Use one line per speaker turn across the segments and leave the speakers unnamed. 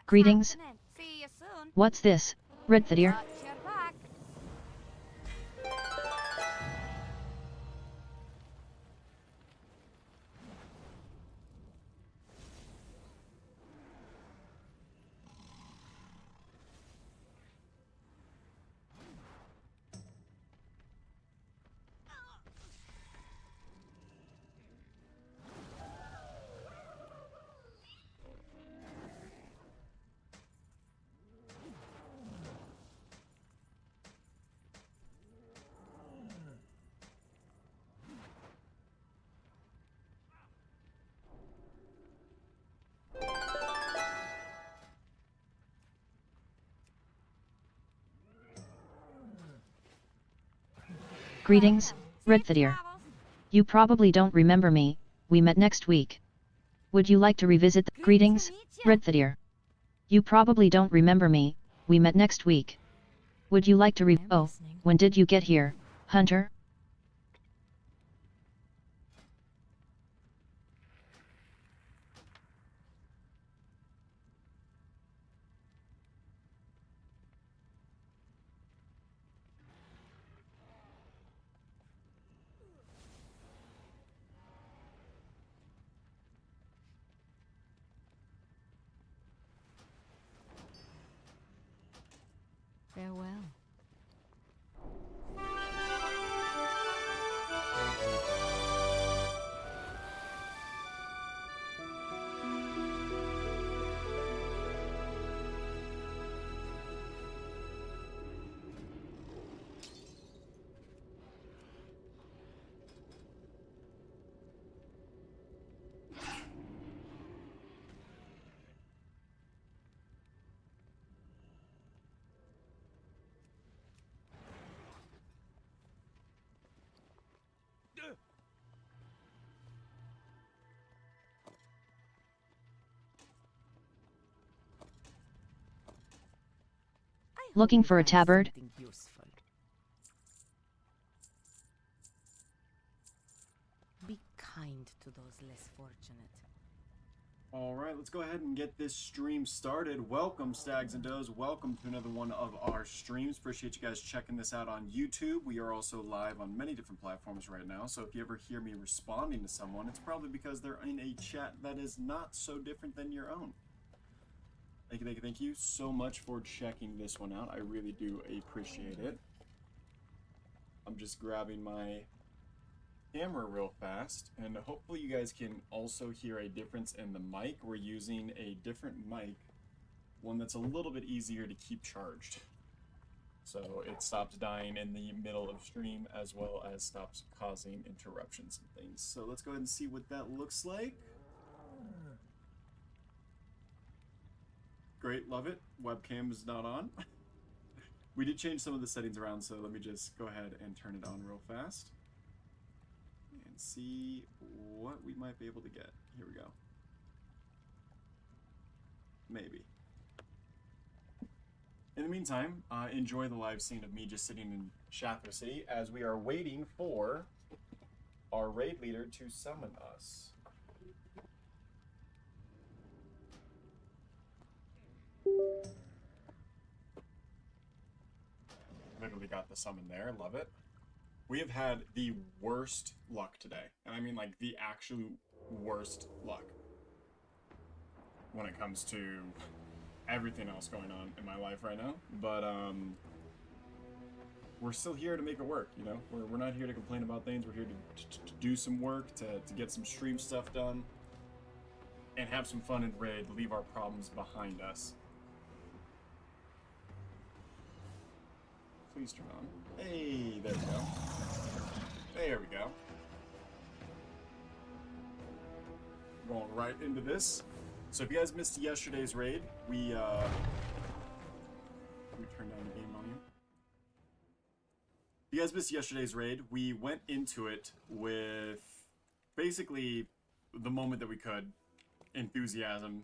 Greetings.
See you soon.
What's this, Redthedeer?
Watch your back.
Greetings,
Safe
Redthedeer.
travels.
You probably don't remember me, we met next week. Would you like to revisit the—
Good to
Greetings,
meet ya.
Redthedeer. You probably don't remember me, we met next week. Would you like to
I'm
Oh,
listening.
when did you get here, Hunter?
Farewell.
I hope
Looking
you
for a
find
tabard?
something useful. Be kind to those less fortunate.
Alright, let's go ahead and get this stream started. Welcome, Stags and Does. Welcome to another one of our streams. Appreciate you guys checking this out on YouTube. We are also live on many different platforms right now, so if you ever hear me responding to someone, it's probably because they're in a chat that is not so different than your own. Thank you so much for checking this one out. I really do appreciate it. I'm just grabbing my camera real fast, and hopefully you guys can also hear a difference in the mic. We're using a different mic, one that's a little bit easier to keep charged, so it stops dying in the middle of stream as well as stops causing interruptions and things. So let's go ahead and see what that looks like. Great, love it. Webcam is not on. We did change some of the settings around, so let me just go ahead and turn it on real fast and see what we might be able to get. Here we go. Maybe. In the meantime, enjoy the live scene of me just sitting in Shathra City as we are waiting for our raid leader to summon us. Literally got the summon there, love it. We have had the worst luck today, and I mean like the actual worst luck when it comes to everything else going on in my life right now, but we're still here to make it work, you know? We're not here to complain about things, we're here to do some work, to get some stream stuff done, and have some fun in raid, leave our problems behind us. Please turn on. Hey, there we go. There we go. Going right into this. So if you guys missed yesterday's raid, we turn down the game volume. If you guys missed yesterday's raid, we went into it with basically the moment that we could, enthusiasm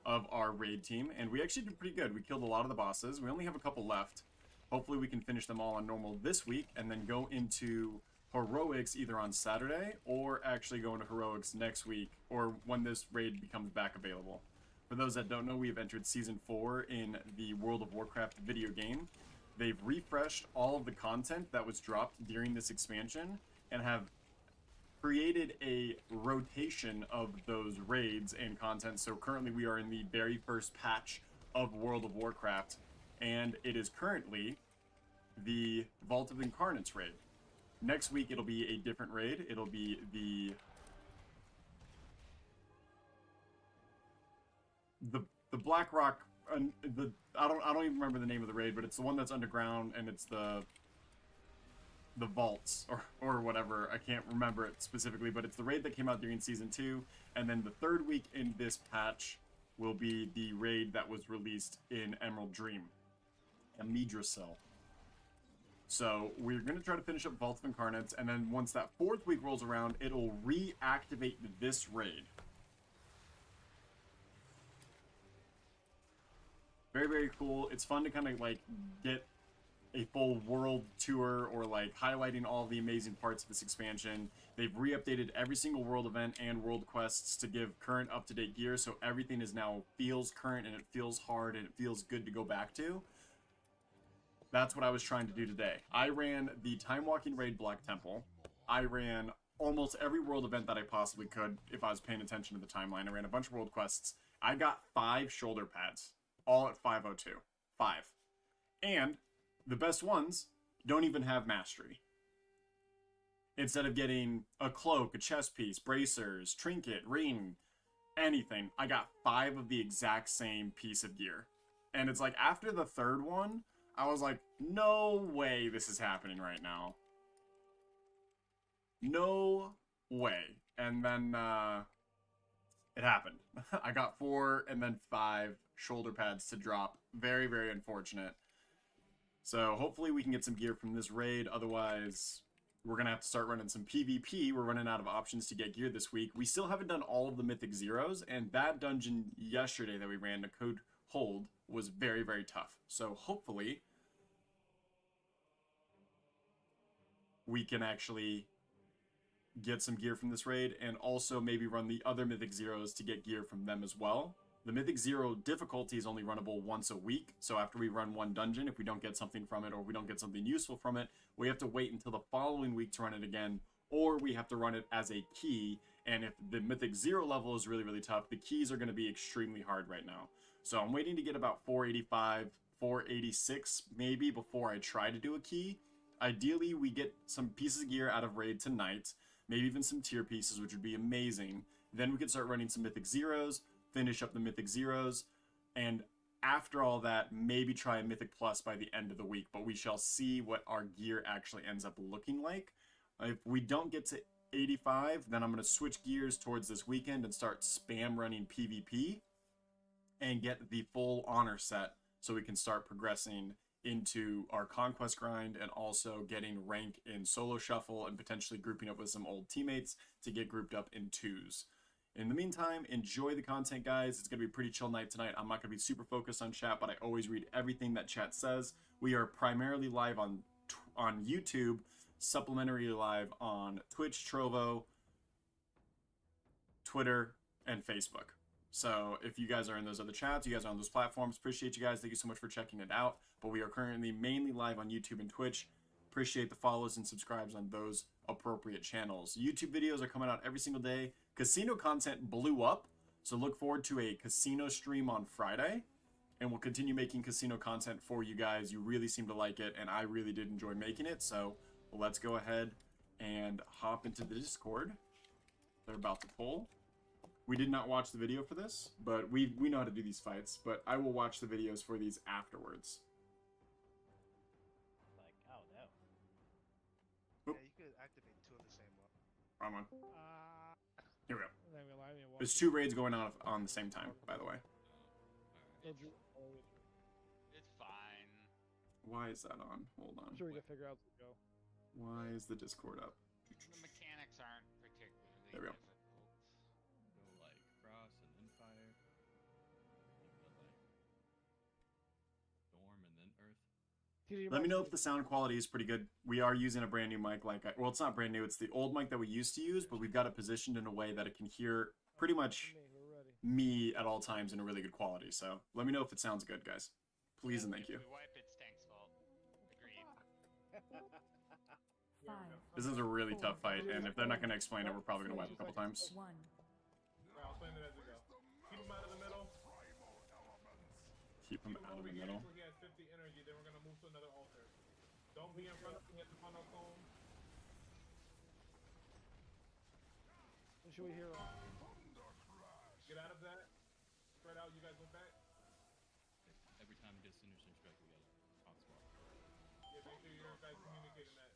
of our raid team, and we actually did pretty good. We killed a lot of the bosses. We only have a couple left. Hopefully we can finish them all on normal this week and then go into heroics either on Saturday or actually go into heroics next week or when this raid becomes back available. For those that don't know, we have entered Season 4 in the World of Warcraft video game. They've refreshed all of the content that was dropped during this expansion and have created a rotation of those raids and content. So currently we are in the very first patch of World of Warcraft, and it is currently the Vault of Incarnates raid. Next week it'll be a different raid. It'll be the Black Rock, I don't even remember the name of the raid, but it's the one that's underground, and it's the vaults or whatever. I can't remember it specifically, but it's the raid that came out during Season 2, and then the third week in this patch will be the raid that was released in Emerald Dream, Amidrasil. So we're going to try to finish up Vault of Incarnates, and then once that fourth week rolls around, it'll reactivate this raid. Very, very cool. It's fun to kind of like get a full world tour, or like highlighting all the amazing parts of this expansion. They've re-updated every single world event and world quests to give current up-to-date gear, so everything is now feels current, and it feels hard, and it feels good to go back to. That's what I was trying to do today. I ran the Time Walking Raid Black Temple. I ran almost every world event that I possibly could if I was paying attention to the timeline. I ran a bunch of world quests. I got 5 shoulder pads, all at 502. 5. And the best ones don't even have mastery. Instead of getting a cloak, a chest piece, bracers, trinket, ring, anything, I got 5 of the exact same piece of gear. And it's like, after the third one, I was like, no way this is happening right now. No way. And then it happened. I got 4 and then 5 shoulder pads to drop. Very, very unfortunate. So hopefully we can get some gear from this raid. Otherwise, we're going to have to start running some PvP. We're running out of options to get gear this week. We still haven't done all of the Mythic Zeros, and that dungeon yesterday that we ran to Code Hold was very, very tough. So hopefully we can actually get some gear from this raid, and also maybe run the other Mythic Zeros to get gear from them as well. The Mythic Zero difficulty is only runnable once a week, so after we run one dungeon, if we don't get something from it, or we don't get something useful from it, we have to wait until the following week to run it again, or we have to run it as a key, and if the Mythic Zero level is really, really tough, the keys are going to be extremely hard right now. So I'm waiting to get about 485, 486 maybe before I try to do a key. Ideally, we get some pieces of gear out of raid tonight, maybe even some tier pieces, which would be amazing. Then we could start running some Mythic Zeros, finish up the Mythic Zeros, and after all that, maybe try a Mythic Plus by the end of the week, but we shall see what our gear actually ends up looking like. If we don't get to 85, then I'm going to switch gears towards this weekend and start spam running PvP and get the full honor set so we can start progressing into our conquest grind, and also getting rank in solo shuffle and potentially grouping up with some old teammates to get grouped up in 2s. In the meantime, enjoy the content, guys. It's going to be a pretty chill night tonight. I'm not going to be super focused on chat, but I always read everything that chat says. We are primarily live on YouTube, supplementary live on Twitch, Trovo, Twitter, and Facebook. So if you guys are in those other chats, you guys are on those platforms, appreciate you guys. Thank you so much for checking it out. But we are currently mainly live on YouTube and Twitch. Appreciate the follows and subscribes on those appropriate channels. YouTube videos are coming out every single day. Casino content blew up, so look forward to a casino stream on Friday. And we'll continue making casino content for you guys. You really seem to like it, and I really did enjoy making it. So let's go ahead and hop into the Discord. They're about to pull. We did not watch the video for this, but we know how to do these fights. But I will watch the videos for these afterwards.
Like, oh no.
Oop.
Yeah, you could activate 2 on the same one.
Wrong one. Here we go.
Then we allow me to
There's
watch
2 raids going on the same time, by the way.
it.
It's fine.
Why is that on? Hold on.
I'm sure we can figure out as we go.
Why is the Discord up?
The mechanics aren't particularly
There we go.
difficult.
Go like cross and then fire. But like storm and then earth.
Let me know if the sound quality is pretty good. We are using a brand new mic. Well, it's not brand new. It's the old mic that we used to use, but we've got it positioned in a way that it can hear pretty much
We're ready.
me at all times in a really good quality. So let me know if it sounds good, guys. Please and thank
If
you.
we wipe, it's Tank's fault. Agreed.
This is a really tough fight, and if they're not going to explain it, we're probably going to wipe a couple times.
Right, I'll explain it as we go. Keep him out of the middle.
Keep him out of the middle.
Until he has 50 energy, then we're gonna move to another altar. Don't be in front of him. He has the final cone.
What should we hear?
Get out of that. Spread out. You guys went back.
Every time we get a Sinister Strike, we got a hot spot.
Yeah, make sure you guys communicating that.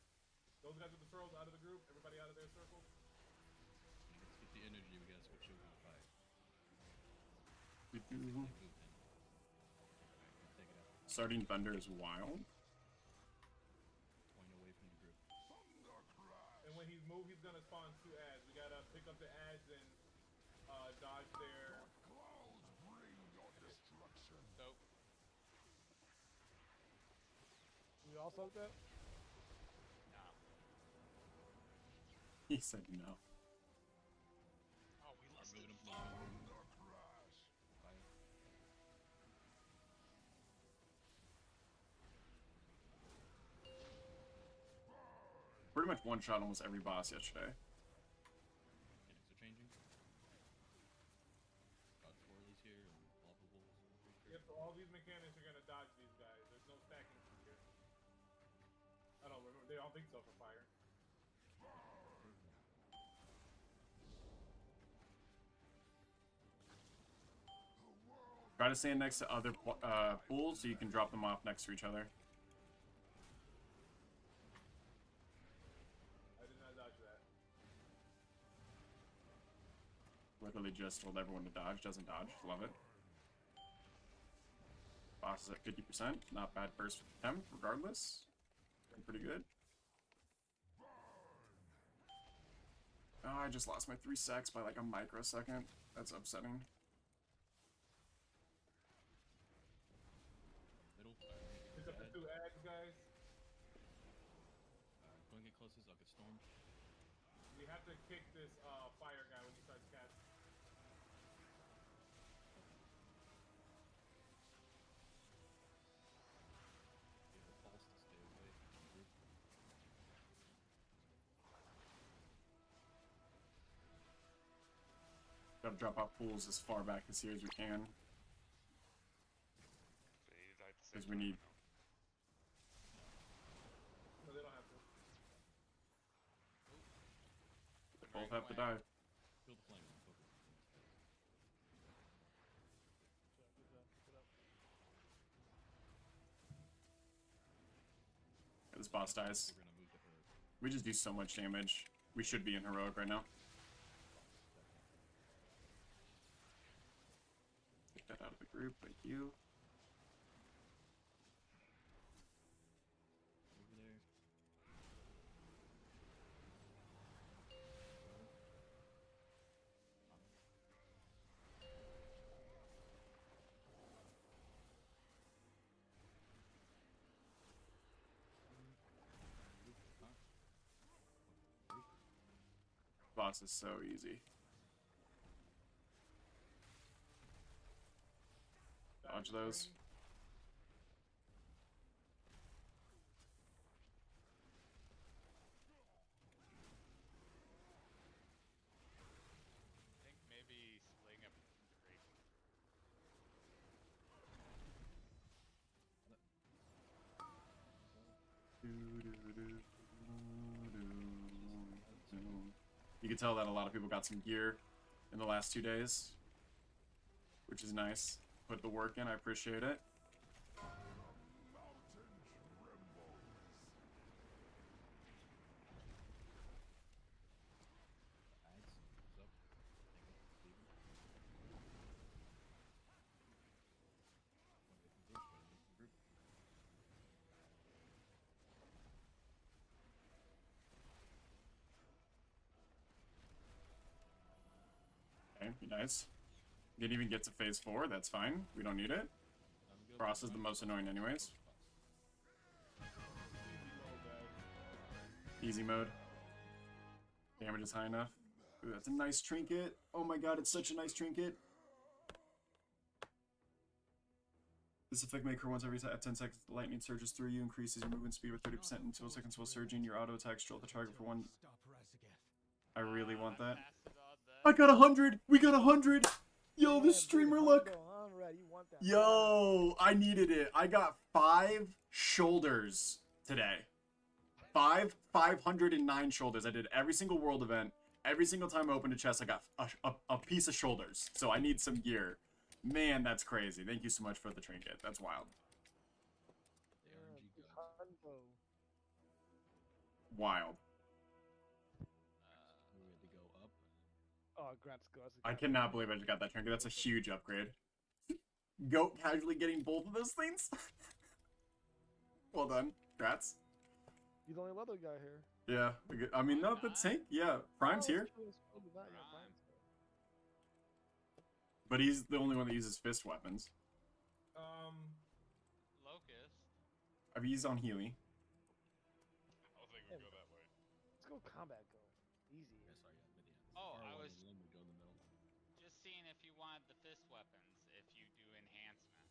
Those guys with the pearls out of the group. Everybody out of their circle.
When it gets 50 energy, we gotta switch over to fire.
We do.
Move him. Alright, take it out.
Starting Thunder is wild.
Point away from the group.
And when he's moved, he's gonna spawn 2 ads. We gotta pick up the ads and dodge their.
Dope.
We all soaked that?
No.
He said no.
Oh, we lost
Moving
it.
him from the middle. Fire.
Pretty much one-shot almost every boss yesterday.
Mechanics are changing. Got swirlies here and lavables and
Yep. So all these mechanics are gonna dodge these guys. There's no stacking here. I don't remember. They don't think so for fire.
Try to stand next to other pools so you can drop them off next to each other.
I did not dodge that.
Literally just told everyone to dodge. Doesn't dodge. Love it. Boss is at 50%. Not bad first attempt, regardless. Doing pretty good. Oh, I just lost my 3 secs by like a microsecond. That's upsetting.
middle.
Pick up the 2 ads, guys.
Don't get closest, I'll get stormed.
We have to kick this fire guy when he starts casting.
Get the pulse to stay away from the group.
Gotta drop off pools as far back as here as we can. Because we need.
No, they don't have to.
They both have to die.
Kill the flame. Focus.
Yeah, this boss dies.
We're gonna move to her.
We just do so much damage. We should be in heroic right now. Get that out of the group. Thank you.
Over there.
Boss is so easy. Dodge those.
I think maybe splitting up the break.
You can tell that a lot of people got some gear in the last 2 days, which is nice. Put the work in, I appreciate it.
Ads. What's up? Take it. Leave it. One away from group.
Okay, be nice. Didn't even get to phase 4, that's fine. We don't need it. Frost is the most annoying anyways. Easy mode. Damage is high enough. Ooh, that's a nice trinket. Oh my god, it's such a nice trinket. This effect may occur once every 10 seconds. The lightning surges through you, increases your movement speed by 30% in 12 seconds while surging. Your auto attack control the target for one. I really want that. I got 100. We got 100. Yo, this streamer, look. Yo, I needed it. I got 5 shoulders today. 509 shoulders. I did every single world event. Every single time I opened a chest, I got a piece of shoulders. So I need some gear. Man, that's crazy. Thank you so much for the trinket. That's wild. Wild.
We had to go up.
Oh, congrats, go.
I cannot believe I just got that trinket. That's a huge upgrade. Goat casually getting both of those things. Well done. Congrats.
You're the only leather guy here.
Yeah. I mean, no, the tank. Yeah, Prime's here. But he's the only one that uses fist weapons.
Locust.
I mean, he's on Healy.
I don't think we go that way.
Let's go combat go. Easy.
Yeah, sorry, yeah, Midian.
Oh,
Far
I
one,
was-
and then we go in the middle.
Just seeing if you wanted the fist weapons, if you do enhancement.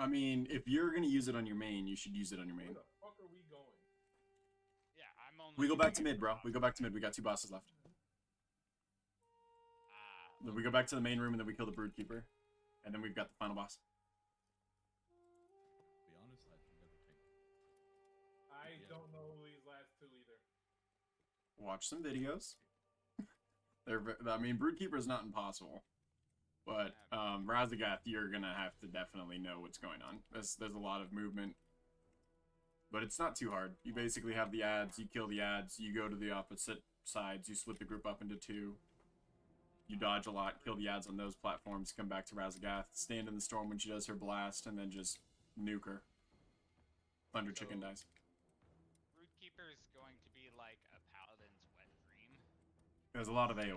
I mean, if you're gonna use it on your main, you should use it on your
Where
main.
the fuck are we going?
Yeah, I'm only.
We go back to
using
mid, bro. We go back to mid. We got 2 bosses left.
Ah,
Then we go back to the main room, and then we kill the Broodkeeper. And then we've got the final boss.
To be honest, I've never taken.
I
Yeah.
don't know who these last two either.
Watch some videos. I mean, Broodkeeper is not impossible. But Razagath, you're gonna have to definitely know what's going on. There's a lot of movement. But it's not too hard. You basically have the ads, you kill the ads, you go to the opposite sides, you split the group up into 2. You dodge a lot, kill the ads on those platforms, come back to Razagath, stand in the storm when she does her blast, and then just nuke her. Thunder Chicken dies.
Broodkeeper is going to be like a paladin's wet dream.
There's a lot of AoE.
Yeah,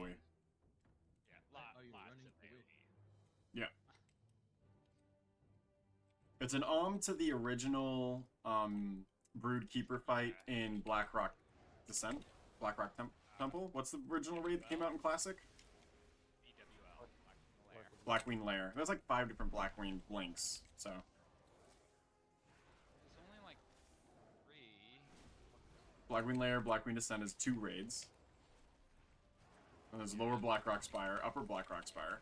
Oh, you're
lots
running
of
away.
AoE.
It's an to the original Broodkeeper fight in Blackrock Descent? Blackrock Temple? What's the original raid that came out in Classic?
BWL, Blackwing Lair.
Blackwing Lair. There's like 5 different Blackwing Blinks, so.
There's only like 3.
Blackwing Lair, Blackwing Descent is 2 raids. And there's Lower Blackrock Spire, Upper Blackrock Spire.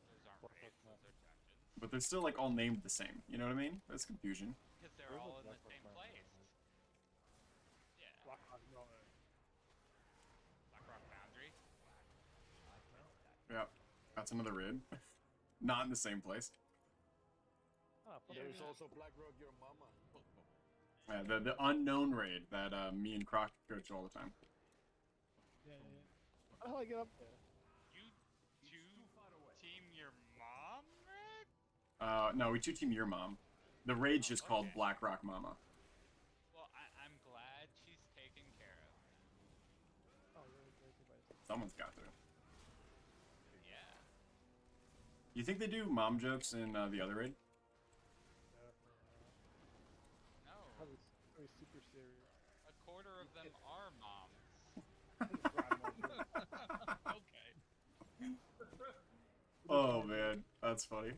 Those aren't raids, those are dungeons.
But they're still like all named the same. You know what I mean? That's confusion.
Because they're all in the same place. Yeah.
Blackrock, no,
Blackrock Foundry.
Yep. That's another raid. Not in the same place.
There's
also Blackrock, your mama.
Yeah, the unknown raid that me and Croc go to all the time.
Yeah. How do I get up there?
You two team your mom, Rick?
No, we 2-team your mom. The raid's just called
Okay.
Blackrock Mama.
Well, I'm glad she's taken care of.
Oh, you're
Someone's got to.
Yeah.
You think they do mom jokes in the other raid?
No.
probably super serious.
A quarter of them are moms.
Okay.
Oh man, that's funny.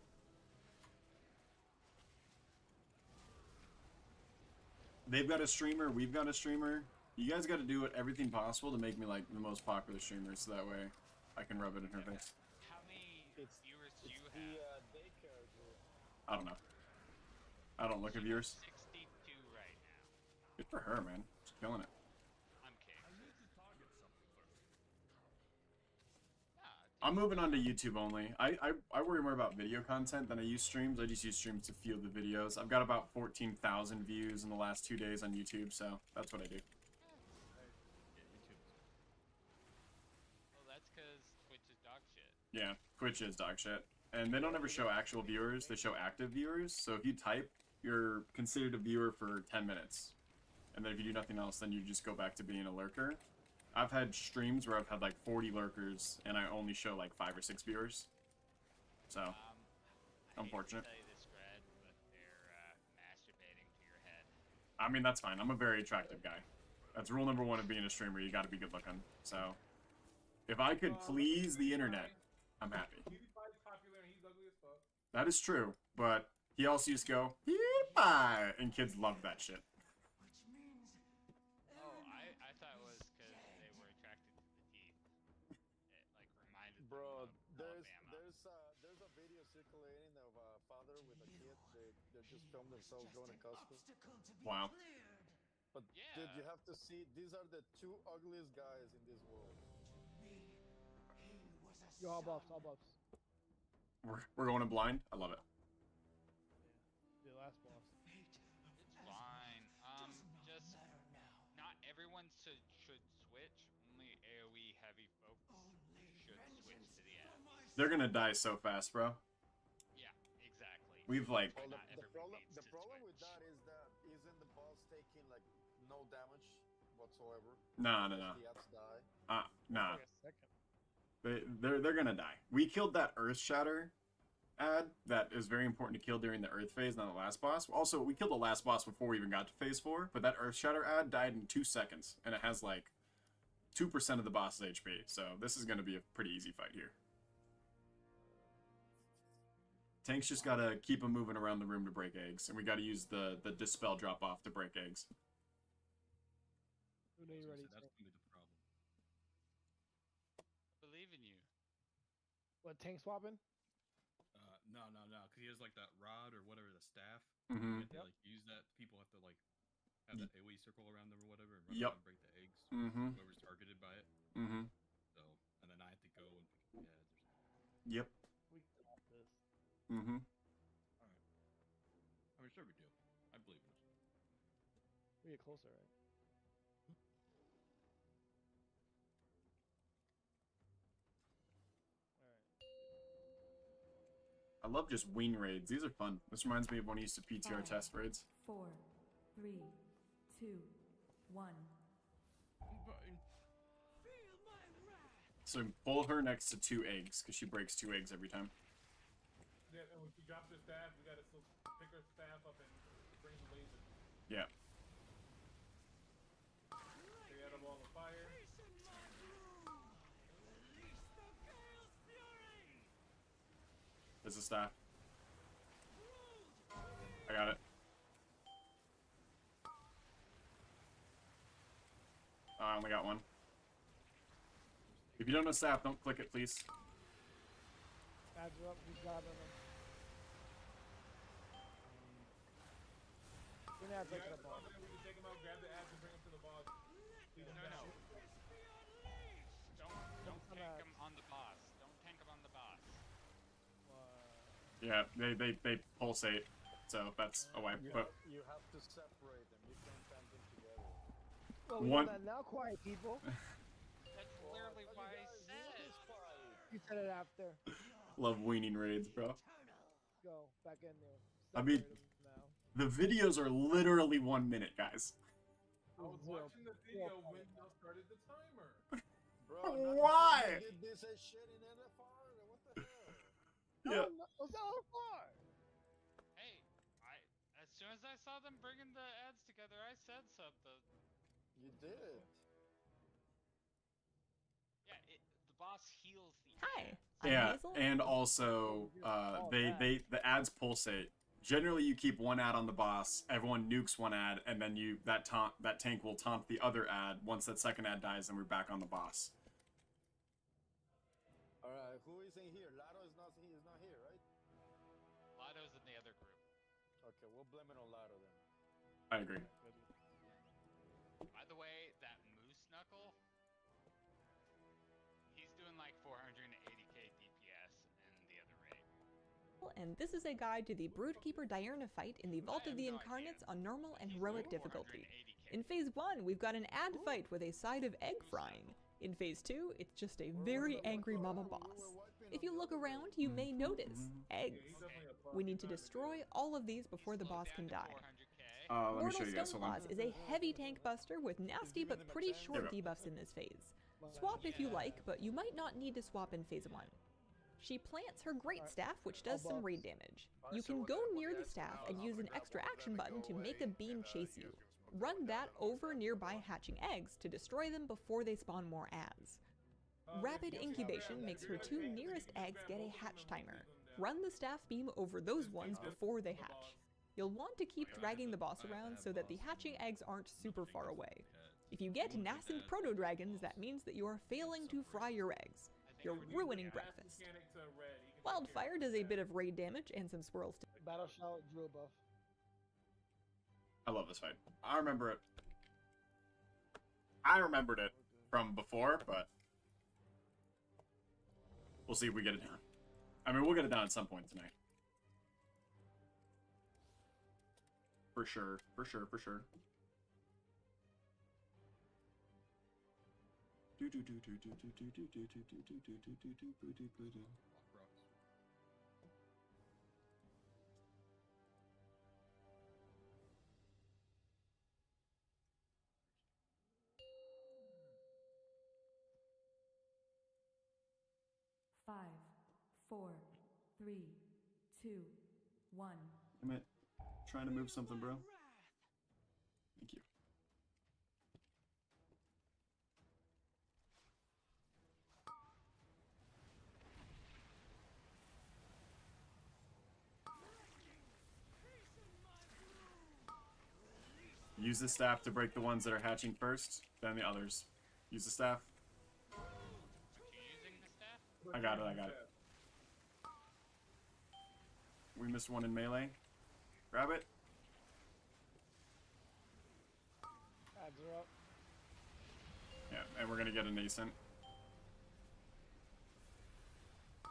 They've got a streamer, we've got a streamer. You guys got to do everything possible to make me like the most popular streamer, so that way I can rub it in her face.
How many
It's-
viewers do you
The
have?
daycare group.
I don't know. I don't look at viewers.
62 right now.
Good for her, man. She's killing it.
I'm kidding.
I'm moving on to YouTube only. I worry more about video content than I use streams. I just use streams to fuel the videos. I've got about 14,000 views in the last 2 days on YouTube, so that's what I do.
Well, that's because Twitch is dog shit.
Yeah, Twitch is dog shit. And they don't ever show actual viewers, they show active viewers. So if you type, you're considered a viewer for 10 minutes. And then if you do nothing else, then you just go back to being a lurker. I've had streams where I've had like 40 lurkers, and I only show like 5 or 6 viewers. So,
I hate
Unfortunate.
to tell you this, Fred, but they're masturbating to your head.
I mean, that's fine. I'm a very attractive guy. That's rule number 1 of being a streamer. You gotta be good looking. So, if I could please the internet, I'm happy.
PewDiePie's
That is true, but he also used to go, "Yeehaw," and kids loved that shit.
Oh, I thought it was because they were attracted to the teeth. It like reminded
Bro,
them of
there's
Alabama.
there's a video circulating of a father with a kid. They just filmed themselves going to Costco.
Wow.
But
Yeah.
dude, you have to see. These are the two ugliest guys in this world.
Yo, all buffs, all buffs.
We're going in blind. I love it.
The last boss.
It's fine. Just not everyone should switch. Only AOE heavy folks should switch to the ads.
They're gonna die so fast, bro.
Yeah, exactly.
We've like,
Well,
Not
the
everyone
problem
needs
the
to
problem with
switch.
that is that isn't the boss taking like no damage whatsoever.
nah.
The ads die.
Nah.
Wait a second.
They're gonna die. We killed that Earth Shatter ad that is very important to kill during the Earth phase, not the last boss. Also, we killed the last boss before we even got to phase 4, but that Earth Shatter ad died in 2 seconds, and it has like 2% of the boss's HP, so this is gonna be a pretty easy fight here. Tank's just gotta keep them moving around the room to break eggs, and we gotta use the Dispel drop-off to break eggs.
Who know you ready?
That's
Tank?
gonna be the problem.
I believe in you.
What, tank swapping?
No, because he has like that rod or whatever, the staff.
Mm-hmm.
You have to like use that. People have to like have that AoE circle around them or whatever, and run
Yep.
around and break the eggs.
Mm-hmm.
Whoever's targeted by it.
Mm-hmm.
So, and then I have to go and pick up the ads or something.
Yep.
We got this.
Mm-hmm.
All right. I mean, sure we do. I believe in us.
We get closer, right?
I love just wing raids. These are fun. This reminds me of when I used to PTR test raids.
4, 3, 2, 1.
So pull her next to 2 eggs, because she breaks 2 eggs every time.
Yeah, and when she drops her staff, we gotta still pick her staff up and bring the laser.
Yeah.
Stay out of all the fire.
There's a staff. I got it. Oh, I only got one. If you don't know staff, don't click it, please.
Ads are up, he's grabbing them. We're gonna have to
Yeah,
take the
that's
boss.
something we can take him out, grab the ads, and bring him to the boss. Leave him down.
Don't
Come
tank
out.
him on the boss. Don't tank him on the boss.
Yeah, they pulsate, so that's a wipe. But
You have to separate them. You can't band them together.
Well, we
One-
know that now, quiet people.
That's literally why I said.
You said it after.
love weaning raids, bro.
Go back in there.
I mean-
Separate 'em now.
The videos are literally 1 minute, guys.
I was watching the video when y'all started the timer.
Bro,
Why?
Did this as shit in NFR? What the hell?
Yeah.
No, what's that all for?
Hey, as soon as I saw them bringing the ads together, I said something.
You did.
Yeah, the boss heals the
Hi,
ads.
I'm
Yeah,
Hazel.
and also the ads pulsate. Generally, you keep one ad on the boss, everyone nukes one ad, and then that tank will taunt the other ad. Once that second ad dies, then we're back on the boss.
All right, who is in here? Lado is not here, right?
Lado's in the other group.
Okay, we'll blame it on Lado then.
I agree.
By the way, that moose knuckle, he's doing like 480k DPS in the other raid.
And this is a guide to the Broodkeeper Diurna fight in the Vault of the Incarnates on normal and heroic difficulty.
480k.
In Phase 1, we've got an ad fight with a side of egg frying. In Phase 2, it's just a very angry mama boss. If you look around, you may notice eggs. We need to destroy all of these before the boss can die.
Let me
Mortal
show you guys. Hold on.
Stoneclaws is a heavy tank buster with nasty but pretty short debuffs in this phase. Swap if you like, but you might not need to swap in Phase 1. She plants her Great Staff, which does some raid damage. You can go near the staff and use an extra action button to make a beam chase you. Run that over nearby hatching eggs to destroy them before they spawn more ads. Rapid incubation makes her 2 nearest eggs get a hatch timer. Run the staff beam over those
Just
ones
keep this
before they
on the
hatch.
boss.
You'll want to keep
Like, I
dragging the
have to-
boss
I have to
around
have
so that the
boss
hatching eggs aren't super
Nothing
far
gets
away.
to the head.
If you get
You wouldn't
nascent
think that
proto-dragons, that
boss.
means that you are failing to fry your eggs.
I think
You're
we're
ruining
Add
breakfast.
mechanic to red. He can take
Wildfire
care of
does a
that.
bit of raid damage and some swirls too.
Battle shout, drill buff.
I love this fight. I remember it. I remembered it from before, but we'll see if we get it down. I mean, we'll get it down at some point tonight. For sure, for sure, for sure.
Block rocks.
Five, four, three, two, one.
Damn it. Trying to move something, bro. Thank you. Use the staff to break the ones that are hatching first, then the others. Use the staff.
Aren't you using the staff?
I got it, I got it. We missed one in melee. Grab it.
Ads are up.
Yeah, and we're gonna get a nascent.
You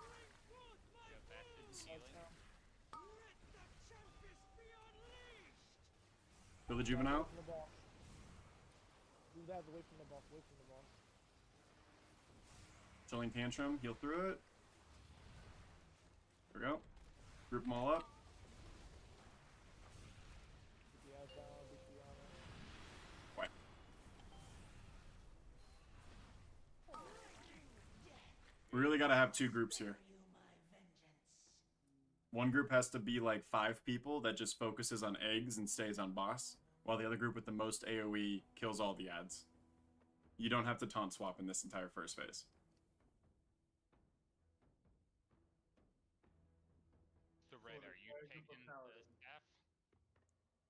have fasted healing.
Kill the juvenile.
Away from the boss. Move that away from the boss. Away from the boss.
Chilling tantrum. Heal through it. There we go. Group them all up.
Keep the ads down. Keep the honor.
What? We really gotta have two groups here. One group has to be like 5 people that just focuses on eggs and stays on boss, while the other group with the most AoE kills all the ads. You don't have to taunt swap in this entire first phase.
So, Red, are you
Fire group
taking
of
the
paladins.
staff?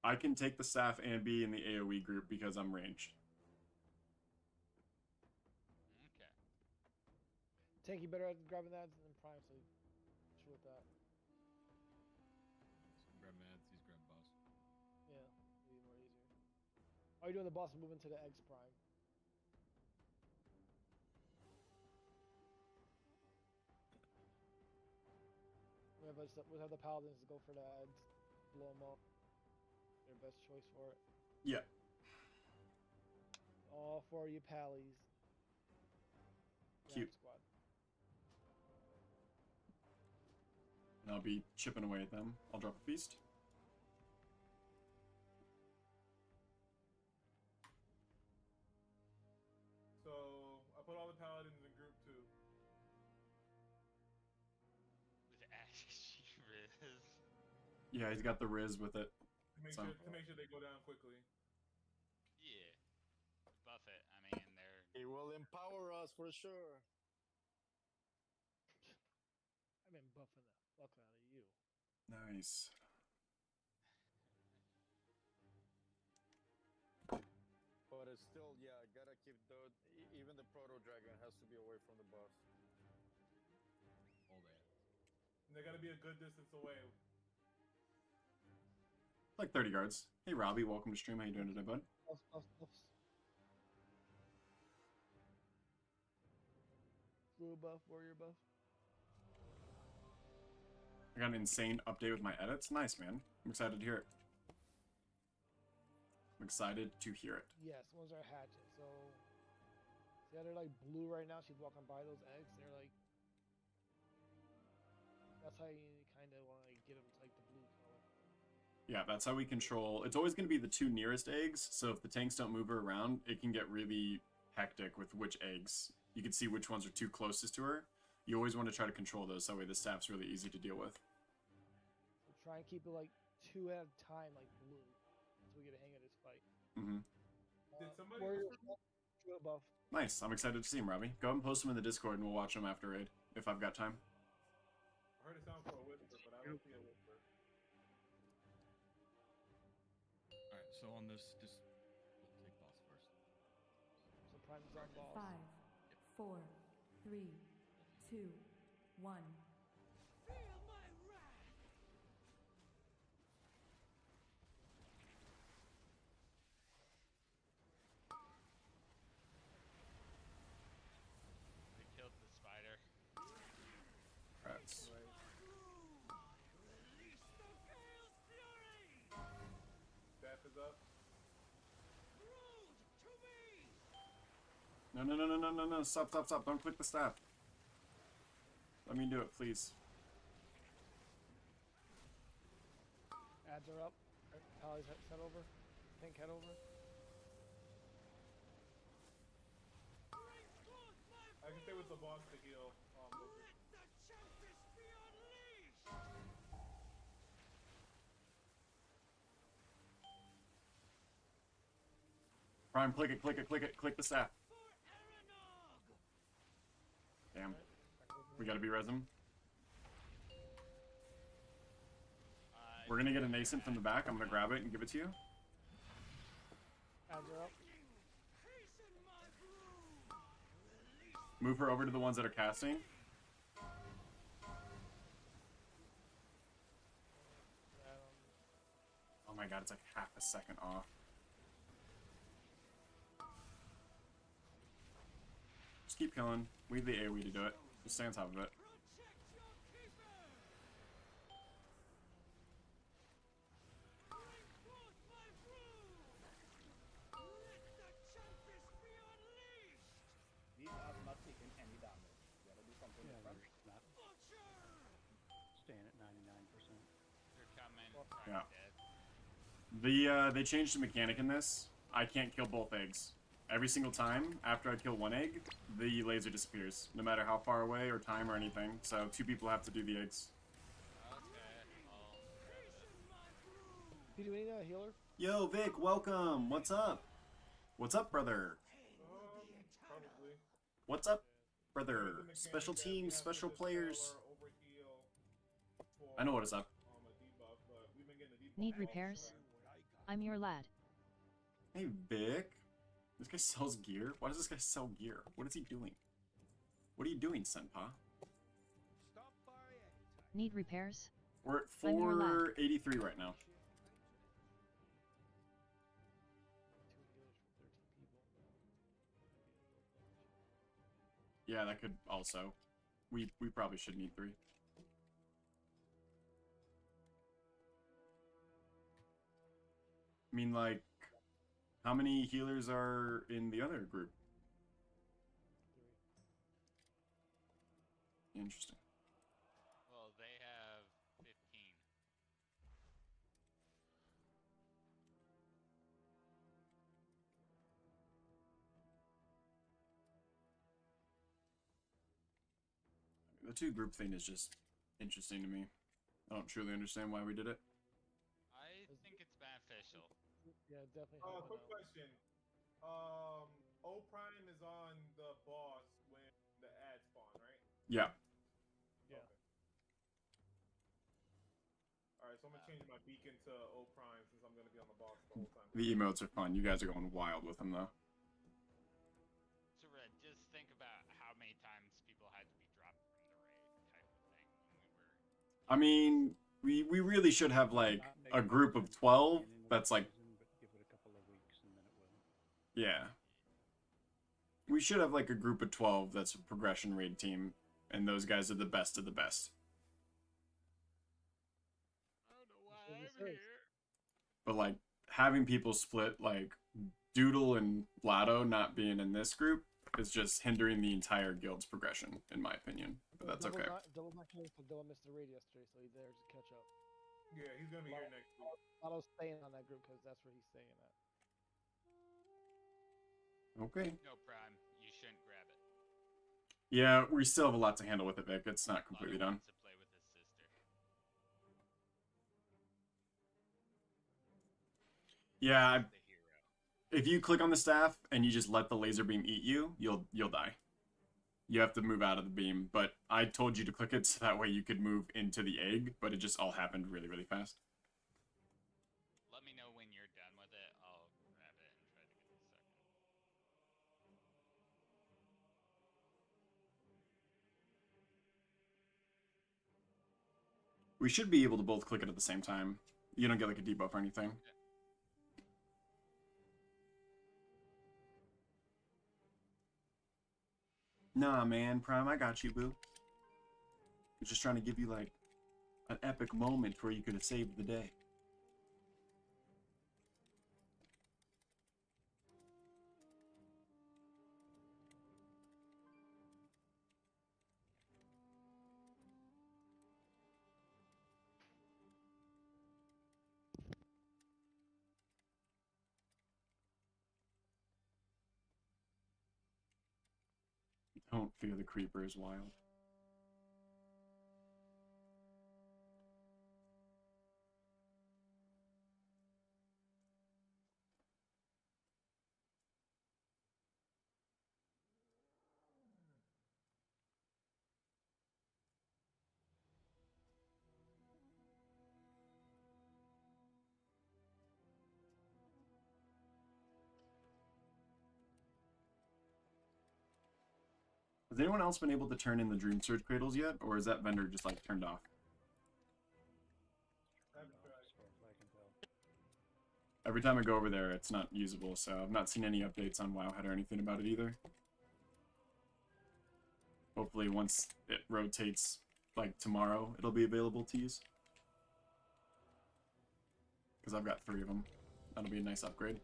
I can take the staff and be in the AoE group because I'm ranged.
Okay.
Tanky better at grabbing that than Prime, so chill with that.
So grab Mads, he's grab boss.
Yeah, maybe more easier. Are you doing the boss and move into the X Prime? We'll have the paladins go for the ads, blow them up. Their best choice for it.
Yeah.
All for you pallies.
Cute.
Rap Squad.
And I'll be chipping away at them. I'll drop a feast.
So I put all the paladins in group 2.
With Ashy Riz.
Yeah, he's got the Riz with it.
To make sure they go down quickly.
Yeah. Buff it. I mean, they're...
He will empower us for sure. I've been buffing the fuck out of you.
Nice.
But it's still, yeah, gotta keep even the proto dragon has to be away from the boss.
All that.
And they gotta be a good distance away.
Like 30 yards. Hey, Robbie, welcome to stream. How you doing today, bud?
Buffs. Blue buff, warrior buff.
I got an insane update with my edits. Nice, man. I'm excited to hear it. I'm excited to hear it.
Yes, ones are hatching. So, see how they're like blue right now? She's walking by those eggs. They're like, that's how you kind of want to get them to like the blue color.
Yeah, that's how we control. It's always going to be the 2 nearest eggs, so if the tanks don't move her around, it can get really hectic with which eggs. You can see which ones are too closest to her. You always want to try to control those, so that way the staff's really easy to deal with.
So try and keep it like 2 at a time, like blue, until we get a hang of this fight.
Mm-hmm.
Did somebody...
Warrior buff.
Nice. I'm excited to see him, Robbie. Go ahead and post him in the Discord, and we'll watch him after raid, if I've got time.
I heard it sound for a whisper, but I don't see a whisper.
Alright, so on this, just we'll take boss first.
So Prime's on boss.
5, 4, 3, 2, 1.
We killed the spider.
Rats.
Staff is up.
No, no, no, no, no, no, no. Stop, stop, stop. Don't click the staff. Let me do it, please.
Ads are up. Pally's head over. Pink head over.
I can stay with the boss to heal.
Prime, click it, click it, click it, click the staff. Damn. We gotta be resin. We're gonna get a nascent from the back. I'm gonna grab it and give it to you.
Ads are up.
Move her over to the ones that are casting. Oh my god, it's like half a second off. Just keep killing. We have the AoE to do it. Just stay on top of it.
These are not taking any damage. You gotta do something different. Staying at 99%.
You're coming.
Yeah.
Dead.
They changed the mechanic in this. I can't kill both eggs. Every single time after I kill one egg, the laser disappears, no matter how far away or time or anything. So 2 people have to do the eggs.
Okay, I'll grab it.
You do any healer?
Yo, Vic, welcome. What's up? What's up, brother?
Probably.
What's up, brother? Special teams, special players. I know what is up.
Need repairs? I'm your lad.
Hey, Vic. This guy sells gear? Why does this guy sell gear? What is he doing? What are you doing, Senpa?
Need repairs?
We're at
I'm your lad.
483 right now.
2 healers for 13 people.
Yeah, that could also. We probably should need 3. I mean, like, how many healers are in the other group?
3.
Interesting.
Well, they have 15.
The 2 group thing is just interesting to me. I don't truly understand why we did it.
I think it's beneficial.
Yeah, definitely.
Quick question. O Prime is on the boss when the ads spawn, right?
Yeah.
Yeah.
Okay. Alright, so I'm gonna change my beacon to O Prime since I'm gonna be on the boss the whole time.
The emotes are fun. You guys are going wild with them, though.
So, Red, just think about how many times people had to be dropped from the raid type of thing when we were...
I mean, we really should have, like, a group of 12 that's, like... Yeah. We should have, like, a group of 12 that's a progression raid team, and those guys are the best of the best.
I don't know why I'm here.
But, like, having people split, like, Doodle and Lotto not being in this group is just hindering the entire guild's progression, in my opinion. But that's okay.
Dylan missed the raid yesterday, so he's there to catch up.
Yeah, he's gonna be here next week.
Lotto's staying on that group because that's where he's staying at.
Okay.
No, Prime, you shouldn't grab it.
Yeah, we still have a lot to handle with it, Vic. It's not completely
Lotto
done.
wants to play with his sister.
Yeah,
The hero.
if you click on the staff and you just let the laser beam eat you, you'll die. You have to move out of the beam, but I told you to click it so that way you could move into the egg, but it just all happened really, really fast.
Let me know when you're done with it. I'll grab it and try to get the second.
We should be able to both click it at the same time. You don't get like a debuff or anything. Nah, man, Prime, I got you, boo. I'm just trying to give you, like, an epic moment where you could have saved the day. Don't fear the creeper is wild. Has anyone else been able to turn in the Dream Surge cradles yet, or is that vendor just like turned off? Every time I go over there, it's not usable, so I've not seen any updates on Wowhead or anything about it either. Hopefully once it rotates, like tomorrow, it'll be available to use. Because I've got 3 of them. That'll be a nice upgrade.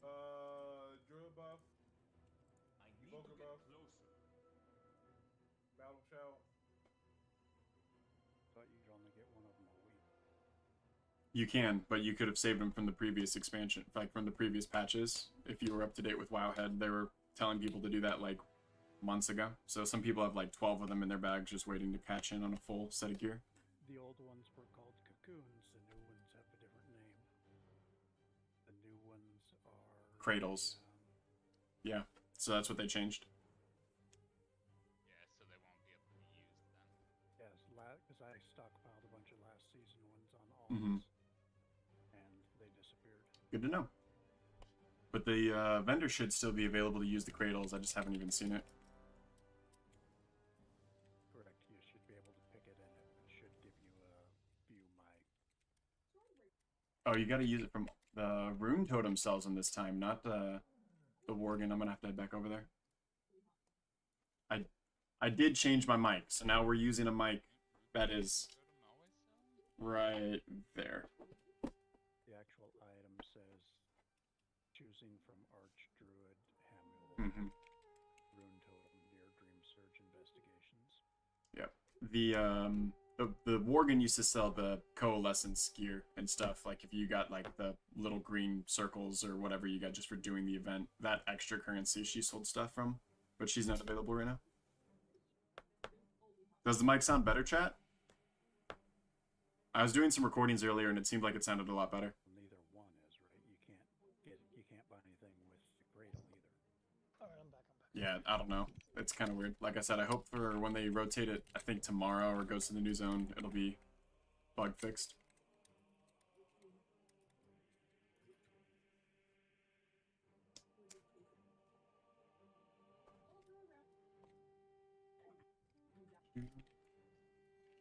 Drill buff. Evoker buff. Battle shell.
Thought you'd only get one of them a week.
You can, but you could have saved them from the previous expansion, like from the previous patches. If you were up to date with Wowhead, they were telling people to do that like months ago. So some people have like 12 of them in their bags just waiting to catch in on a full set of gear.
The old ones were called cocoons. The new ones have a different name. The new ones are...
Cradles. Yeah, so that's what they changed.
Yeah, so they won't be able to be used then.
Yes, because I stockpiled a bunch of last season ones on all
Mhm.
and they disappeared.
Good to know. But the vendor should still be available to use the cradles. I just haven't even seen it.
Correct, you should be able to pick it and it should give you a view my...
Oh, you got to use it from the rune totem sells them this time, not the Worgen. I'm gonna have to head back over there. I did change my mic, so now we're using a mic that is right there.
The actual item says choosing from Arch Druid Amulet, Rune Totem near Dream Surge Investigations.
Yep. The Worgen used to sell the coalescence gear and stuff. Like if you got like the little green circles or whatever you got just for doing the event, that extra currency she sold stuff from, but she's not available right now. Does the mic sound better, chat? I was doing some recordings earlier and it seemed like it sounded a lot better.
Neither one is, right? You can't buy anything with the Cradle either.
Alright, I'm back.
Yeah, I don't know. It's kind of weird. Like I said, I hope for when they rotate it, I think tomorrow or goes to the new zone, it'll be bug fixed.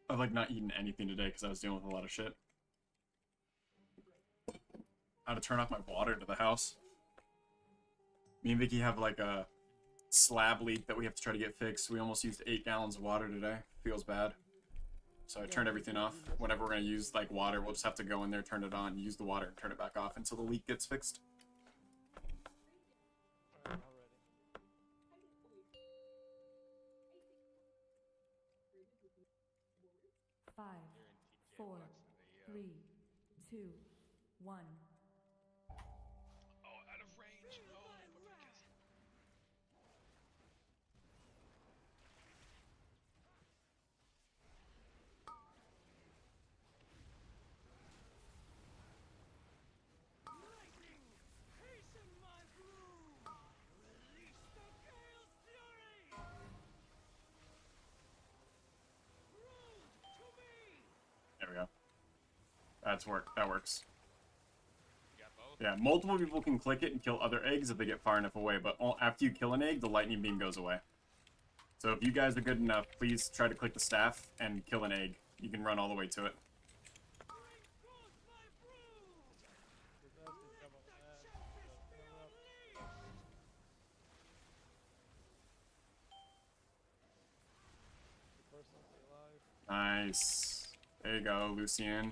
I've like not eaten anything today because I was dealing with a lot of shit. I had to turn off my water to the house. Me and Vicky have like a slab leak that we have to try to get fixed. We almost used 8 gallons of water today. Feels bad. So I turned everything off. Whenever we're gonna use like water, we'll just have to go in there, turn it on, use the water, and turn it back off until the leak gets fixed.
Five, 4, 3, 2, 1.
Oh, out of range. No,
That works.
You got both?
Yeah, multiple people can click it and kill other eggs if they get far enough away, but after you kill an egg, the lightning beam goes away. So if you guys are good enough, please try to click the staff and kill an egg. You can run all the way to it. Nice. There you go, Lucian.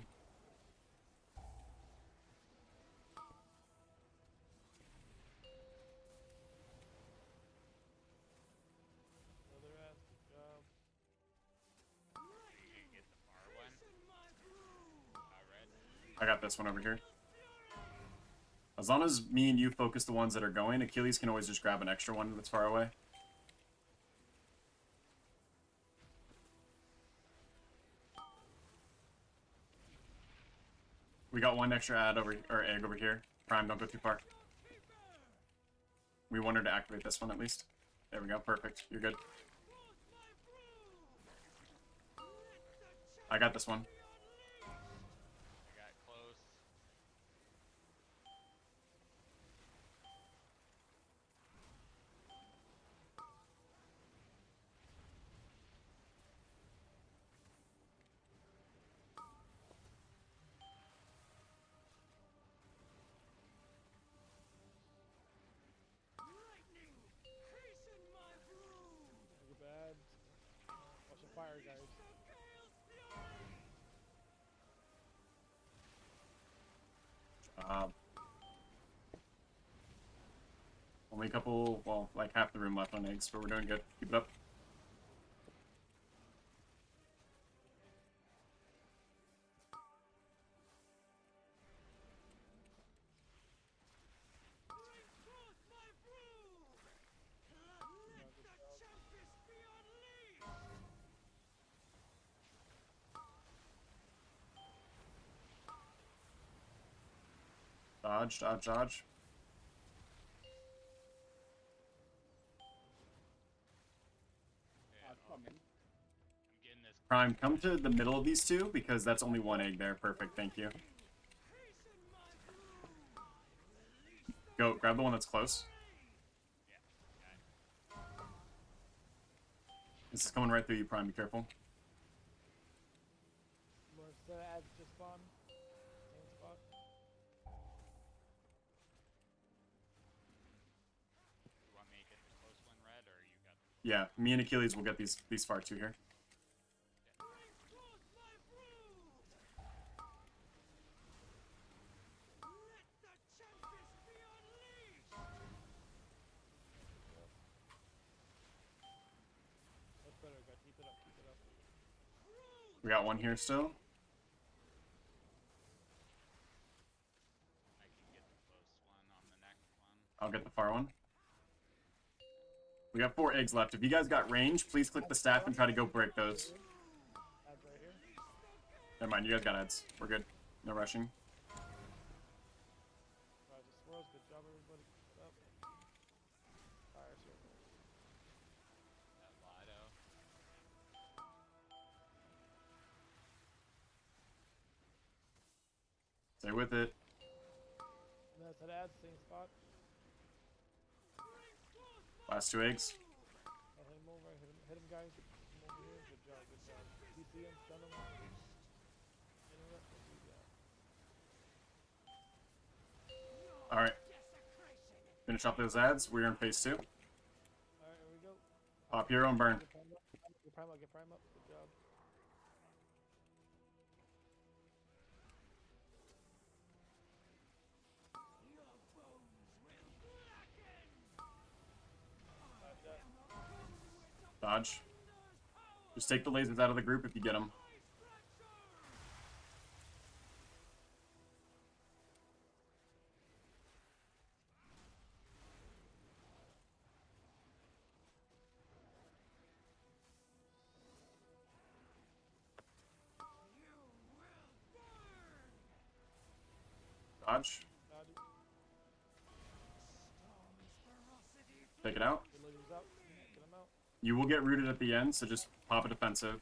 I got this one over here. As long as me and you focus the ones that are going, Achilles can always just grab an extra one that's far away. We got one extra egg over here. Prime, don't go too far. We want her to activate this one at least. There we go, perfect. You're good. I got this one.
I got close.
You're bad. Watch the fire, guys.
Only a couple, well, like half the room left on eggs, but we're doing good. Keep it up. Dodge, dodge, dodge.
I'm getting this.
Prime, come to the middle of these two, because that's only one egg there. Perfect, thank you. Go, grab the one that's close. This is coming right through you, Prime, be careful.
Ads just spawn. Same spot.
You want me to get the close one, Red, or you got the...
Yeah, me and Achilles will get these far too here.
That's better, guys. Keep it up, keep it up.
We got one here still.
I can get the close one on the next one.
I'll get the far one. We got 4 eggs left. If you guys got range, please click the staff and try to go break those.
Ads right here.
Never mind, you guys got ads. We're good. No rushing.
Alright, just swirls. Good job, everybody. Keep it up. Fire circle.
That Lotto.
Stay with it.
And that's an ads, same spot.
Last 2 eggs.
I'll hit him over. Hit him, guys. Hit him over here. Good job, good job. DC him, stun him. Interrupt.
Alright. Finish off those ads. We're in phase 2.
Alright, here we go.
Pop hero and burn.
Get prime up. Get prime up. Get prime up. Good job.
Dodge. Just take the lasers out of the group if you get them. Dodge. Take it out.
Get lasers up. Get him out.
You will get rooted at the end, so just pop a defensive.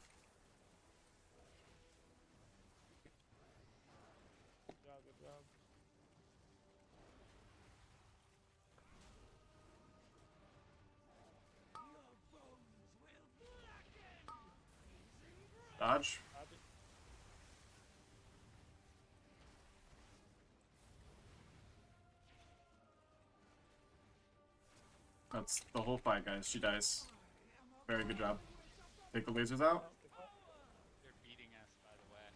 dodge.
Dodge it.
That's the whole fight, guys. She dies. Very good job. Take the lasers out.
Oh, good fight.
They're beating us, by the way.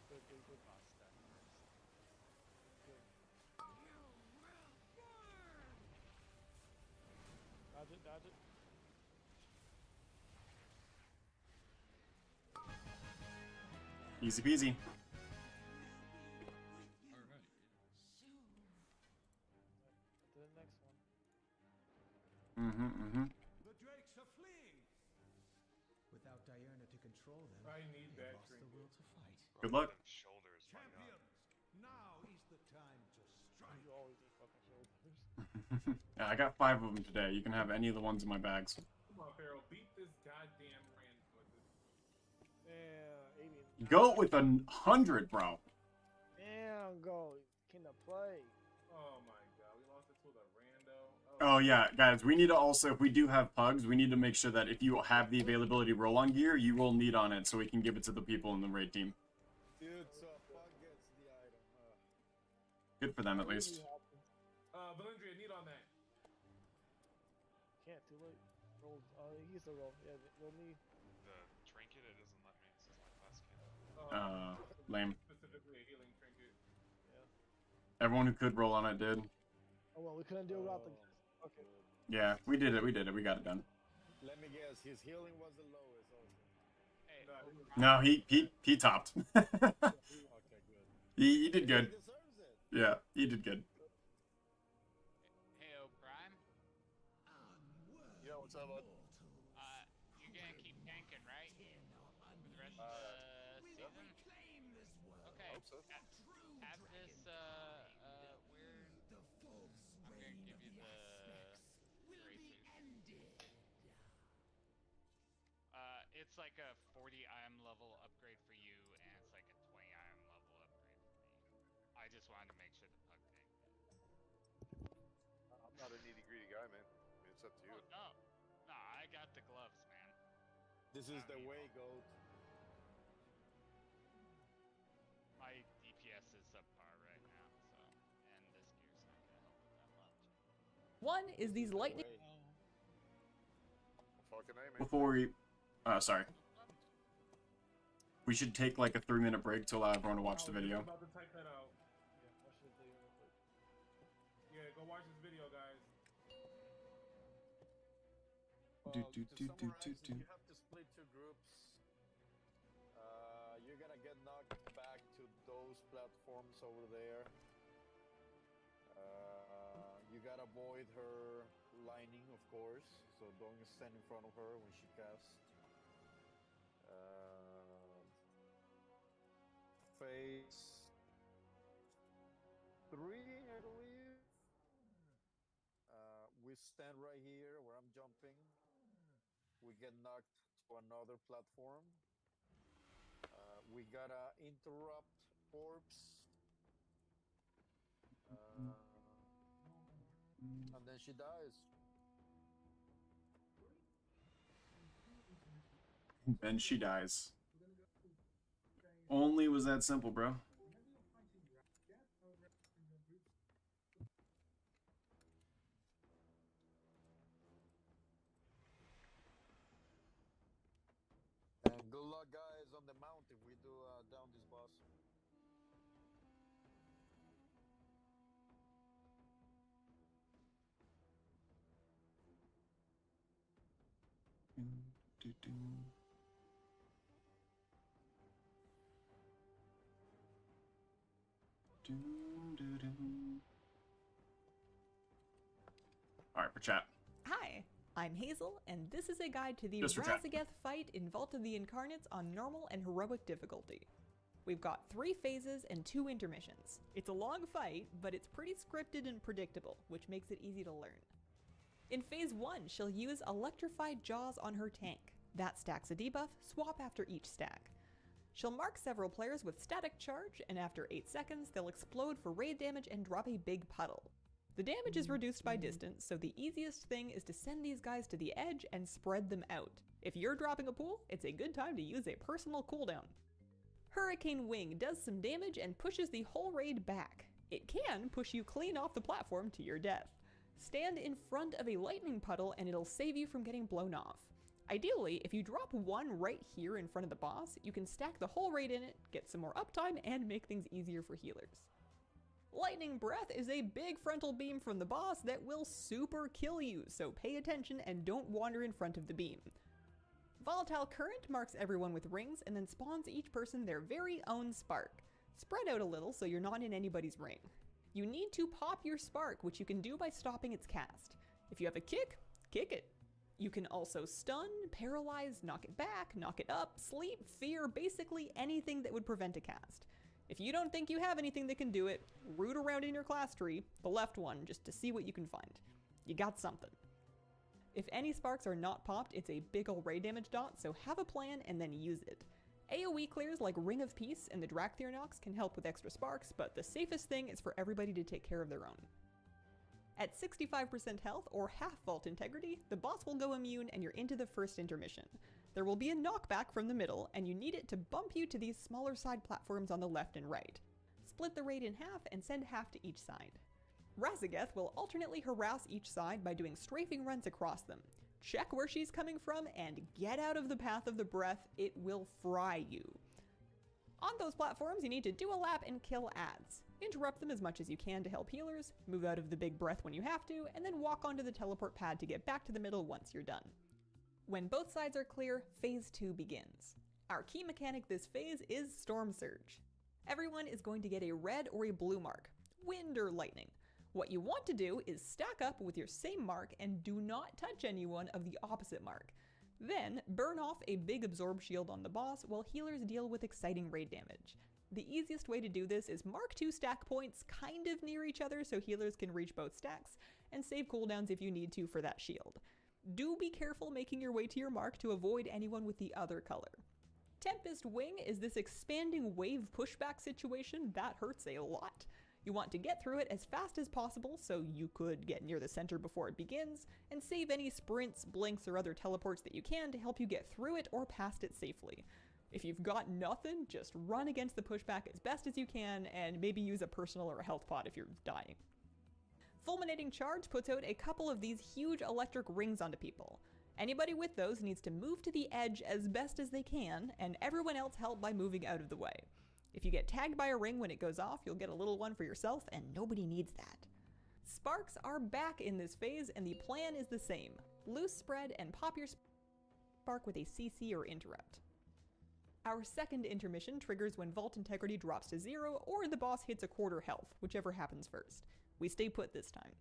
Good, good, good.
Lost that first.
Good. Dodge it, dodge it.
Easy peasy.
Alright.
To the next one.
The drakes are fleeing. Without Diurna to control them,
I need
they
that
lost the
trinket.
will to fight.
Good luck.
Shoulders, my god.
Champions, now is the time to strike.
You always need fucking shoulders.
Yeah, I got 5 of them today. You can have any of the ones in my bags.
Come on, Pharaoh, beat this goddamn random.
Damn, Avian.
Go with 100, bro.
Damn, go. Can I play?
Oh my god, we lost it to the rando.
Oh yeah, guys, we need to also, if we do have pugs, we need to make sure that if you have the availability roll-on gear, you will need on it so we can give it to the people in the raid team.
Dude, so Pug gets the item.
Good for them, at least.
Valindria, need on that.
Can't, too late. Roll. He gets a roll. Yeah, roll me.
The trinket, it doesn't let me. It says my class can't.
Lame.
Specifically a healing trinket.
Yeah.
Everyone who could roll on it did.
Oh well, we couldn't do it without the. Okay.
Yeah, we did it, we got it done.
Let me guess, his healing was the lowest also.
Hey,
No, he topped.
Okay, good.
he did good.
He deserves it.
Yeah, he did good.
hey, Prime.
Yo, what's up, bud?
You're gonna keep tanking, right? For the rest of the season? Okay.
Hope so.
Have this, weird... I'm gonna give you the braces. It's like a 40 IM level upgrade for you, and it's like a 20 IM level upgrade for me. I just wanted to make sure the pug tanked it.
I'm not a needy greedy guy, man. I mean, it's up to you.
Oh, no, I got the gloves, man.
This is the way, goat.
My DPS is subpar right now, so, and this gear's not gonna help it that much.
One is these lightning.
Fucking A, man.
Before we, sorry. We should take like a 3-minute break to allow everyone to watch the video.
I'm about to type that out.
Yeah, watch the video real quick.
Yeah, go watch this video, guys.
Do,
To
do, do, do,
summarize,
do, do.
you have to split 2 groups. You're gonna get knocked back to those platforms over there. You gotta avoid her lining, of course, so don't stand in front of her when she casts. Phase 3, I believe. We stand right here where I'm jumping. We get knocked to another platform. We gotta interrupt orbs. And then she dies.
Then she dies. Only was that simple, bro.
And good luck, guys, on the mount if we do down this boss.
Do, do. Do, do, do. Alright, for chat.
Hi, I'm Hazel, and this is a guide to the
Just for chat.
Razageth fight in Vault of the Incarnates on normal and heroic difficulty. We've got 3 phases and 2 intermissions. It's a long fight, but it's pretty scripted and predictable, which makes it easy to learn. In phase 1, she'll use Electrified Jaws on her tank. That stacks a debuff, swap after each stack. She'll mark several players with static charge, and after 8 seconds, they'll explode for raid damage and drop a big puddle. The damage is reduced by distance, so the easiest thing is to send these guys to the edge and spread them out. If you're dropping a pool, it's a good time to use a personal cooldown. Hurricane Wing does some damage and pushes the whole raid back. It can push you clean off the platform to your death. Stand in front of a lightning puddle and it'll save you from getting blown off. Ideally, if you drop one right here in front of the boss, you can stack the whole raid in it, get some more uptime, and make things easier for healers. Lightning Breath is a big frontal beam from the boss that will super kill you, so pay attention and don't wander in front of the beam. Volatile Current marks everyone with rings and then spawns each person their very own spark. Spread out a little so you're not in anybody's ring. You need to pop your spark, which you can do by stopping its cast. If you have a kick, kick it. You can also stun, paralyze, knock it back, knock it up, sleep, fear, basically anything that would prevent a cast. If you don't think you have anything that can do it, root around in your class tree, the left one, just to see what you can find. You got something. If any sparks are not popped, it's a big ol' ray damage dot, so have a plan and then use it. AoE clears like Ring of Peace and the Redthedeer Nox can help with extra sparks, but the safest thing is for everybody to take care of their own. At 65% health or half vault integrity, the boss will go immune and you're into the first intermission. There will be a knockback from the middle, and you need it to bump you to these smaller side platforms on the left and right. Split the raid in half and send half to each side. Razageth will alternately harass each side by doing strafing runs across them. Check where she's coming from and get out of the path of the breath, it will fry you. On those platforms, you need to do a lap and kill adds. Interrupt them as much as you can to help healers, move out of the big breath when you have to, and then walk onto the teleport pad to get back to the middle once you're done. When both sides are clear, Phase 2 begins. Our key mechanic this phase is Storm Surge. Everyone is going to get a red or a blue mark, wind or lightning. What you want to do is stack up with your same mark and do not touch anyone of the opposite mark. Then, burn off a big absorb shield on the boss while healers deal with exciting raid damage. The easiest way to do this is mark 2 stack points kind of near each other so healers can reach both stacks, and save cooldowns if you need to for that shield. Do be careful making your way to your mark to avoid anyone with the other color. Tempest Wing is this expanding wave pushback situation that hurts a lot. You want to get through it as fast as possible so you could get near the center before it begins, and save any sprints, blinks, or other teleports that you can to help you get through it or past it safely. If you've got nothing, just run against the pushback as best as you can, and maybe use a personal or a health pot if you're dying. Fulminating Charge puts out a couple of these huge electric rings onto people. Anybody with those needs to move to the edge as best as they can, and everyone else help by moving out of the way. If you get tagged by a ring when it goes off, you'll get a little one for yourself, and nobody needs that. Sparks are back in this phase, and the plan is the same. Loose spread and pop your spark with a CC or interrupt. Our second intermission triggers when Vault Integrity drops to 0 or the boss hits a quarter health, whichever happens first. We stay put this time.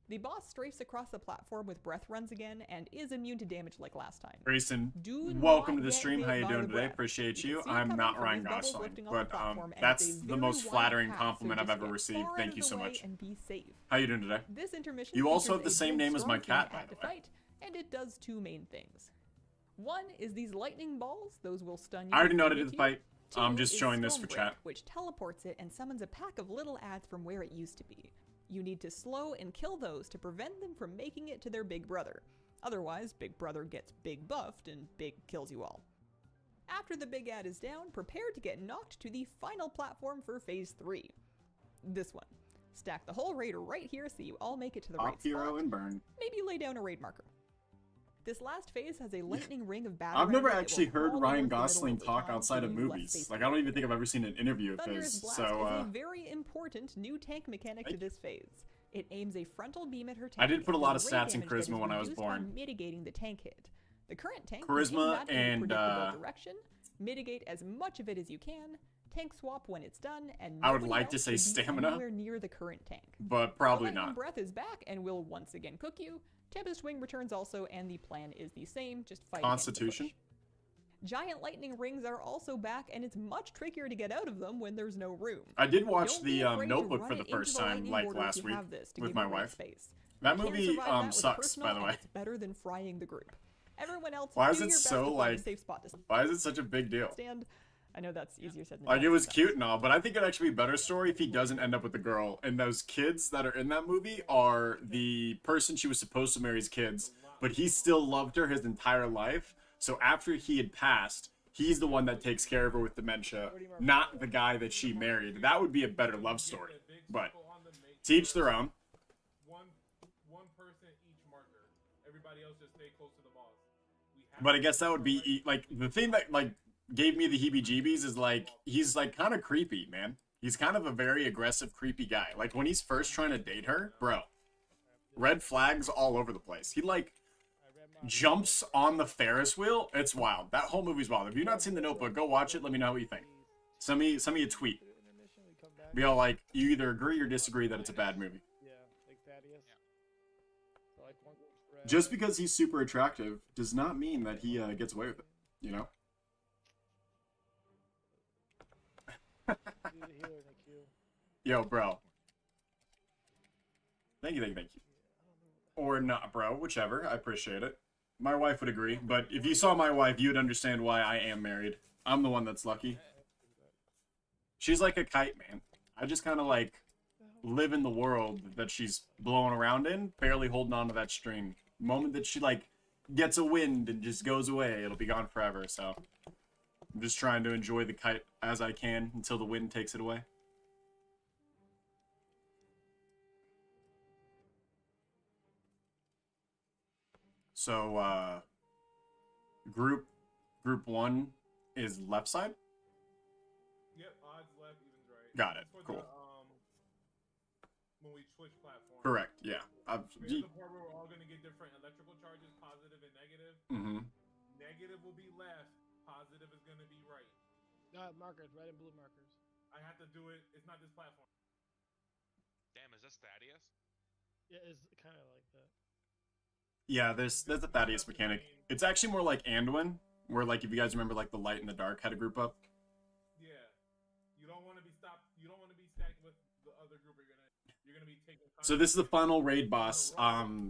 The boss strafes across the platform with breath runs again and is immune to damage like last time.
Grayson, welcome to the stream. How you doing today? Appreciate you. I'm not Ryan Gosling, but that's the most flattering compliment I've ever received. Thank you so much. How you doing today?
This intermission
you also have the same name as my cat, by the way.
And it does two main things. One is these lightning balls. Those will stun you.
I already know how to do the fight. I'm just showing this for chat.
Which teleports it and summons a pack of little adds from where it used to be. You need to slow and kill those to prevent them from making it to their big brother. Otherwise, big brother gets big buffed and big kills you all. After the big add is down, prepare to get knocked to the final platform for phase 3. This one. Stack the whole raid right here so you all make it to the right spot.
And burn.
Maybe lay down a raid marker. This last phase has a lightning ring of battle.
I've never actually heard Ryan Gosling talk outside of movies. Like, I don't even think I've ever seen an interview of his. So,
is a very important new tank mechanic to this phase. It aims a frontal beam at her tank.
I did put a lot of stats in charisma when I was born.
Mitigating the tank hit. The current tank
charisma and
direction. Mitigate as much of it as you can. Tank swap when it's done, and
I would like to say stamina.
Anywhere near the current tank,
but probably not.
Breath is back and will once again cook you. Tempest Wing returns also, and the plan is the same, just fight.
Constitution.
Giant lightning rings are also back, and it's much trickier to get out of them when there's no room.
I did watch the Notebook for the first time, like last week, with my wife. That movie sucks, by the way.
It's better than frying the group. Everyone else,
why is it so like? Why is it such a big deal?
I know that's easier said than
done. Like, it was cute and all, but I think it'd actually be a better story if he doesn't end up with the girl. And those kids that are in that movie are the person she was supposed to marry's kids, but he still loved her his entire life. So after he had passed, he's the one that takes care of her with dementia, not the guy that she married. That would be a better love story. But to each their own.
One person each marker. Everybody else just stay close to the boss.
But I guess that would be like the thing that like gave me the heebie-jeebies is like he's like kind of creepy, man. He's kind of a very aggressive, creepy guy. Like when he's first trying to date her, bro, red flags all over the place. He like jumps on the Ferris wheel. It's wild. That whole movie's wild. If you've not seen The Notebook, go watch it. Let me know what you think. Send me a tweet. Be all like, you either agree or disagree that it's a bad movie. Just because he's super attractive does not mean that he gets away with it, you know? Yo, bro. Thank you. Or not, bro. Whichever. I appreciate it. My wife would agree, but if you saw my wife, you'd understand why I am married. I'm the one that's lucky. She's like a kite, man. I just kind of like live in the world that she's blowing around in, barely holding on to that string. The moment that she like gets a wind and just goes away, it'll be gone forever. So I'm just trying to enjoy the kite as I can until the wind takes it away. So group 1 is left side.
Yep, odds left, evens right.
Got it. Cool.
When we switch platforms.
Correct. Yeah.
Here's the part where we're all going to get different electrical charges, positive and negative.
Mm-hmm.
Negative will be left. Positive is going to be right.
Markers, red and blue markers.
I have to do it. It's not this platform.
Damn, is this Thaddeus?
Yeah, it's kind of like that.
Yeah, there's a Thaddeus mechanic. It's actually more like Anduin, where like if you guys remember like the light and the dark had a group up.
Yeah, you don't want to be stopped. You don't want to be stacked with the other group. You're gonna be taking.
So this is the final raid boss.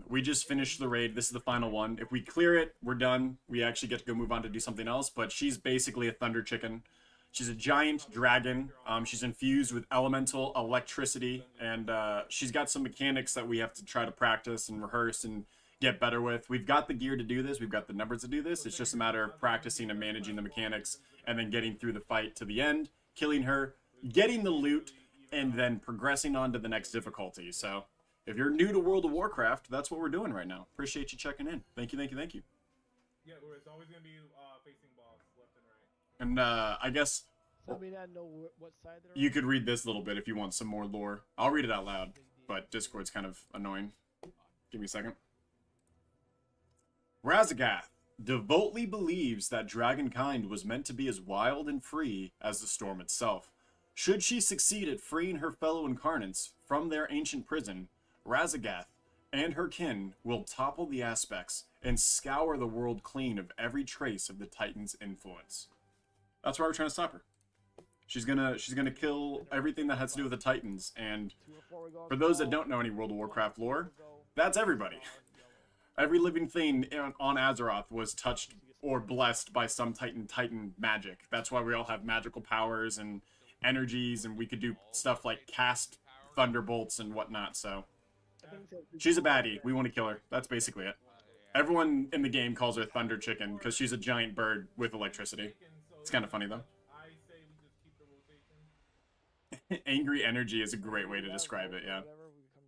We just finished the raid. This is the final one. If we clear it, we're done. We actually get to go move on to do something else. But she's basically a thunder chicken. She's a giant dragon. She's infused with elemental electricity, and she's got some mechanics that we have to try to practice and rehearse and get better with. We've got the gear to do this. We've got the numbers to do this. It's just a matter of practicing and managing the mechanics and then getting through the fight to the end, killing her, getting the loot, and then progressing on to the next difficulty. So if you're new to World of Warcraft, that's what we're doing right now. Appreciate you checking in. Thank you.
Yeah, it's always going to be facing boss left and right.
And I guess
So we not know what side they're
you could read this little bit if you want some more lore. I'll read it out loud, but Discord's kind of annoying. Give me a second. Razagath devoutly believes that dragonkind was meant to be as wild and free as the storm itself. Should she succeed at freeing her fellow incarnates from their ancient prison, Razagath and her kin will topple the aspects and scour the world clean of every trace of the Titan's influence. That's why we're trying to stop her. She's gonna kill everything that has to do with the Titans, and for those that don't know any World of Warcraft lore, that's everybody. Every living thing on Azeroth was touched or blessed by some Titan magic. That's why we all have magical powers and energies, and we could do stuff like cast thunderbolts and whatnot. So she's a baddie. We want to kill her. That's basically it. Everyone in the game calls her Thunder Chicken because she's a giant bird with electricity. It's kind of funny though. Angry energy is a great way to describe it. Yeah.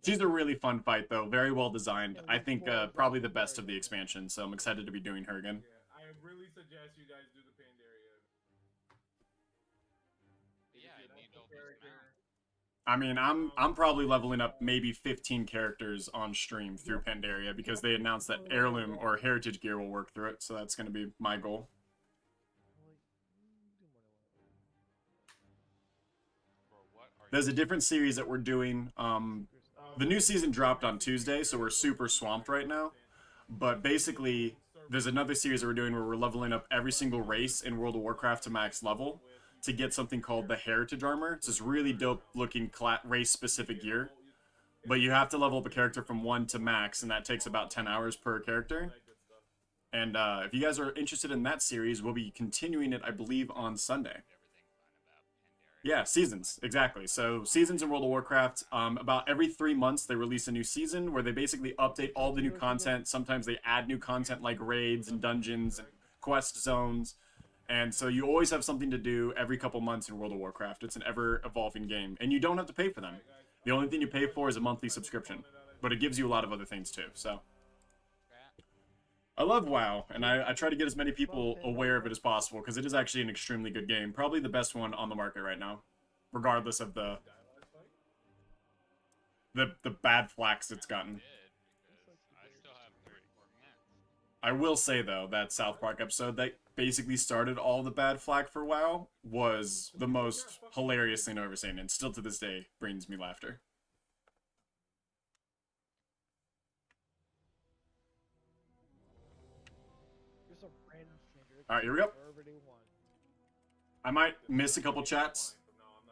She's a really fun fight, though. Very well designed. I think probably the best of the expansion, so I'm excited to be doing her again.
Yeah, I really suggest you guys do the Pandaria.
Yeah, I need all those mounts.
I mean, I'm probably leveling up maybe 15 characters on stream through Pandaria because they announced that Heirloom or Heritage gear will work through it, so that's going to be my goal. There's a different series that we're doing. The new season dropped on Tuesday, so we're super swamped right now. But basically, there's another series that we're doing where we're leveling up every single race in World of Warcraft to max level to get something called the Heritage Armor. It's this really dope-looking race-specific gear. But you have to level up a character from 1 to max, and that takes about 10 hours per character. And if you guys are interested in that series, we'll be continuing it, I believe, on Sunday. Yeah, seasons, exactly. So seasons in World of Warcraft, about every 3 months they release a new season where they basically update all the new content. Sometimes they add new content like raids and dungeons and quest zones. And so you always have something to do every couple months in World of Warcraft. It's an ever-evolving game. And you don't have to pay for them. The only thing you pay for is a monthly subscription. But it gives you a lot of other things too, so. I love WoW, and I try to get as many people aware of it as possible, because it is actually an extremely good game. Probably the best one on the market right now. Regardless of the bad flax it's gotten. I will say, though, that South Park episode that basically started all the bad flack for WoW was the most hilarious thing I've ever seen, and still to this day brings me laughter. Alright, here we go. I might miss a couple chats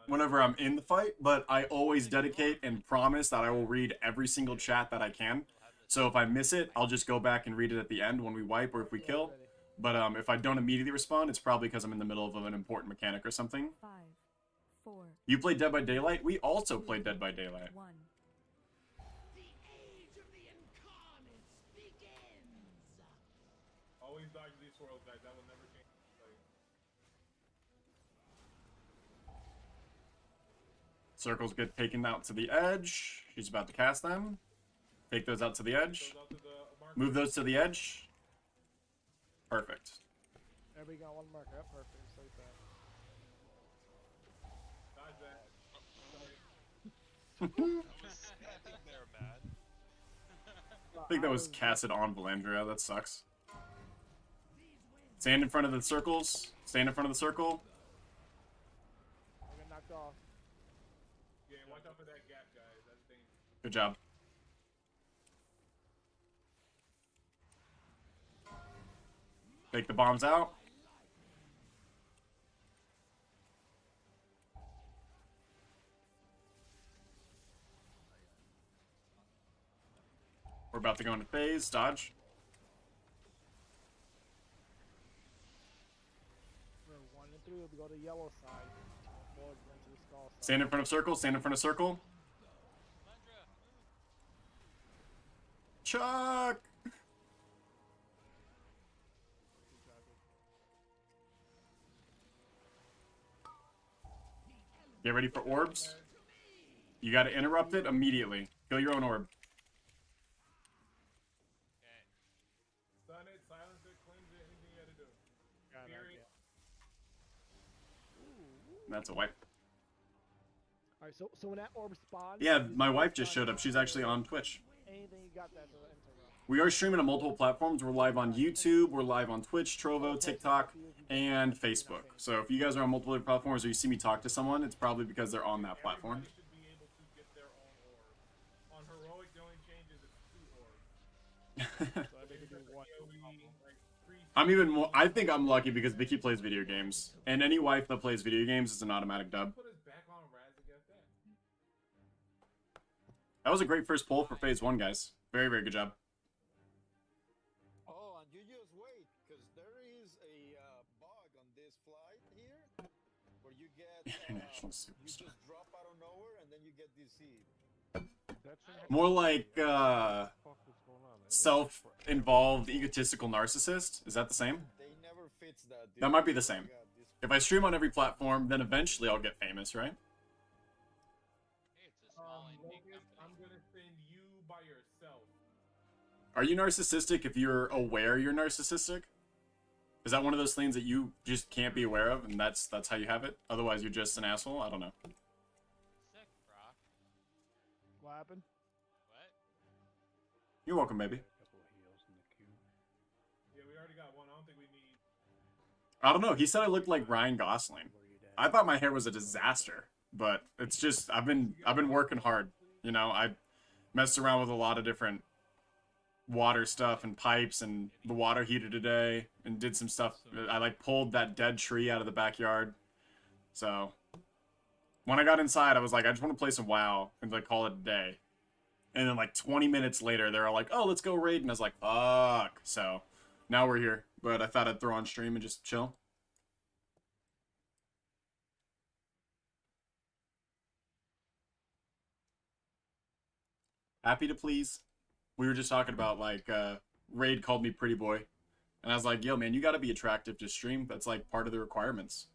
whenever I'm in the fight, but I always dedicate and promise that I will read every single chat that I can. So if I miss it, I'll just go back and read it at the end when we wipe or if we kill. But if I don't immediately respond, it's probably because I'm in the middle of an important mechanic or something.
5, 4.
You played Dead by Daylight? We also played Dead by Daylight.
1.
Always dodge these swirls, guys. That will never change.
Circles get taken out to the edge. She's about to cast them. Take those out to the edge. Move those to the edge. Perfect.
There we go, one marker. Up, perfect. Just like that.
Dodge that.
I think they're bad.
I think that was casted on Valandria. That sucks. Stand in front of the circles. Stand in front of the circle.
I got knocked off.
Yeah, watch out for that gap, guys. That's dangerous.
Good job. Take the bombs out. We're about to go into phase. Dodge.
For 1 and 3, we go to the yellow side. Forward into the skull side.
Stand in front of circle. Stand in front of circle. Chuck! Get ready for orbs. You gotta interrupt it immediately. Kill your own orb.
Stun it, silence it, cleanse it, anything you gotta do. Hear it.
That's a wipe.
Alright, so when that orb spawns...
Yeah, my wife just showed up. She's actually on Twitch.
Anything you got that to interrupt.
We are streaming on multiple platforms. We're live on YouTube, we're live on Twitch, Trovo, TikTok, and Facebook. So if you guys are on multiple platforms or you see me talk to someone, it's probably because they're on that platform.
Everybody should be able to get their own orb. On Heroic, the only change is it's 2 orbs.
So I think we do one.
I'm even more. I think I'm lucky because Vicky plays video games, and any wife that plays video games is an automatic dub.
Put his back on Raz against that.
That was a great first poll for phase 1, guys. Very, very good job.
Oh, and you just wait, because there is a bug on this flight here, where you get,
International
you
superstar.
just drop out of nowhere, and then you get deceived.
More like self-involved, egotistical narcissist. Is that the same?
They never fix that. Dude.
That might be the
Oh my
same.
God, this
If I stream on every platform, then eventually I'll get famous, right?
Hey, it's a small indie
Lucas,
company.
I'm gonna send you by yourself.
Are you narcissistic if you're aware you're narcissistic? Is that one of those things that you just can't be aware of, and that's how you have it? Otherwise, you're just an asshole? I don't know.
Sick, Brock.
What happened?
What?
You're welcome, baby.
Yeah, we already got one. I don't think we need.
I don't know. He said I looked like Ryan Gosling. I thought my hair was a disaster, but it's just I've been working hard. You know, I messed around with a lot of different water stuff and pipes and the water heater today and did some stuff. I like pulled that dead tree out of the backyard. So when I got inside, I was like, I just want to play some WoW and like call it a day. And then like 20 minutes later, they're all like, oh, let's go raid. And I was like, fuck. So now we're here, but I thought I'd throw on stream and just chill. Happy to please. We were just talking about like Raid called me pretty boy, And I was like, yo, man, you got to be attractive to stream. That's like part of the requirements.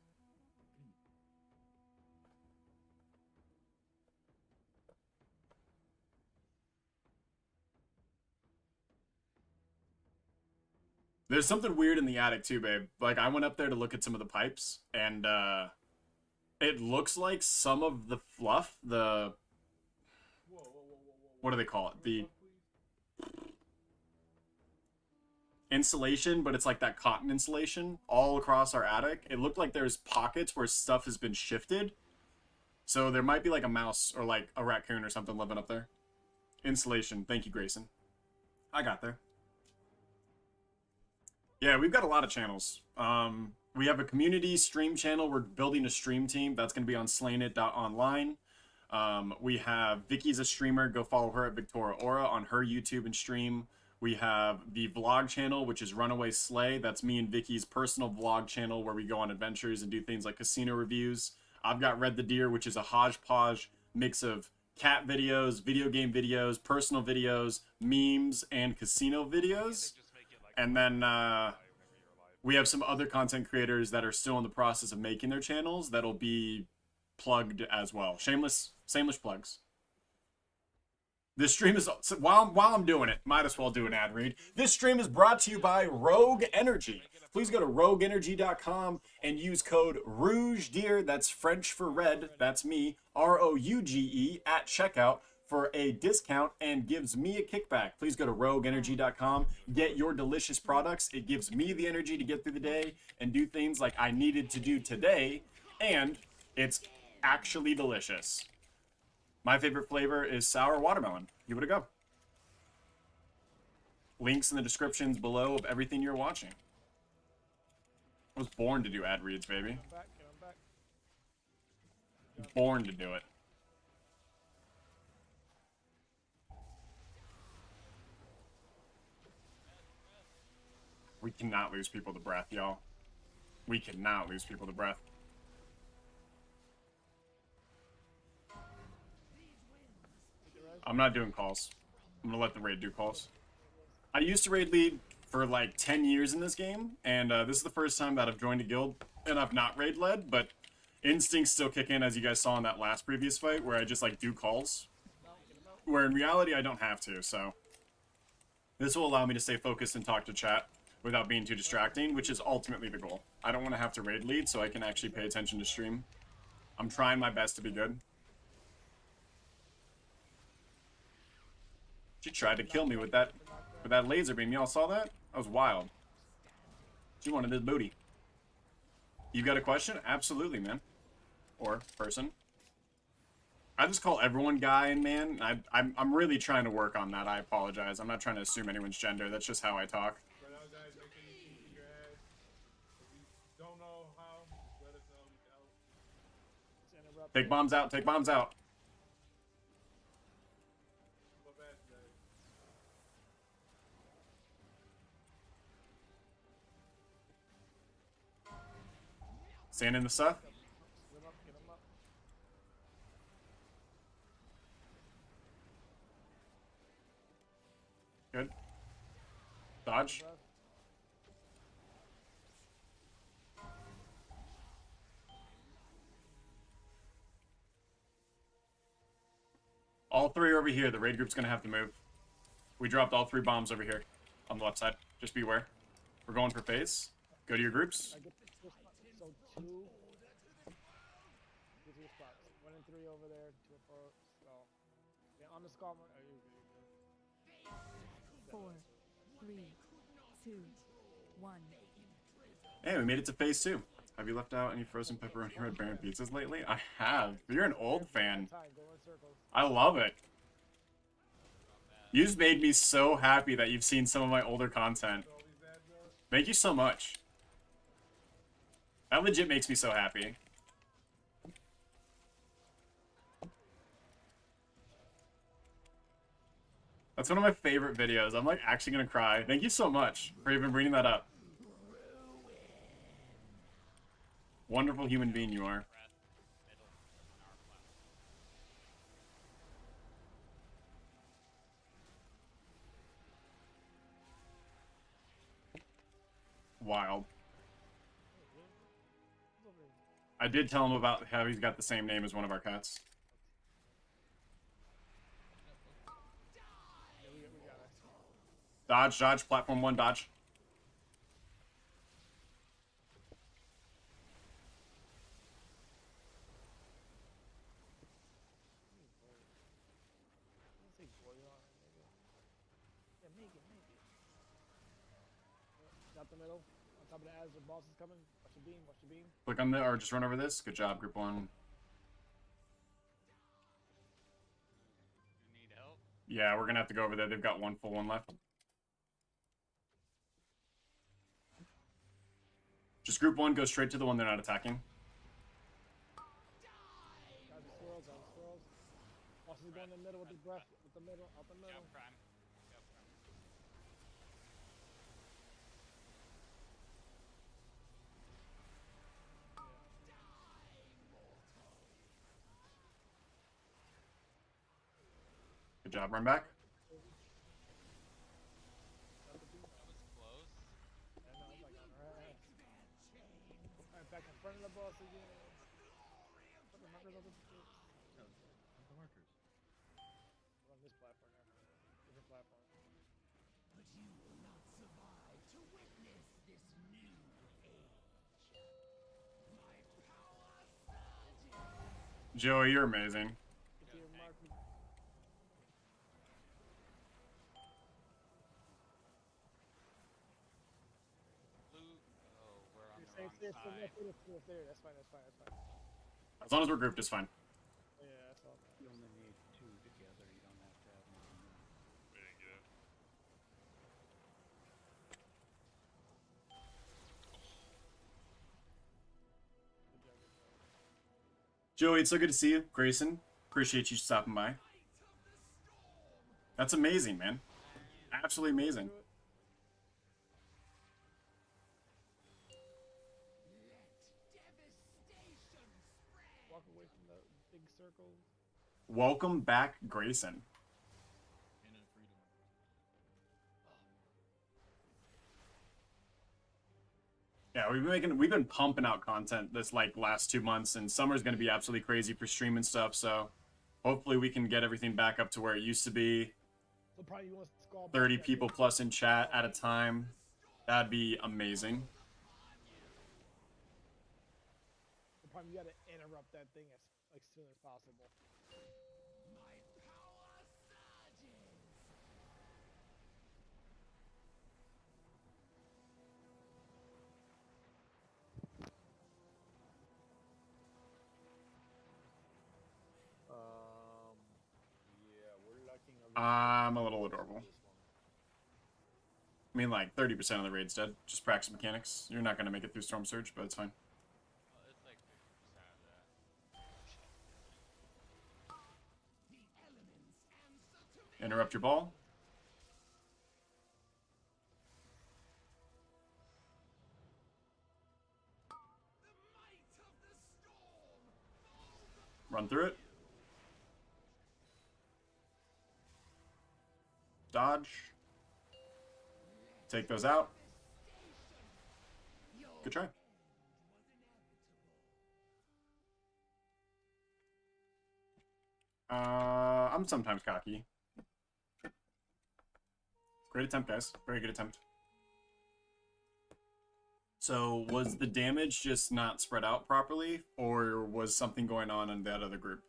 There's something weird in the attic too, babe. Like, I went up there to look at some of the pipes, and it looks like some of the fluff, the... What do they call it? The insulation, but it's like that cotton insulation all across our attic. It looked like there's pockets where stuff has been shifted. So there might be like a mouse or like a raccoon or something living up there. Insulation. Thank you, Grayson. I got there. Yeah, we've got a lot of channels. We have a community stream channel. We're building a stream team. That's going to be on slainit.online. We have Vicky's a streamer. Go follow her at Victoria Aura on her YouTube and stream. We have the vlog channel, which is Runaway Slay. That's me and Vicky's personal vlog channel where we go on adventures and do things like casino reviews. I've got Redthedeer, which is a hodgepodge mix of cat videos, video game videos, personal videos, memes, and casino videos. And then we have some other content creators that are still in the process of making their channels that'll be plugged as well. Shameless plugs. This stream is, while I'm doing it, might as well do an ad read. This stream is brought to you by Rogue Energy. Please go to rogueenergy.com and use code ROUGEDEER, that's French for red, that's me, ROUGE, at checkout for a discount and gives me a kickback. Please go to rogueenergy.com, get your delicious products. It gives me the energy to get through the day and do things like I needed to do today, and it's actually delicious. My favorite flavor is sour watermelon. Give it a go. Links in the descriptions below of everything you're watching. I was born to do ad reads, baby. Born to do it. We cannot lose people to breath, y'all. We cannot lose people to breath. I'm not doing calls. I'm gonna let the raid do calls. I used to raid lead for like 10 years in this game, and this is the first time that I've joined a guild and I've not raid led, but instincts still kick in, as you guys saw in that last previous fight, where I just like do calls. Where in reality I don't have to, so this will allow me to stay focused and talk to chat without being too distracting, which is ultimately the goal. I don't want to have to raid lead, so I can actually pay attention to stream. I'm trying my best to be good. She tried to kill me with that laser beam. Y'all saw that? That was wild. She wanted this booty. You got a question? Absolutely, man. Or person. I just call everyone guy and man. I'm really trying to work on that. I apologize. I'm not trying to assume anyone's gender. That's just how I talk. Take bombs out. Take bombs out. Stand in the stuff. Good. Dodge. All three are over here. The raid group's gonna have to move. We dropped all 3 bombs over here on the left side. Just beware. We're going for phase. Go to your groups.
So 2. These are your spots. 1 and 3 over there. 2 up skull. Yeah, on the skull. Oh, you're good.
4, 3, 2, 1.
Hey, we made it to phase 2. Have you left out any frozen pepperoni red baron pizzas lately? I have. You're an old fan. I love it. You've made me so happy that you've seen some of my older content. Thank you so much. That legit makes me so happy. That's one of my favorite videos. I'm like actually gonna cry. Thank you so much for even bringing that up. Wonderful human being you are. wild. I did tell him about how he's got the same name as one of our cats. Dodge, dodge, platform 1, dodge.
Got the middle. On top of the as the boss is coming. Watch the beam, watch the beam.
Click on the, or just run over this. Good job, group 1.
You need help?
Yeah, we're gonna have to go over there. They've got one full one left. Just group 1, go straight to the one they're not attacking.
Got the swirls, got the swirls. Boss is going in the middle with the breath, with the middle, out the middle.
Yep, prime. Yep, prime.
Good job, run back.
That was close.
And now it's like on her ass. Alright, back in front of the boss again. Put the markers on the
No, the markers.
We're on this platform now. Different platform.
But you will not survive to witness this new age. My power surges.
Joey, you're amazing.
Get to your marker.
Blue. Oh, we're on the
Stay
wrong
there.
side.
That's fine, that's fine, that's fine.
As long as we're grouped, it's fine.
Yeah, that's all.
You only need 2 together. You don't have to have more than that.
We didn't get it.
Good job, good job.
Joey, it's so good to see you. Grayson, appreciate you stopping by. That's amazing, man. Absolutely amazing.
Walk away from the big circle.
Welcome back, Grayson.
And in freedom.
Yeah, we've been pumping out content this like last 2 months, and summer's gonna be absolutely crazy for streaming stuff. So hopefully we can get everything back up to where it used to be.
So probably you want to scroll back
30
that
people
big-
plus in chat at a time. That'd be amazing.
So probably you gotta interrupt that thing as soon as possible.
My power surges.
Yeah, we're lacking a
I'm a little adorable.
this one.
I mean, like 30% of the raid's dead. Just practice mechanics. You're not gonna make it through Storm Surge, but it's fine.
Oh, it's like 50% of that.
The elements answer to me.
Interrupt your ball.
The might of the storm falls upon
Run through it. Dodge. Take those out. Good try. I'm sometimes cocky. Great attempt, guys. Very good attempt. So, was the damage just not spread out properly, or was something going on in that other group?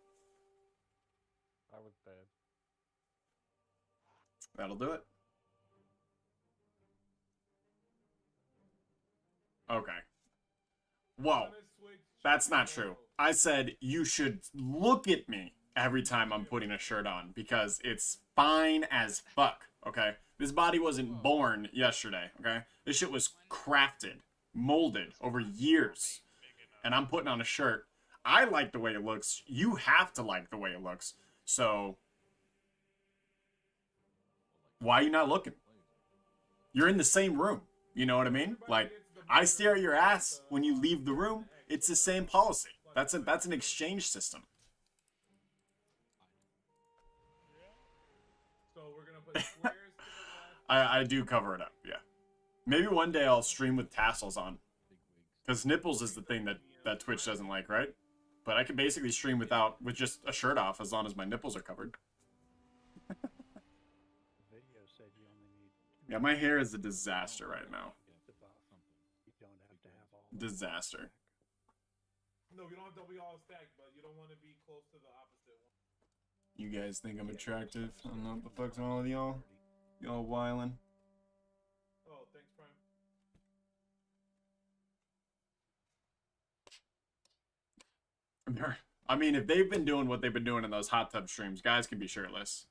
I was dead.
That'll do it. Okay. Whoa. That's not true. I said you should look at me every time I'm putting a shirt on because it's fine as fuck, okay? This body wasn't born yesterday, okay? This shit was crafted, molded over years. And I'm putting on a shirt. I like the way it looks. You have to like the way it looks. So, why are you not looking? You're in the same room. You know what I mean? Like, I stare at your ass when you leave the room. It's the same policy. That's an exchange system.
So we're gonna put squares to the left.
I do cover it up, yeah. Maybe one day I'll stream with tassels on. Because nipples is the thing that Twitch doesn't like, right? But I can basically stream with just a shirt off as long as my nipples are covered.
Video said you only need.
Yeah, my hair is a disaster right now.
You don't have to have all.
Disaster.
No, you don't have to be all stacked, but you don't want to be close to the opposite one.
You guys think I'm attractive? I don't know what the fuck's wrong with y'all. Y'all wildin'.
Oh, thanks, Prime.
I mean, if they've been doing what they've been doing in those hot tub streams, guys can be shirtless.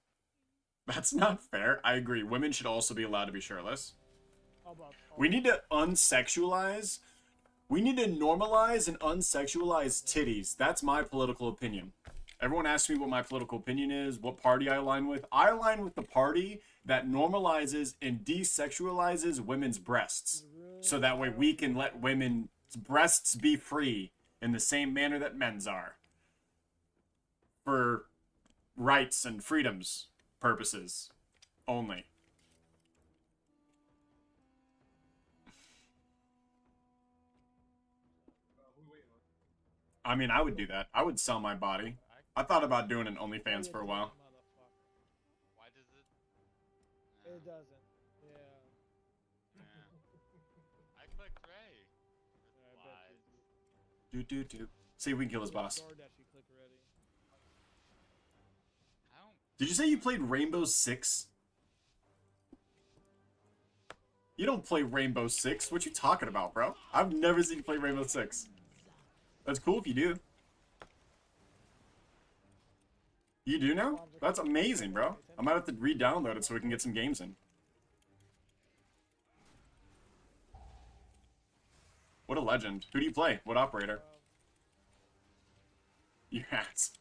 That's not fair. I agree. Women should also be allowed to be shirtless. We need to unsexualize. We need to normalize and unsexualize titties. That's my political opinion. Everyone asks me what my political opinion is, what party I align with. I align with the party that normalizes and desexualizes women's breasts. So that way we can let women's breasts be free in the same manner that men's are. For rights and freedoms purposes only. I mean, I would do that. I would sell my body. I thought about doing an OnlyFans for a while.
Why does it?
It doesn't. Yeah.
I clicked Ray.
Do. See if we can kill his boss. Did you say you played Rainbow Six? You don't play Rainbow Six. What you talking about, bro? I've never seen you play Rainbow Six. That's cool if you do. You do now? That's amazing, bro. I might have to re-download it so we can get some games in. What a legend. Who do you play? What operator? You ass.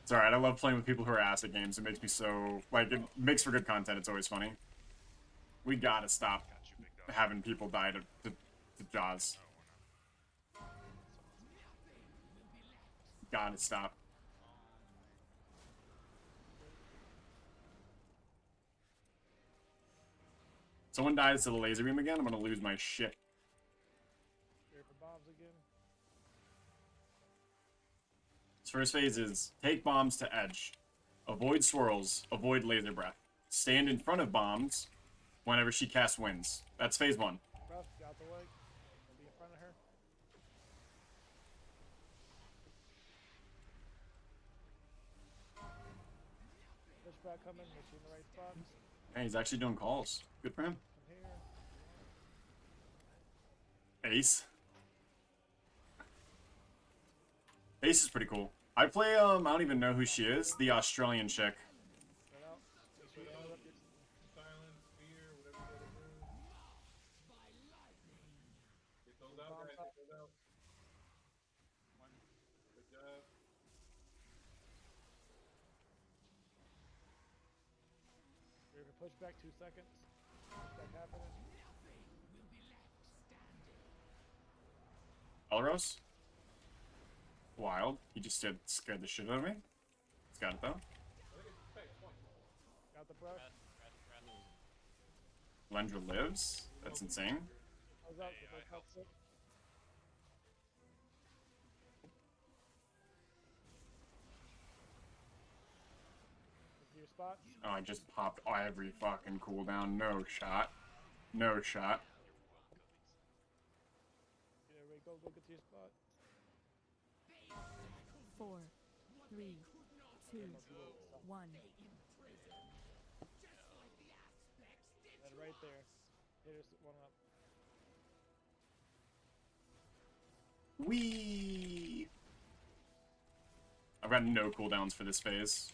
It's alright, I love playing with people who are ass at games. It makes me so... Like, it makes for good content. It's always funny. We gotta stop having people die to Jaws. Gotta stop. Someone dies to the laser beam again, I'm gonna lose my shit. His first phase is take bombs to edge. Avoid swirls. Avoid laser breath. Stand in front of bombs whenever she casts winds. That's phase 1.
Ruff, get out the way. Don't be in front of her. Pushback coming, make sure in the right spots.
Hey, he's actually doing calls. Good for him.
From here.
Ace. Ace is pretty cool. I play, I don't even know who she is. The Australian chick.
Get out. Make sure you hold up your
Silence, fear, whatever you gotta do. Get those out, guys. Get those out. Good job.
You're gonna push back 2 seconds. Pushback happening.
Elros? Wild. He just scared the shit out of me. He's got it though.
Got the brush.
Lendra lives? That's insane.
I was out. Cuts it. Your spot.
Oh, I just popped every fucking cooldown. No shot. No shot.
Yeah, Ray, go get to your spot.
4, 3, 2, 1.
That right there. Hit us one up.
Whee! I've got no cooldowns for this phase.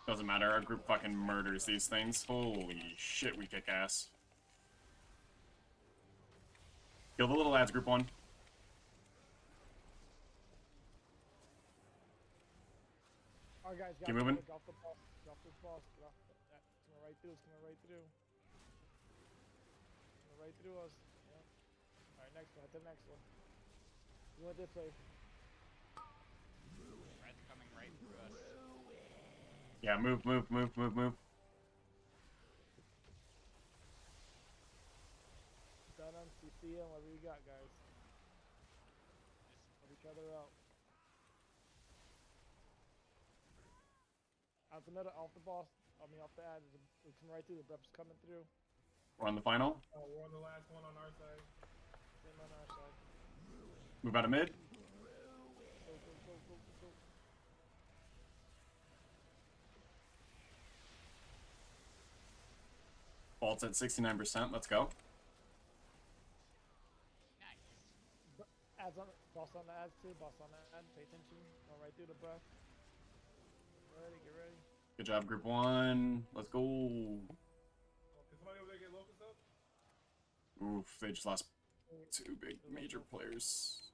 Doesn't matter, our group fucking murders these things. Holy shit, we kick ass. Kill the little lads, group 1.
Alright guys,
Keep moving.
Get off the boss. Get off this boss. Get off the, that. It's coming right through. It's coming right through. It's coming right through us. Yeah. Alright, next one. Hit the next one. You want this way.
Red's coming right through us.
Yeah, move.
DM, whatever you got, guys. Help each other out. Off the boss, off the ad, we come right through, the breps coming through.
We're on the final.
We're on the last one on our side.
Same on our side.
Move out of mid.
Go, go, go, go, go, go.
Fault's at 69%. Let's go.
Ads on, boss on the ads too, boss on the ad, pay attention, go right through the breath. Get ready.
Good job, group 1. Let's go.
Can somebody over there get locust up?
Oof, they just lost 2 big major players.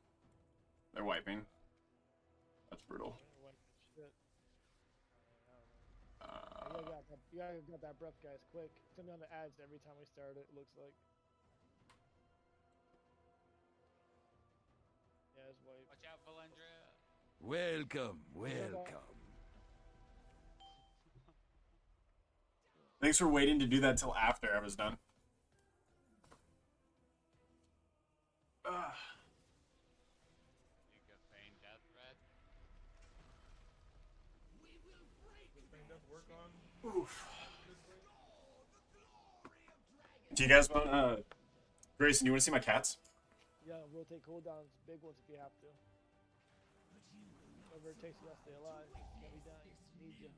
They're wiping. That's brutal.
You gotta get that breath, guys, quick. It's gonna be on the ads every time we start it, looks like. Yeah, it's wiped.
Watch out, Valendria.
Welcome, welcome.
Thanks for waiting to do that till after I was done.
You can feign death, Red.
Feign death work on.
Oof. Do you guys want, Grayson, you want to see my cats?
Yeah, rotate cooldowns, big ones if you have to. Whatever it takes, you gotta stay alive. Can't be dying. Need you.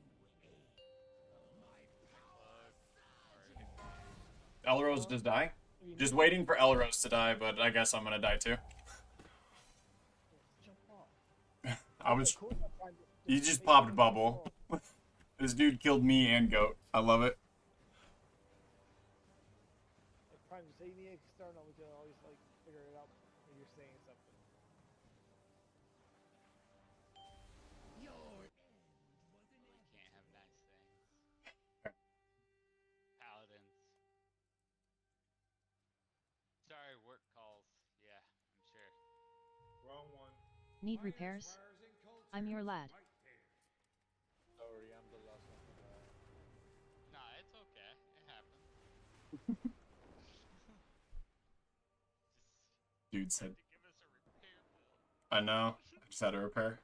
Elrose just die? Just waiting for Elrose to die, but I guess I'm gonna die too. I was... You just popped bubble. This dude killed me and Goat. I love it.
Prime, just say you need external, we can always like figure it out when you're saying something.
We can't have nice things. Paladins. Sorry, work calls. Yeah, I'm sure.
Wrong one.
Need repairs? I'm your lad.
Sorry, I'm the last one to die.
Nah, it's okay. It happens.
Dude said...
Give us a repair bill.
I know. I just had a repair.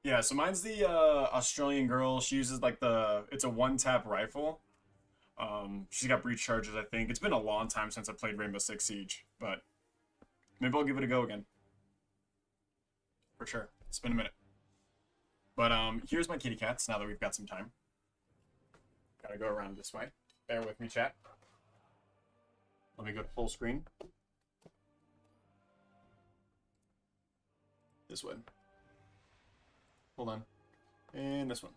Yeah, so mine's the Australian girl. She uses like it's a one-tap rifle. She's got breach charges, I think. It's been a long time since I played Rainbow Six Siege, but maybe I'll give it a go again. For sure. It's been a minute. But here's my kitty cats now that we've got some time. Gotta go around this way. Bear with me, chat. Let me go to full screen. This one. Hold on. And this one.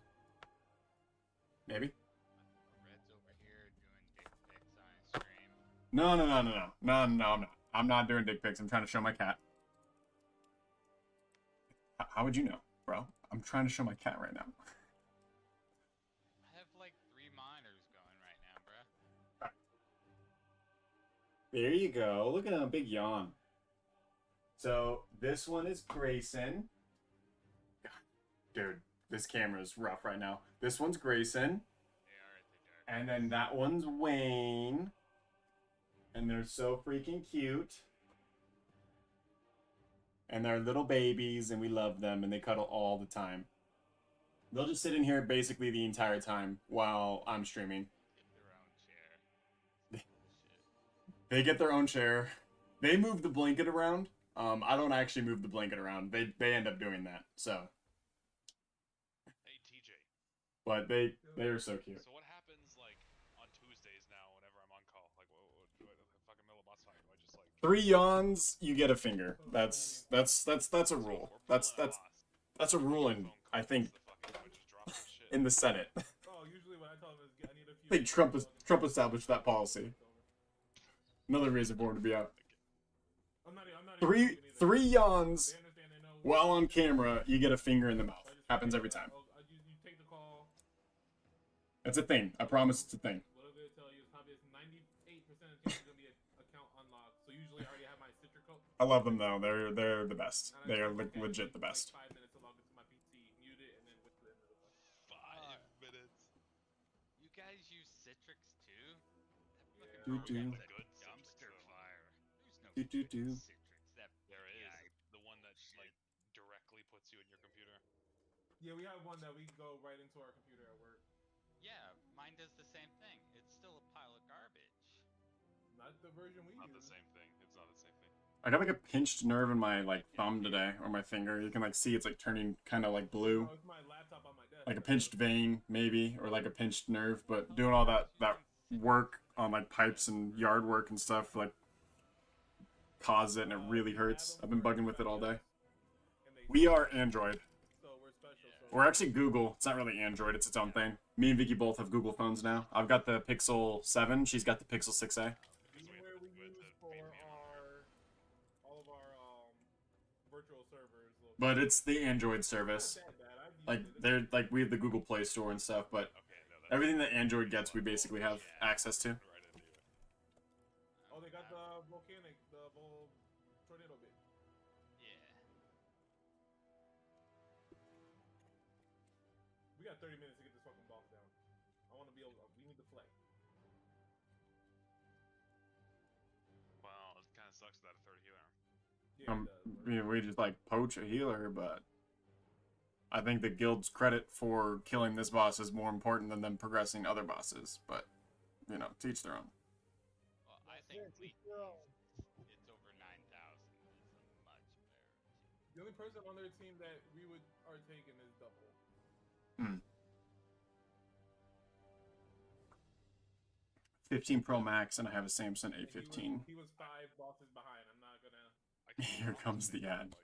Maybe.
Red's over here doing dick pics on his stream.
No, I'm not. I'm not doing dick pics. I'm trying to show my cat. How would you know, bro? I'm trying to show my cat right now.
I have like 3 monitors going right now, bruh.
There you go. Look at him, big yawn. So this one is Grayson. Dude, this camera is rough right now. This one's Grayson. And then that one's Wayne. And they're so freaking cute. And they're little babies, and we love them, and they cuddle all the time. They'll just sit in here basically the entire time while I'm streaming. They get their own chair. They move the blanket around. I don't actually move the blanket around. They end up doing that. So.
Hey TJ.
But they're so cute.
So what happens like on Tuesdays now whenever I'm on call? Like what do I fucking middle of boss fight? Do I just like
3 yawns, you get a finger. That's a rule. That's a rule in, I think, in the Senate.
Oh, usually when I tell them is I need a few.
I think Trump established that policy. Another reason for him to be out.
I'm not
Three yawns while on camera, you get a finger in the mouth. Happens every time.
You take the call.
It's a thing. I promise it's a thing.
Whatever they tell you is probably 98% of the chance gonna be an account unlocked. So usually I already have my Citric code.
I love them though. They're the best. They are legit the best.
5 minutes to log into my PC, mute it, and then wait for the end of the fight.
5 minutes. You guys use Citrix too? That fucking
do do.
Good dumpster fire.
Do do do.
There is the one that like directly puts you in your computer.
Yeah, we have one that we go right into our computer at work.
Yeah, mine does the same thing. It's still a pile of garbage.
Not the version we
Not
use.
the same thing. It's not the same thing.
I got like a pinched nerve in my like thumb today, or my finger. You can like see it's like turning kind of like blue.
Oh, it's my laptop on my desk.
Like a pinched vein, maybe, or like a pinched nerve. But doing all that work on like pipes and yard work and stuff like caused it, and it really hurts. I've been bugging with it all day. We are Android.
So we're special. So
We're actually Google. It's not really Android. It's its own thing. Me and Vicky both have Google phones now. I've got the Pixel 7. She's got the Pixel 6a.
where we use for all of our virtual servers.
But it's the Android service. Like we have the Google Play Store and stuff, but everything that Android gets, we basically have access to.
Oh, they got the volcanic, the tornado bit.
Yeah.
We got 30 minutes to get this fucking boss down. I want to be able. We need to play.
Well, it kind of sucks without a third healer.
We just like poach a healer, but I think the guild's credit for killing this boss is more important than them progressing other bosses. But you know, to each their own.
Well, I think it's over 9,000 is a much better team.
The only person on their team that we are taking is Double.
15 Pro Max, and I have a Samsung A15.
He was 5 bosses behind. I'm not gonna.
Here comes the ad.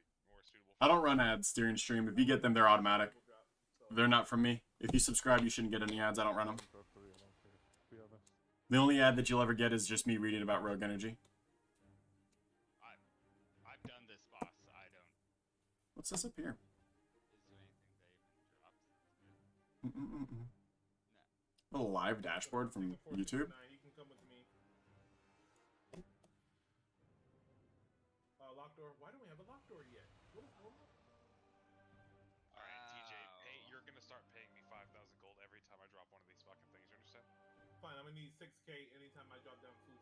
I don't run ads during stream. If you get them, they're automatic. They're not from me. If you subscribe, you shouldn't get any ads. I don't run them. The only ad that you'll ever get is just me reading about Rogue Energy.
I've done this boss. I don't.
What's this up here?
Is there anything that even drops?
A live dashboard from YouTube.
You can come with me. Lock door. Why don't we have a lock door yet? What is going on?
Alright, TJ, you're gonna start paying me 5,000 gold every time I drop one of these fucking things, you understand?
Fine, I'm gonna need 6K anytime I drop down food.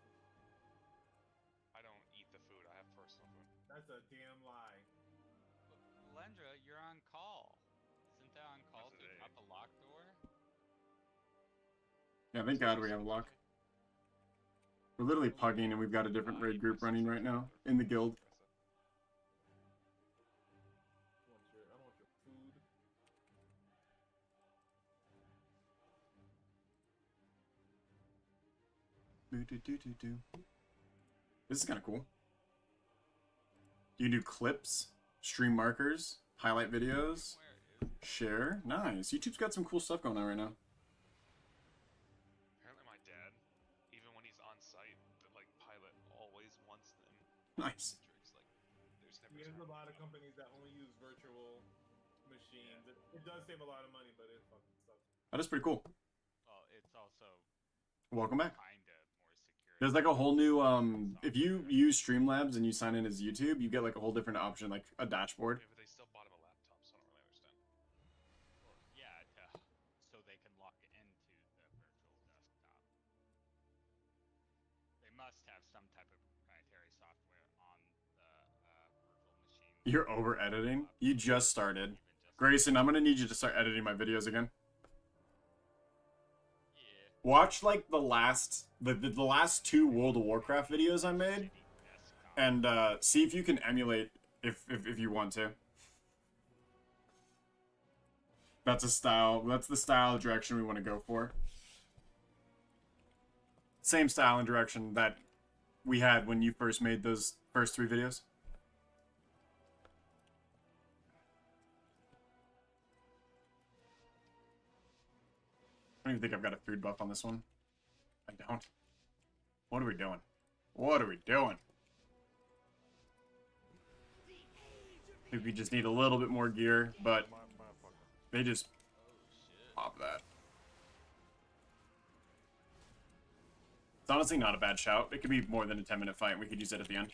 I don't eat the food, I have personal food.
That's a damn lie.
Lendra, you're on call. Isn't that on call to drop a lock door?
Yeah, thank God we have a lock. We're literally pugging, and we've got a different raid group running right now in the guild.
I want your food.
This is kind of cool. You can do clips, stream markers, highlight videos, share. Nice. YouTube's got some cool stuff going on right now.
Apparently my dad, even when he's on site, like pilot always wants them.
Nice.
There's a lot of companies that only use virtual machines. It does save a lot of money, but it fucking sucks.
That is pretty cool.
Well, it's also
Welcome back.
kinda more secure.
There's like a whole new, if you use Streamlabs and you sign in as YouTube, you get like a whole different option, like a dashboard.
Yeah, but they still bought him a laptop, so I don't really understand.
Well, yeah, so they can log into the virtual desktop. They must have some type of proprietary software on the virtual machine.
You're over editing. You just started. Grayson, I'm gonna need you to start editing my videos again. Watch like the last 2 World of Warcraft videos I made, and see if you can emulate if you want to. That's a style. That's the style direction we want to go for. Same style and direction that we had when you first made those first 3 videos. I don't even think I've got a food buff on this one. I don't. What are we doing? What are we doing? I think we just need a little bit more gear, but they just pop that. It's honestly not a bad shout. It could be more than a 10-minute fight, and we could use it at the end.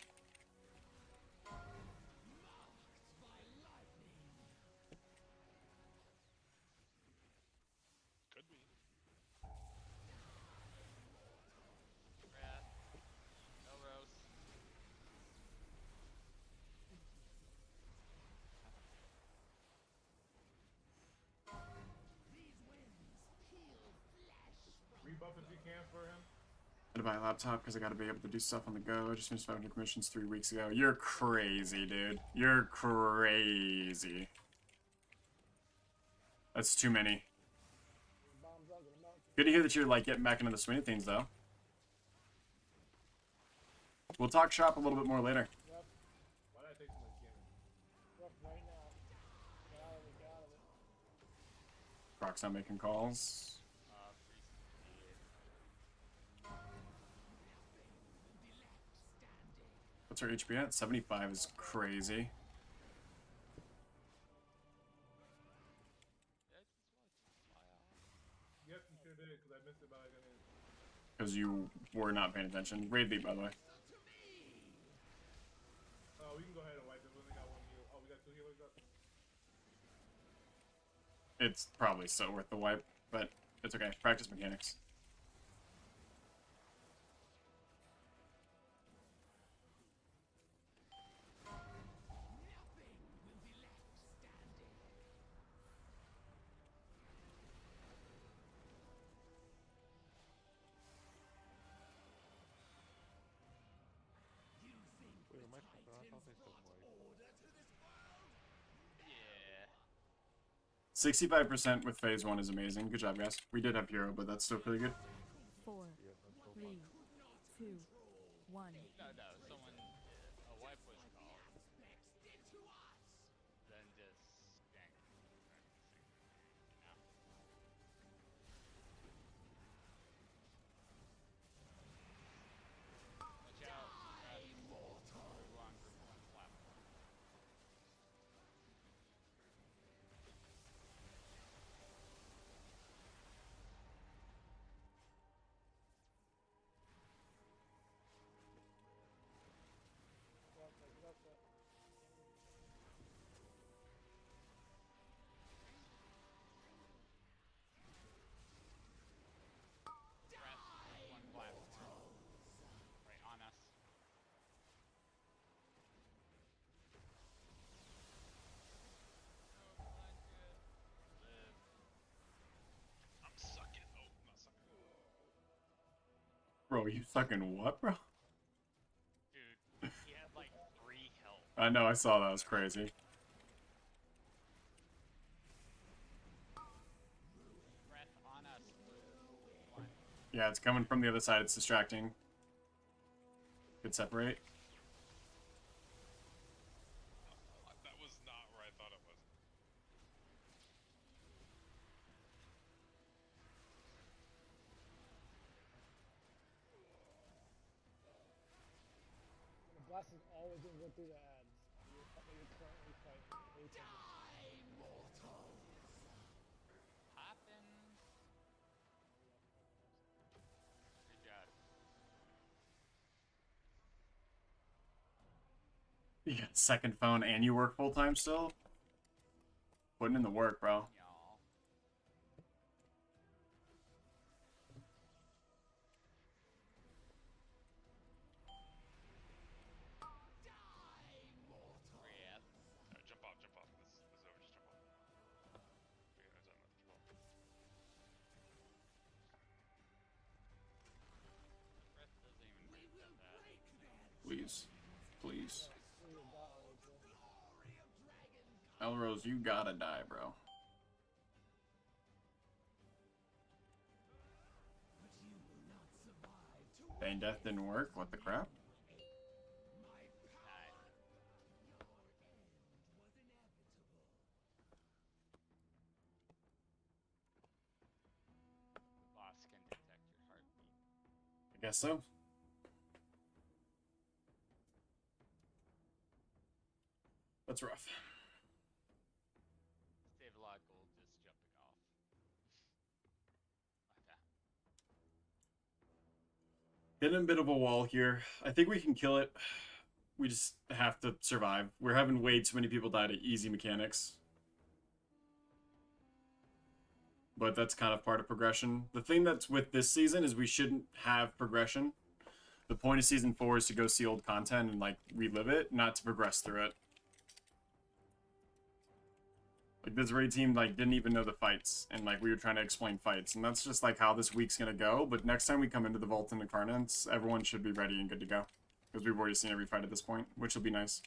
if you can for him.
I had to buy a laptop because I got to be able to do stuff on the go. I just finished 500 commissions 3 weeks ago. You're crazy, dude. You're crazy. That's too many. Good to hear that you're like getting back into the swing of things, though. We'll talk shop a little bit more later.
Yep.
Why did I take so much damage?
Rough right now. Get out of it, get out of it.
Croc's not making calls. What's our HP at? 75 is crazy.
Yep, you sure did, because I missed it by like a minute.
Because you were not paying attention. Redthedeer, by the way.
Oh, we can go ahead and wipe it. We only got one heal. Oh, we got 2 healers up.
It's probably so worth the wipe, but it's okay. Practice mechanics.
Wait, am I tripping? I thought they said white.
Yeah.
65% with phase 1 is amazing. Good job, guys. We did have hero, but that's still pretty good.
4, 3, 2, 1.
No, someone, a wipe was called. Then just gank. Watch out, group 1 platform. One platform. Right on us. I'm sucking. Oh, not sucking.
Bro, you sucking what, bro?
Dude, he had like 3 health.
I know, I saw that. It was crazy.
Breath on us. One.
Yeah, it's coming from the other side. It's distracting. Could separate.
That was not where I thought it was.
The blast is always going to go through the ads. You're currently fighting.
Happens. Good job.
You got second phone and you work full time still? Putting in the work, bro.
Y'all. Rip.
Alright, jump off, jump off. This is over, just jump off. Okay, no, jump off.
Breath doesn't even break that.
Please. Please. Elrose, you gotta die, bro. Bane Death didn't work? What the crap?
Boss can detect your heartbeat.
I guess so. That's rough.
Save a lot of gold just jumping off. Like that.
Getting a bit of a wall here. I think we can kill it. We just have to survive. We're having way too many people die to easy mechanics. But that's kind of part of progression. The thing that's with this season is we shouldn't have progression. The point of Season 4 is to go see old content and, like, relive it, not to progress through it. Like, this raid team, like, didn't even know the fights, and, like, we were trying to explain fights, and that's just, like, how this week's gonna go, but next time we come into the Vault and Incarnates, everyone should be ready and good to go. Because we've already seen every fight at this point, which will be nice.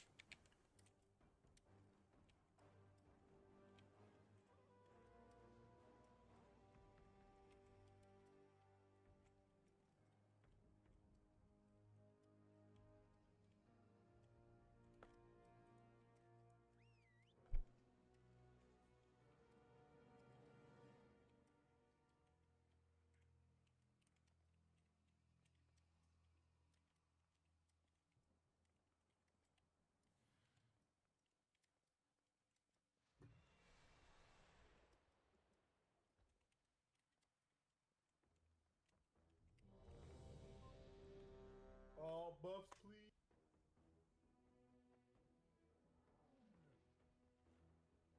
All buffs, please.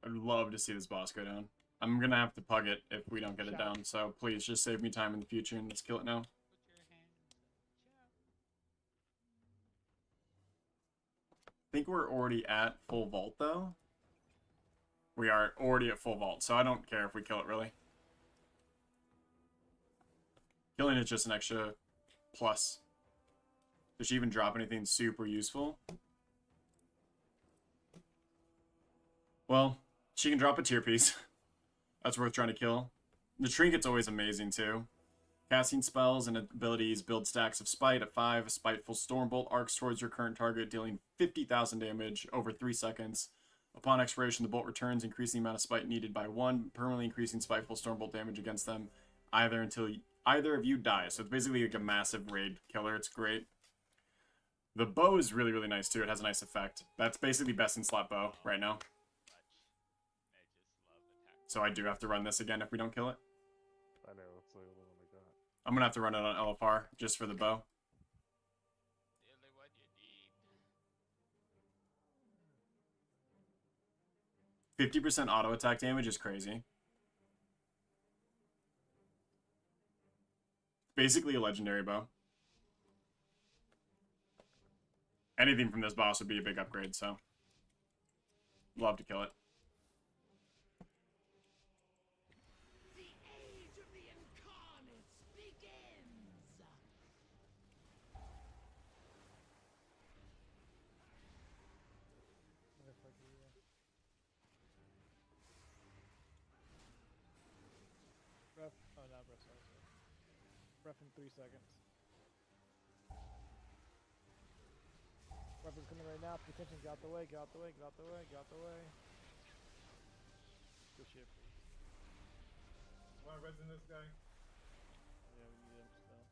I'd love to see this boss go down. I'm gonna have to pug it if we don't get it down, so please just save me time in the future and let's kill it now. I think we're already at full vault, though. We are already at full vault, so I don't care if we kill it, really. Killing it's just an extra plus. Does she even drop anything super useful? Well, she can drop a tier piece. That's worth trying to kill. The trinket's always amazing, too. Casting spells and abilities build stacks of Spite at 5. A Spiteful Stormbolt arcs towards your current target, dealing 50,000 damage over 3 seconds. Upon expiration, the bolt returns, increasing the amount of Spite needed by 1, permanently increasing Spiteful Stormbolt damage against them, either of you die. So it's basically like a massive raid killer. It's great. The bow is really, really nice, too. It has a nice effect. That's basically best in slot bow right now. So I do have to run this again if we don't kill it.
I know, it's the only one we got.
I'm gonna have to run it on LFR just for the bow. 50% auto attack damage is crazy. Basically a legendary bow. Anything from this boss would be a big upgrade, so love to kill it.
Ref, oh not ref, sorry. Ref in 3 seconds. Ref is coming right now, pay attention, get out the way, get out the way, get out the way, get out the way. Good shit, please.
Am I resing this guy?
Yeah, we need him still.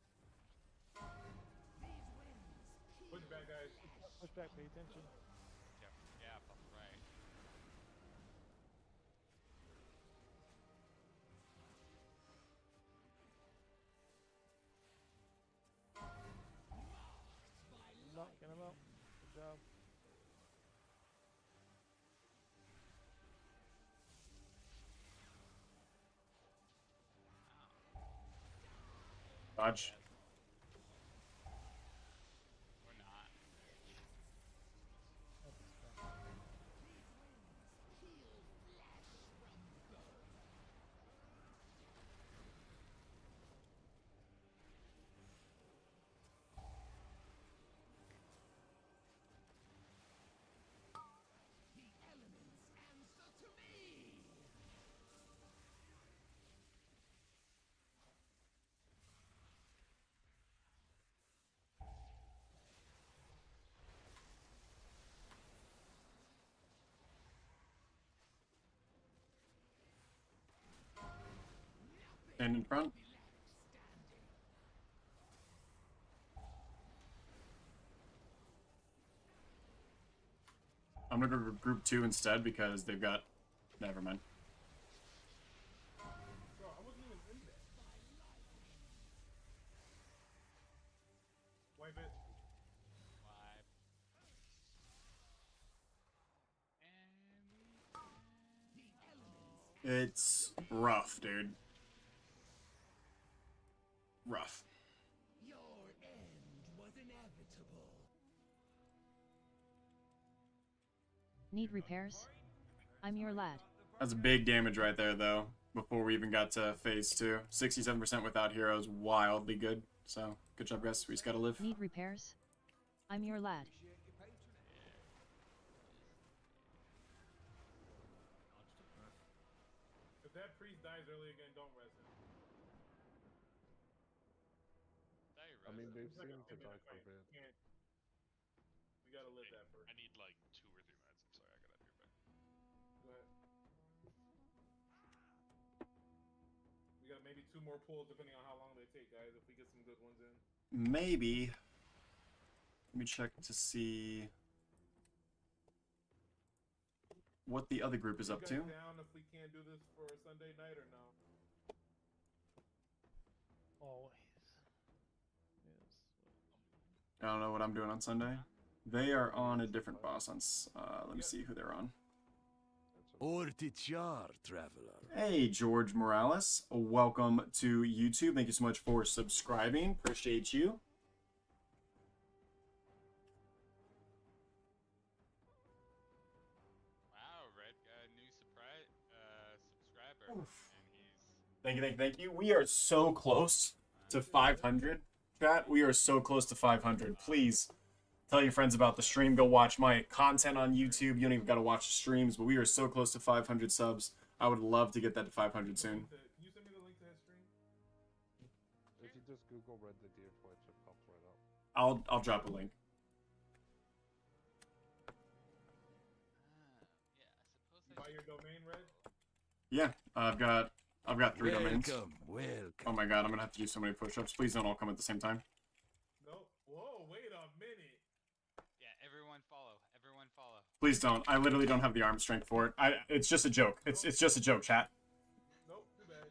Push back, guys.
Push back, pay attention.
Yeah, that's right.
Get him out. Good job.
Dodge.
We're not.
Stand in front. I'm gonna go group 2 instead because they've got... Never mind.
Bro, I wasn't even in there. Wipe it.
It's rough, dude. Rough.
Your end was inevitable.
Need repairs? I'm your lad.
That's a big damage right there, though, before we even got to phase 2. 67% without heroes, wildly good. So, good job, guys. We just gotta live.
Need repairs? I'm your lad.
If that priest dies early again, don't res him.
I mean, they've
It's like
seemed
a
to
10-minute
die for
fight.
bit.
We gotta live that first.
I need like 2 or 3 minutes. I'm sorry, I gotta be right back.
Go ahead. We got maybe 2 more pulls depending on how long they take, guys. If we get some good ones in.
Maybe. Let me check to see what the other group is up to.
Down if we can't do this for a Sunday night or no?
Always.
I don't know what I'm doing on Sunday. They are on a different boss on. Let me see who they're on.
Ortichar, traveler.
Hey, George Morales. Welcome to YouTube. Thank you so much for subscribing. Appreciate you.
Wow, Red got a new subscriber.
Oof. Thank you. We are so close to 500. Chat, we are so close to 500. Please tell your friends about the stream. Go watch my content on YouTube. You don't even got to watch the streams, but we are so close to 500 subs. I would love to get that to 500 soon.
Can you send me the link to his stream?
If you just Google Redthedeer Twitch, it pops right up.
I'll drop a link.
You buy your domain, Red?
Yeah, I've got 3 domains.
Welcome.
Oh my god, I'm gonna have to do so many push-ups. Please don't all come at the same time.
No. Whoa, wait a minute.
Yeah, everyone follow. Everyone follow.
Please don't. I literally don't have the arm strength for it. It's just a joke. It's just a joke, chat.
Nope, too bad.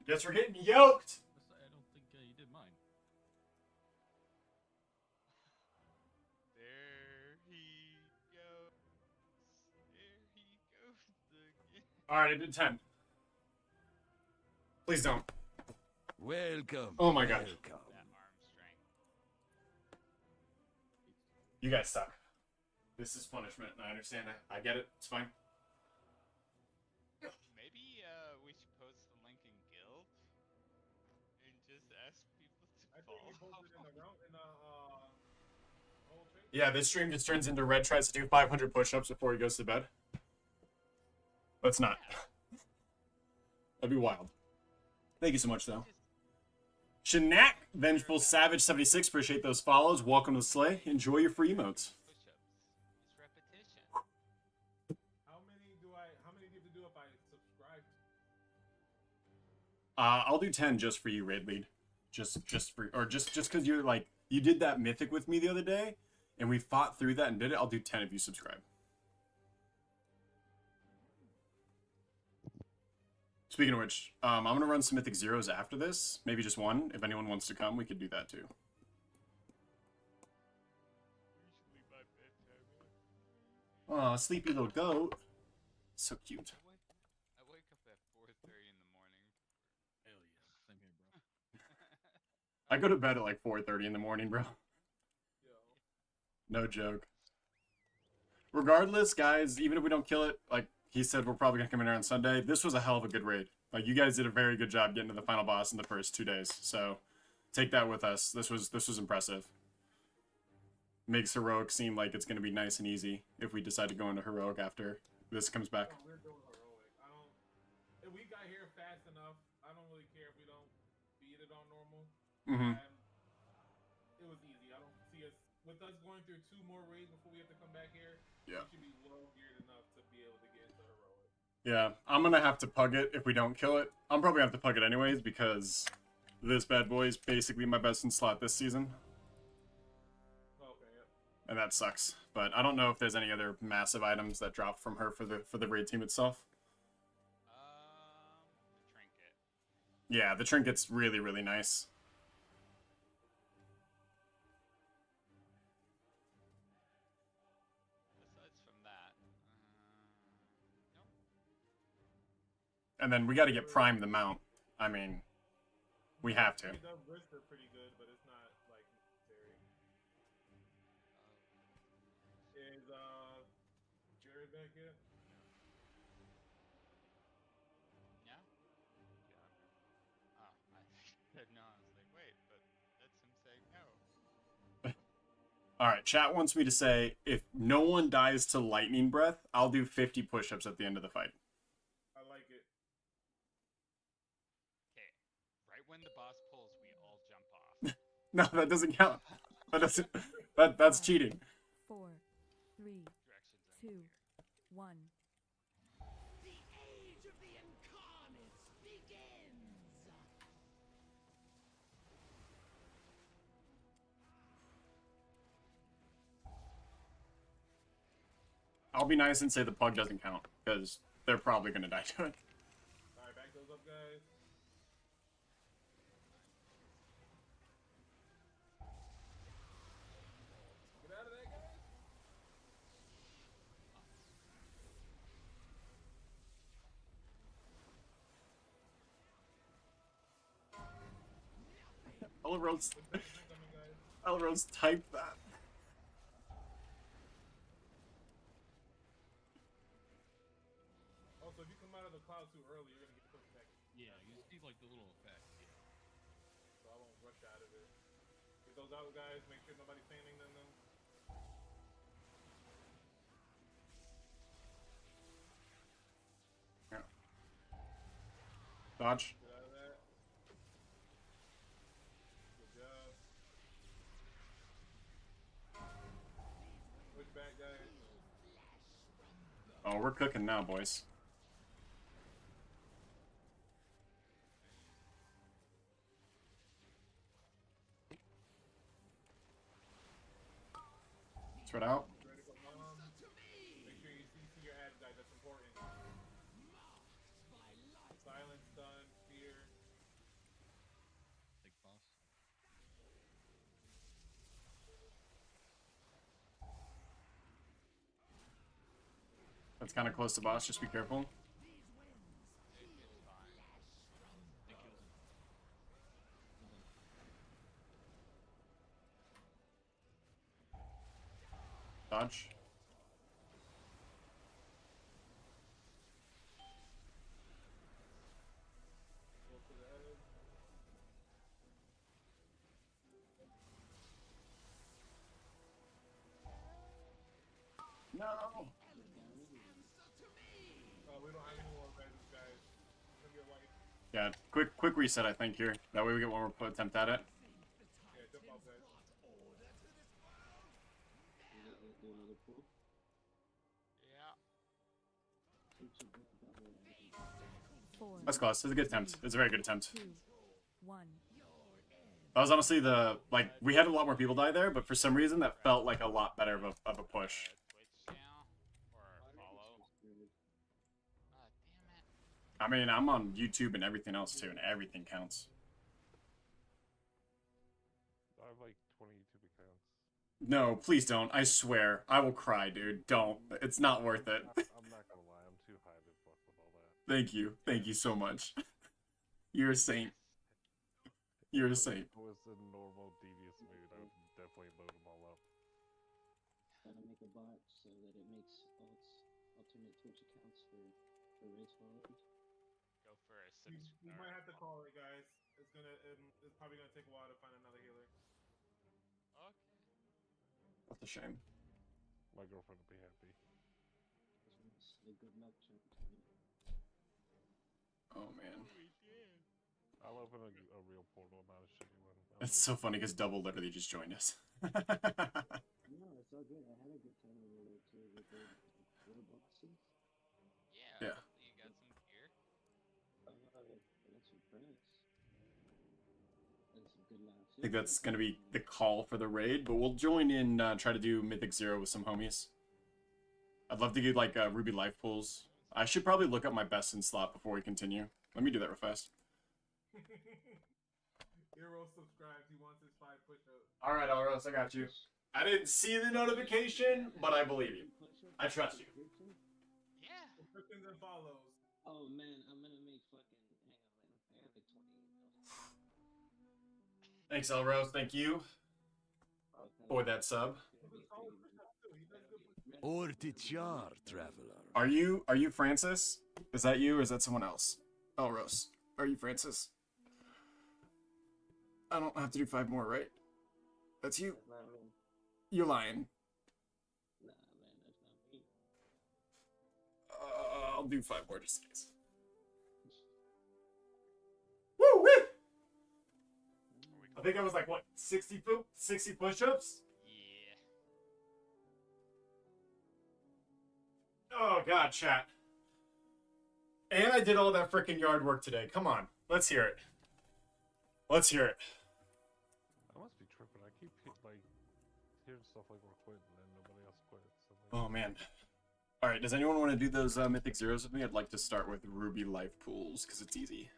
Guess we're getting yoked.
I don't think you did mine.
There he goes. There he goes again.
Alright, I did 10. Please don't.
Welcome.
Oh my god.
That arm strength.
You guys suck. This is punishment, and I understand it. I get it. It's fine.
Maybe we should post the link in Guild and just ask people to
I
follow.
think you posted in the whole thing.
Yeah, this stream just turns into Red tries to do 500 push-ups before he goes to bed. Let's not. That'd be wild. Thank you so much, though. Shanak, Vengeful Savage 76, appreciate those follows. Welcome to the Slay. Enjoy your free emotes.
Push-ups. It's repetition.
How many do you have to do if I subscribe?
I'll do 10 just for you, Raid Lead. Just because you're like, you did that mythic with me the other day, and we fought through that and did it. I'll do 10 if you subscribe. Speaking of which, I'm going to run some Mythic Zeros after this. Maybe just one. If anyone wants to come, we could do that too. Aw, sleepy little goat. So cute.
I wake up at 4:30 in the morning.
Hell yeah. Same here, bro.
I go to bed at like 4:30 in the morning, bro. No joke. Regardless, guys, even if we don't kill it, like he said, we're probably going to come in here on Sunday. This was a hell of a good raid. Like, you guys did a very good job getting to the final boss in the first 2 days. So, take that with us. This was impressive. Makes Heroic seem like it's going to be nice and easy if we decide to go into Heroic after this comes back.
We're doing Heroic. If we got here fast enough, I don't really care if we don't beat it on normal.
Mm-hmm.
It was easy. I don't see us with us going through 2 more raids before we have to come back here.
Yeah.
We should be well geared enough to be able to get into Heroic.
Yeah, I'm going to have to pug it if we don't kill it. I'm probably going to have to pug it anyways because this bad boy is basically my best in slot this season.
Okay, yep.
And that sucks. But I don't know if there's any other massive items that drop from her for the raid team itself.
The trinket.
Yeah, the trinket's really, really nice.
Aside from that, nope.
And then we got to get Prime the mount. I mean, we have to.
The wrists are pretty good, but it's not like necessary. Is
Alright, chat wants me to say, if no one dies to lightning breath, I'll do 50 push-ups at the end of the fight.
I like it.
Okay, right when the boss pulls, we all jump off.
No, that doesn't count. That doesn't. That's cheating.
4, 3, 2, 1.
The age of the incarnates begins!
I'll be nice and say the pug doesn't count, because they're probably gonna die to it.
Alright, back those up, guys. Get out of there, guys.
Elrose typed that.
Also, if you come out of the cloud too early, you're gonna get pushed back.
Yeah, you just need like the little effect. Yeah.
So I won't rush out of it. Get those out, guys. Make sure nobody's fanning them.
Yeah. Dodge.
Get out of that. Good job. Push back, guys.
Oh, we're cooking now, boys. Spread out.
Ready for mom. Make sure you CC your ads, guys. That's important. Silence, stun, fear.
Big boss.
That's kind of close to boss. Just be careful. Dodge. No.
We don't have any more guys. It's gonna be a wipe.
Yeah, quick reset, I think, here. That way we get one more attempt at it.
Yeah, jump off, guys.
Yeah.
4,
That's close. It's a good attempt. It's a very good attempt.
2, 1.
That was honestly the, like, we had a lot more people die there, but for some reason that felt like a lot better of a push.
Twitch channel or follow. Damn it.
I mean, I'm on YouTube and everything else too, and everything counts.
I have like 20 YouTube accounts.
No, please don't. I swear. I will cry, dude. Don't. It's not worth it.
I'm not gonna lie, I'm too high to fuck with all that.
Thank you. Thank you so much. You're a saint. You're a saint.
If it was in normal devious mood, I would definitely load them all up.
Gotta make a bot so that it makes alternate Twitch accounts for race followers.
Go for a
We might have to call it, guys. It's probably gonna take a while to find another healer.
Okay.
That's a shame.
My girlfriend would be happy.
A good luck charm.
Oh man.
I'll open a real portal, not a shitty one.
It's so funny because Double literally just joined us.
No, it's all good. I had a good time over there too with the little boxes.
Yeah.
Yeah.
You got some gear?
I got some friends. And some good laughs.
I think that's going to be the call for the raid, but we'll join in, try to do Mythic Zero with some homies. I'd love to get like Ruby life pools. I should probably look up my best in slot before we continue. Let me do that real fast.
Hero subscribes. He wants his 5 push-ups.
Alright, Alros, I got you. I didn't see the notification, but I believe you. I trust you.
Yeah.
Subscriptions and follows.
Oh man, I'm gonna make fucking. Hang on, I have like 20.
Thanks, Elrose. Thank you for that sub.
Ortichar, traveler.
Are you Francis? Is that you or is that someone else? Elrose. Are you Francis? I don't have to do 5 more, right? That's you. You're lying.
Nah, man, that's not me.
I'll do 5 more just in case. Woo wee! I think I was like, what, 60 push-ups?
Yeah.
Oh, God, chat. And I did all that freaking yard work today. Come on. Let's hear it. Let's hear it.
I must be tripping. I keep like hearing stuff like we're quitting and nobody else quits.
Oh, man. All right, does anyone want to do those Mythic Zeros with me? I'd like to start with Ruby Life Pools, because it's easy.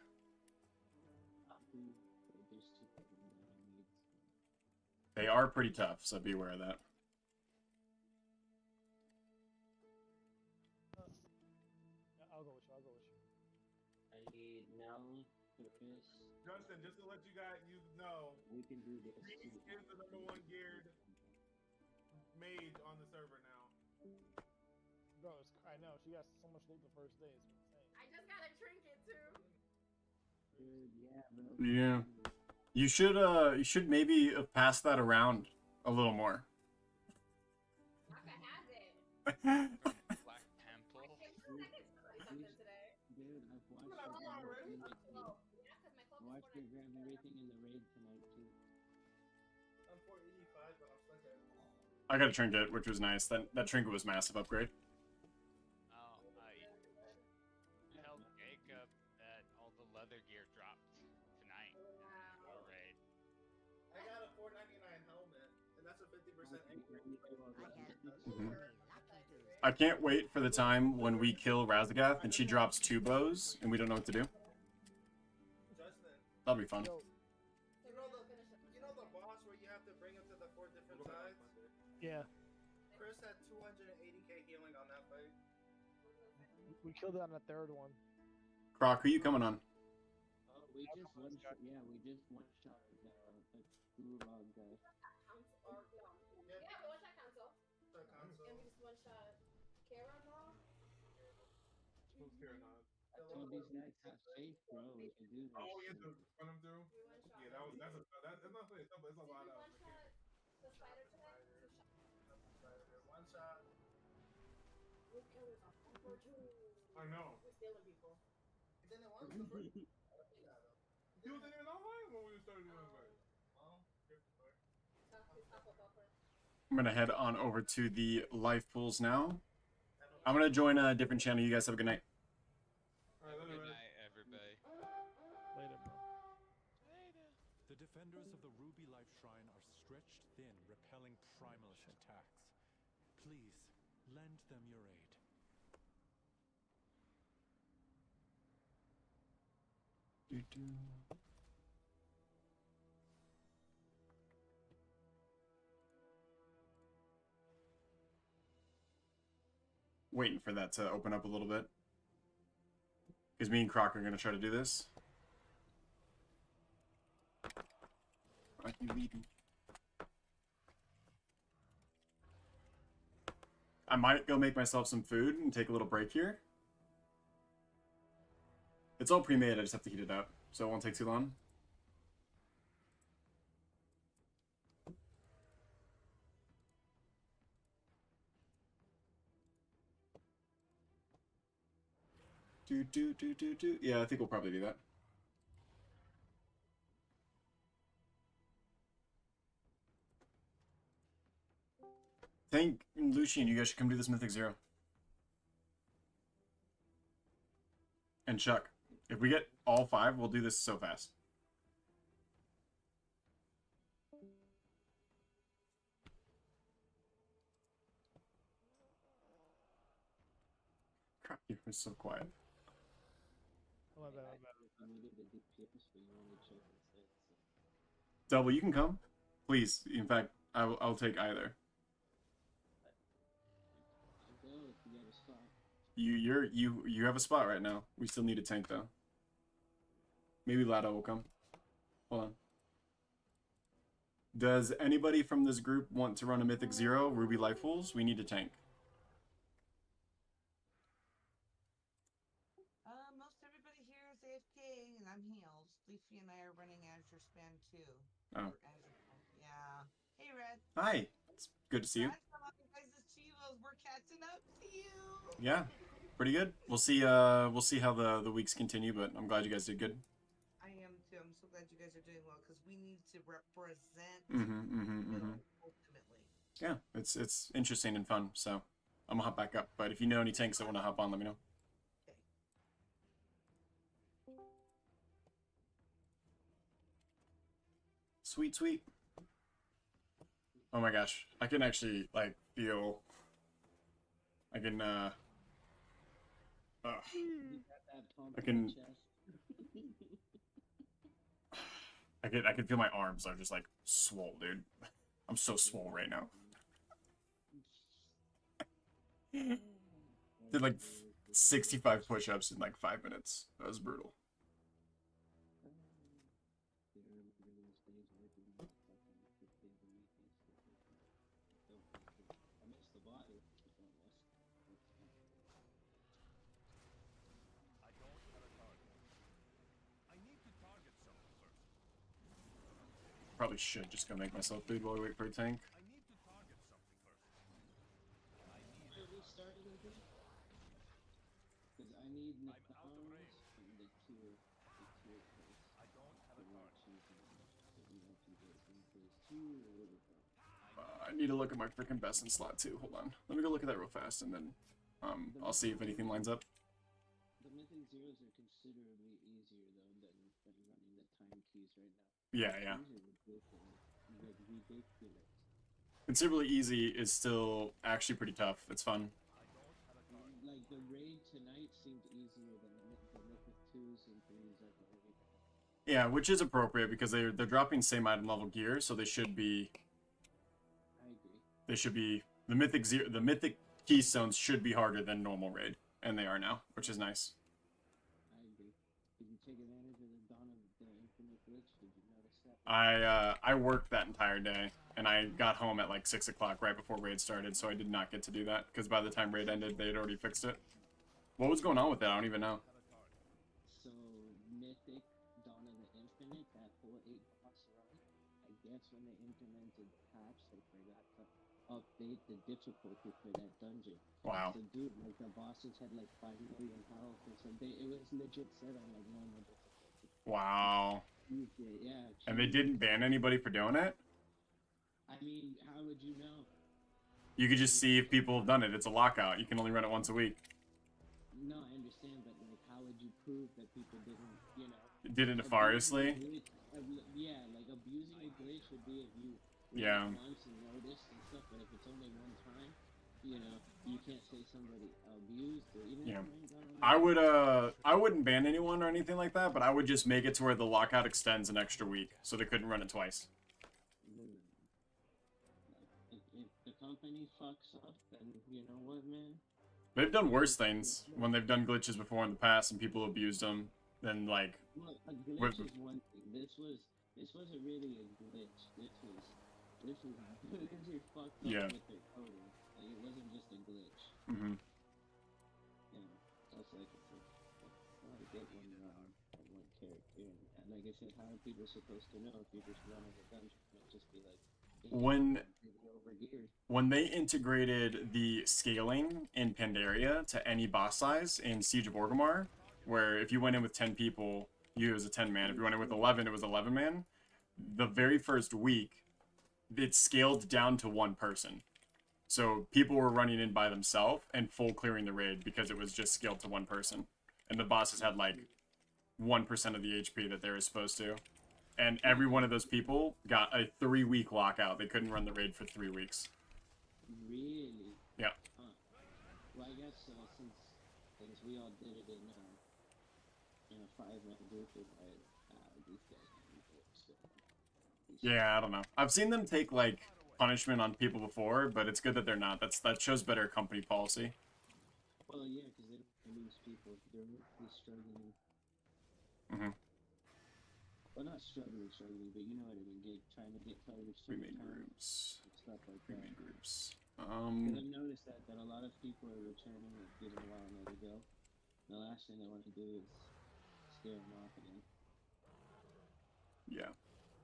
They are pretty tough, so be aware of that.
I'll go with you. I'll go with you.
I need Mel, Chris.
Justin, just to let you know,
We can do this.
Reese is the #1 geared mage on the server now.
Bro, I know. She got so much loot the first day. It's insane.
I just got a trinket too.
Dude, yeah, bro.
Yeah. You should maybe have passed that around a little more.
Naka has it.
Black Temple.
Dude, I've watched her grab everything in the raid tonight too.
I'm 485, but I'm stuck at.
I got a trinket, which was nice. That trinket was massive upgrade.
Oh, I told Jacob that all the leather gear dropped tonight in the raid.
I got a 499 helmet, and that's a 50% increase.
I can't wait for the time when we kill Razagath and she drops 2 bows and we don't know what to do.
Justin.
That'll be fun.
You know the boss where you have to bring him to the 4 different sides?
Yeah.
Chris had 280k healing on that fight.
We killed it on the 3rd one.
Croc, who you coming on?
We just one shot. Yeah, we just one shot the Gurlog guy.
Yeah, we one shot console. And we just one shot Kara now.
Who's Kara now?
I told these guys have faith, bro. We can do this.
Oh, you have to run him through? Yeah, that's not really tough, but it's a lot of.
One shot the spider today.
One shot.
Root killers are over too.
I know.
We're stealing people.
He didn't want the first. He wasn't even online when we started doing it. Oh,
I'm going to head on over to the life pools now. I'm going to join a different channel. You guys have a good night.
Good night, everybody.
Later, bro.
The defenders of the Ruby Life Shrine are stretched thin, repelling primalist attacks. Please, lend them your aid.
Waiting for that to open up a little bit. Because me and Croc are going to try to do this. Are you leaving? I might go make myself some food and take a little break here. It's all pre-made, I just have to heat it up, so it won't take too long. Do. Yeah, I think we'll probably do that. Thank Lucian, you guys should come do this Mythic Zero. And Chuck, if we get all 5, we'll do this so fast. Crap, you're so quiet.
Oh, my bad.
I needed the DPS, but you only check instead.
Double, you can come, please. In fact, I'll take either.
I'll go if you got a spot.
You have a spot right now. We still need a tank though. Maybe Lado will come. Hold on. Does anybody from this group want to run a Mythic Zero Ruby Life Pools? We need a tank.
Most everybody here is AFK, and I'm healed. Leafy and I are running Azure Span too.
Oh.
Yeah. Hey, Red.
Hi. Good to see you.
We're catching up to you.
Yeah, pretty good. We'll see how the weeks continue, but I'm glad you guys did good.
I am too. I'm so glad you guys are doing well because we need to represent ultimately.
Yeah, it's interesting and fun. So I'm gonna hop back up. But if you know any tanks that want to hop on, let me know. Sweet, sweet. Oh my gosh, I can actually like feel. I can I can. I can feel my arms are just like swole, dude. I'm so swole right now. Did like 65 push-ups in like 5 minutes. That was brutal. Probably should just go make myself food while we wait for a tank.
Because I need McDonald's and the tier place. I don't have a card.
I need to look at my freaking best in slot too. Hold on. Let me go look at that real fast, and then I'll see if anything lines up.
The Mythic Zeros are considerably easier though than running the time keys right now.
Yeah, yeah.
Ridiculous.
Considerably easy is still actually pretty tough. It's fun.
Like the raid tonight seemed easier than the Mythic 2s and 3s at the raid.
Yeah, which is appropriate because they're dropping same item level gear, so they should be.
I agree.
They should be the Mythic Keystones should be harder than normal raid, and they are now, which is nice.
I agree. Did you take advantage of the Dawn of the Infinite glitch? Did you notice that?
I worked that entire day, and I got home at like 6 o'clock right before raid started, so I did not get to do that because by the time raid ended, they had already fixed it. What was going on with that? I don't even know.
So Mythic Dawn of the Infinite, that whole 8-boss run, I guess when they implemented the patch, they forgot to update the difficulty for that dungeon.
Wow.
So dude, like the bosses had like 5 million health or something. It was legit set on like normal difficulty.
Wow.
Yeah.
And they didn't ban anybody for doing it?
I mean, how would you know?
You could just see if people have done it. It's a lockout. You can only run it once a week.
No, I understand, but like, how would you prove that people didn't, you know?
Did it nefariously?
Yeah, like abusing a glitch would be if you once and noticed and stuff, but if it's only one time, you know, you can't say somebody abused or even.
I wouldn't ban anyone or anything like that, but I would just make it to where the lockout extends an extra week, so they couldn't run it twice.
If the company fucks up, then you know what, man?
They've done worse things when they've done glitches before in the past and people abused them. Then like.
Well, a glitch is one thing. This wasn't really a glitch. This was Blizzard fucked up with their coding. Like, it wasn't just a glitch.
Mm-hmm.
You know, that's like it's a good one character. And like I said, how are people supposed to know if you're just running a dungeon? It'll just be like.
When they integrated the scaling in Pandaria to any boss size in Siege of Orgrimmar, where if you went in with 10 people, it was a 10-man. If you went in with 11, it was 11-man. The very first week, it scaled down to one person. So people were running in by themselves and full clearing the raid because it was just scaled to one person. And the bosses had like 1% of the HP that they were supposed to. And every one of those people got a 3-week lockout. They couldn't run the raid for 3 weeks.
Really?
Yeah.
Huh. Well, I guess since we all did it in a 5-man group, these guys can do it. So,
yeah, I don't know. I've seen them take like punishment on people before, but it's good that they're not. That shows better company policy.
Well, yeah, because they don't lose people. They're really struggling.
Mm-hmm.
Well, not struggling, but you know what I mean. Trying to get targets to
Pre-made groups.
Stuff like
Pre-made groups.
Because I've noticed that a lot of people are returning and giving a while to go. The last thing they want to do is scare them off again.
Yeah.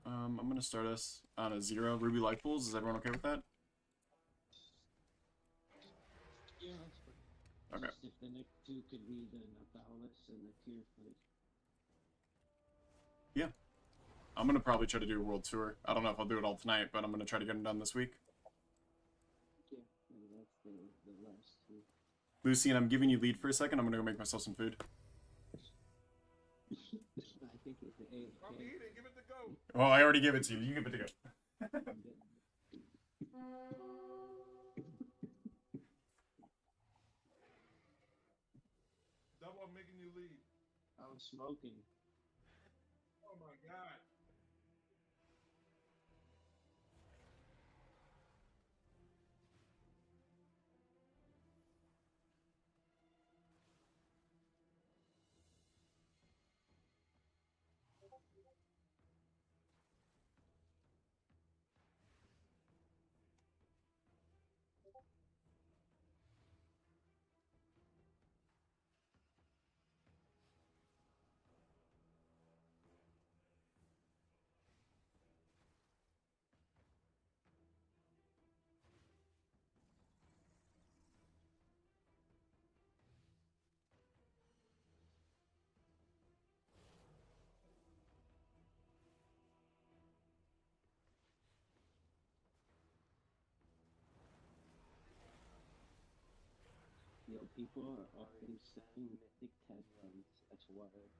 I'm gonna start us on a 0 Ruby life pools. Is everyone okay with that?
Yeah, that's fine.
Okay.
Just if the next two could be the Nathalis and the Tear fight.
Yeah. I'm gonna probably try to do a world tour. I don't know if I'll do it all tonight, but I'm gonna try to get them done this week.
Yeah, and that's the last two.
Lucian, I'm giving you lead for a second. I'm gonna go make myself some food.
I think it's the AFK.
I'm eating. Give it to go.
Well, I already gave it to you. You give it to go.
Double, I'm making you lead.
I'm smoking.
Oh my god.
Yo, people are already selling Mythic 10 runs. That's wild.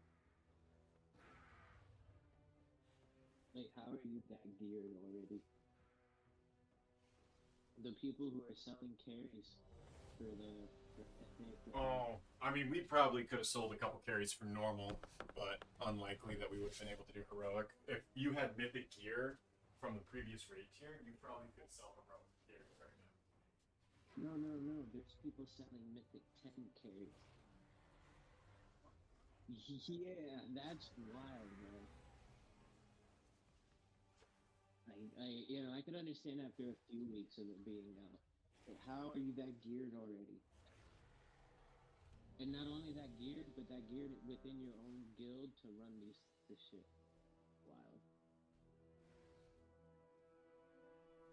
Like, how are you that geared already? The people who are selling carries for Epic.
Oh, I mean, we probably could have sold a couple carries for normal, but unlikely that we would have been able to do heroic. If you had mythic gear from the previous raid tier, you probably could sell heroic gear right now.
No. There's people selling Mythic 10 carries. Yeah, that's wild, man. I could understand after a few weeks of it being out. But how are you that geared already? And not only that geared, but that geared within your own guild to run this shit. Wild.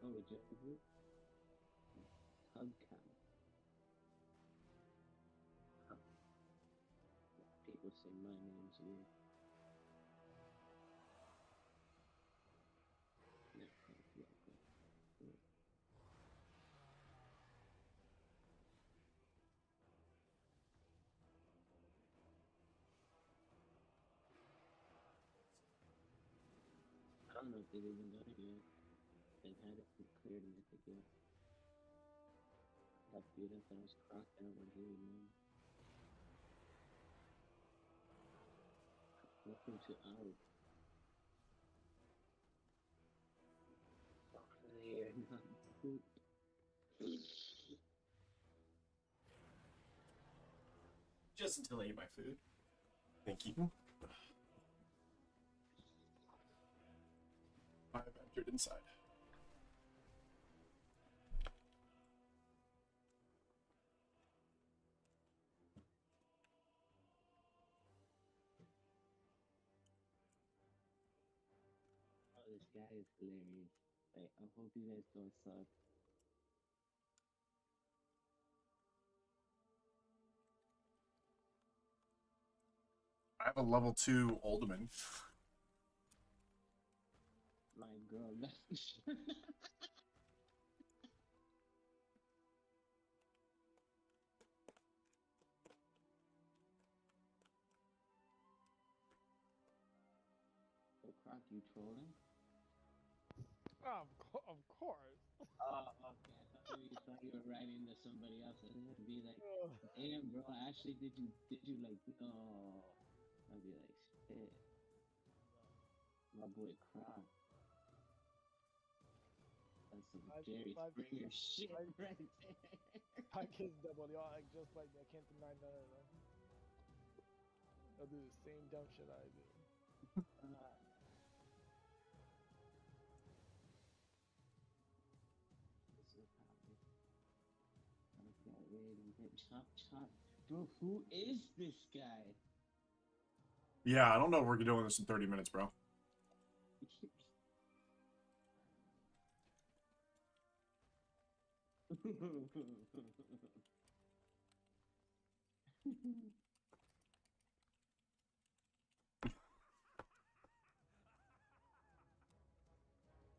Oh, just a group? Hug count. Huh. People say my name's weird. Yeah, okay. Cool. I don't know if they've even done it yet. They've had it cleared in Mythic yet. That dude, I thought I was crocked out when he was mine. Welcome to out. There, not poop.
Just until I eat my food. Thank you. I've entered inside.
Oh, this guy is hilarious. Like, I hope you guys don't suck.
I have a level 2 Alderman.
My girl left. So, Croc, you trolling?
Of course.
Oh, okay. I thought maybe you thought you were writing to somebody else. I was gonna be like, damn, bro, Ashley, did you like, no. I'd be like, shit. My boy Croc. That's some Jerry Springer shit right there.
I kiss double y'all act just like me. I can't deny none of them. They'll do the same dumb shit I do.
Chop, chop. Bro, who is this guy?
Yeah, I don't know if we're doing this in 30 minutes, bro.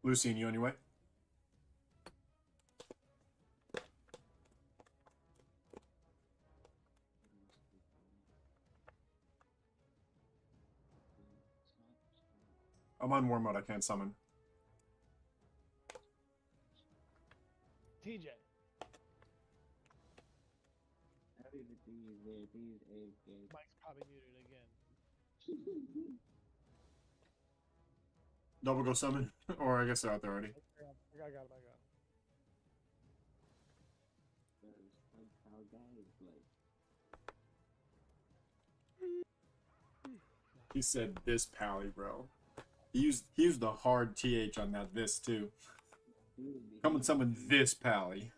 Lucien, you on your way? I'm on war mode. I can't summon.
TJ. Mike's probably muted again.
Double go summon, or I guess they're out there already.
I got him.
He said this pally, bro. He used the hard TH on that this too. Come and summon this pally.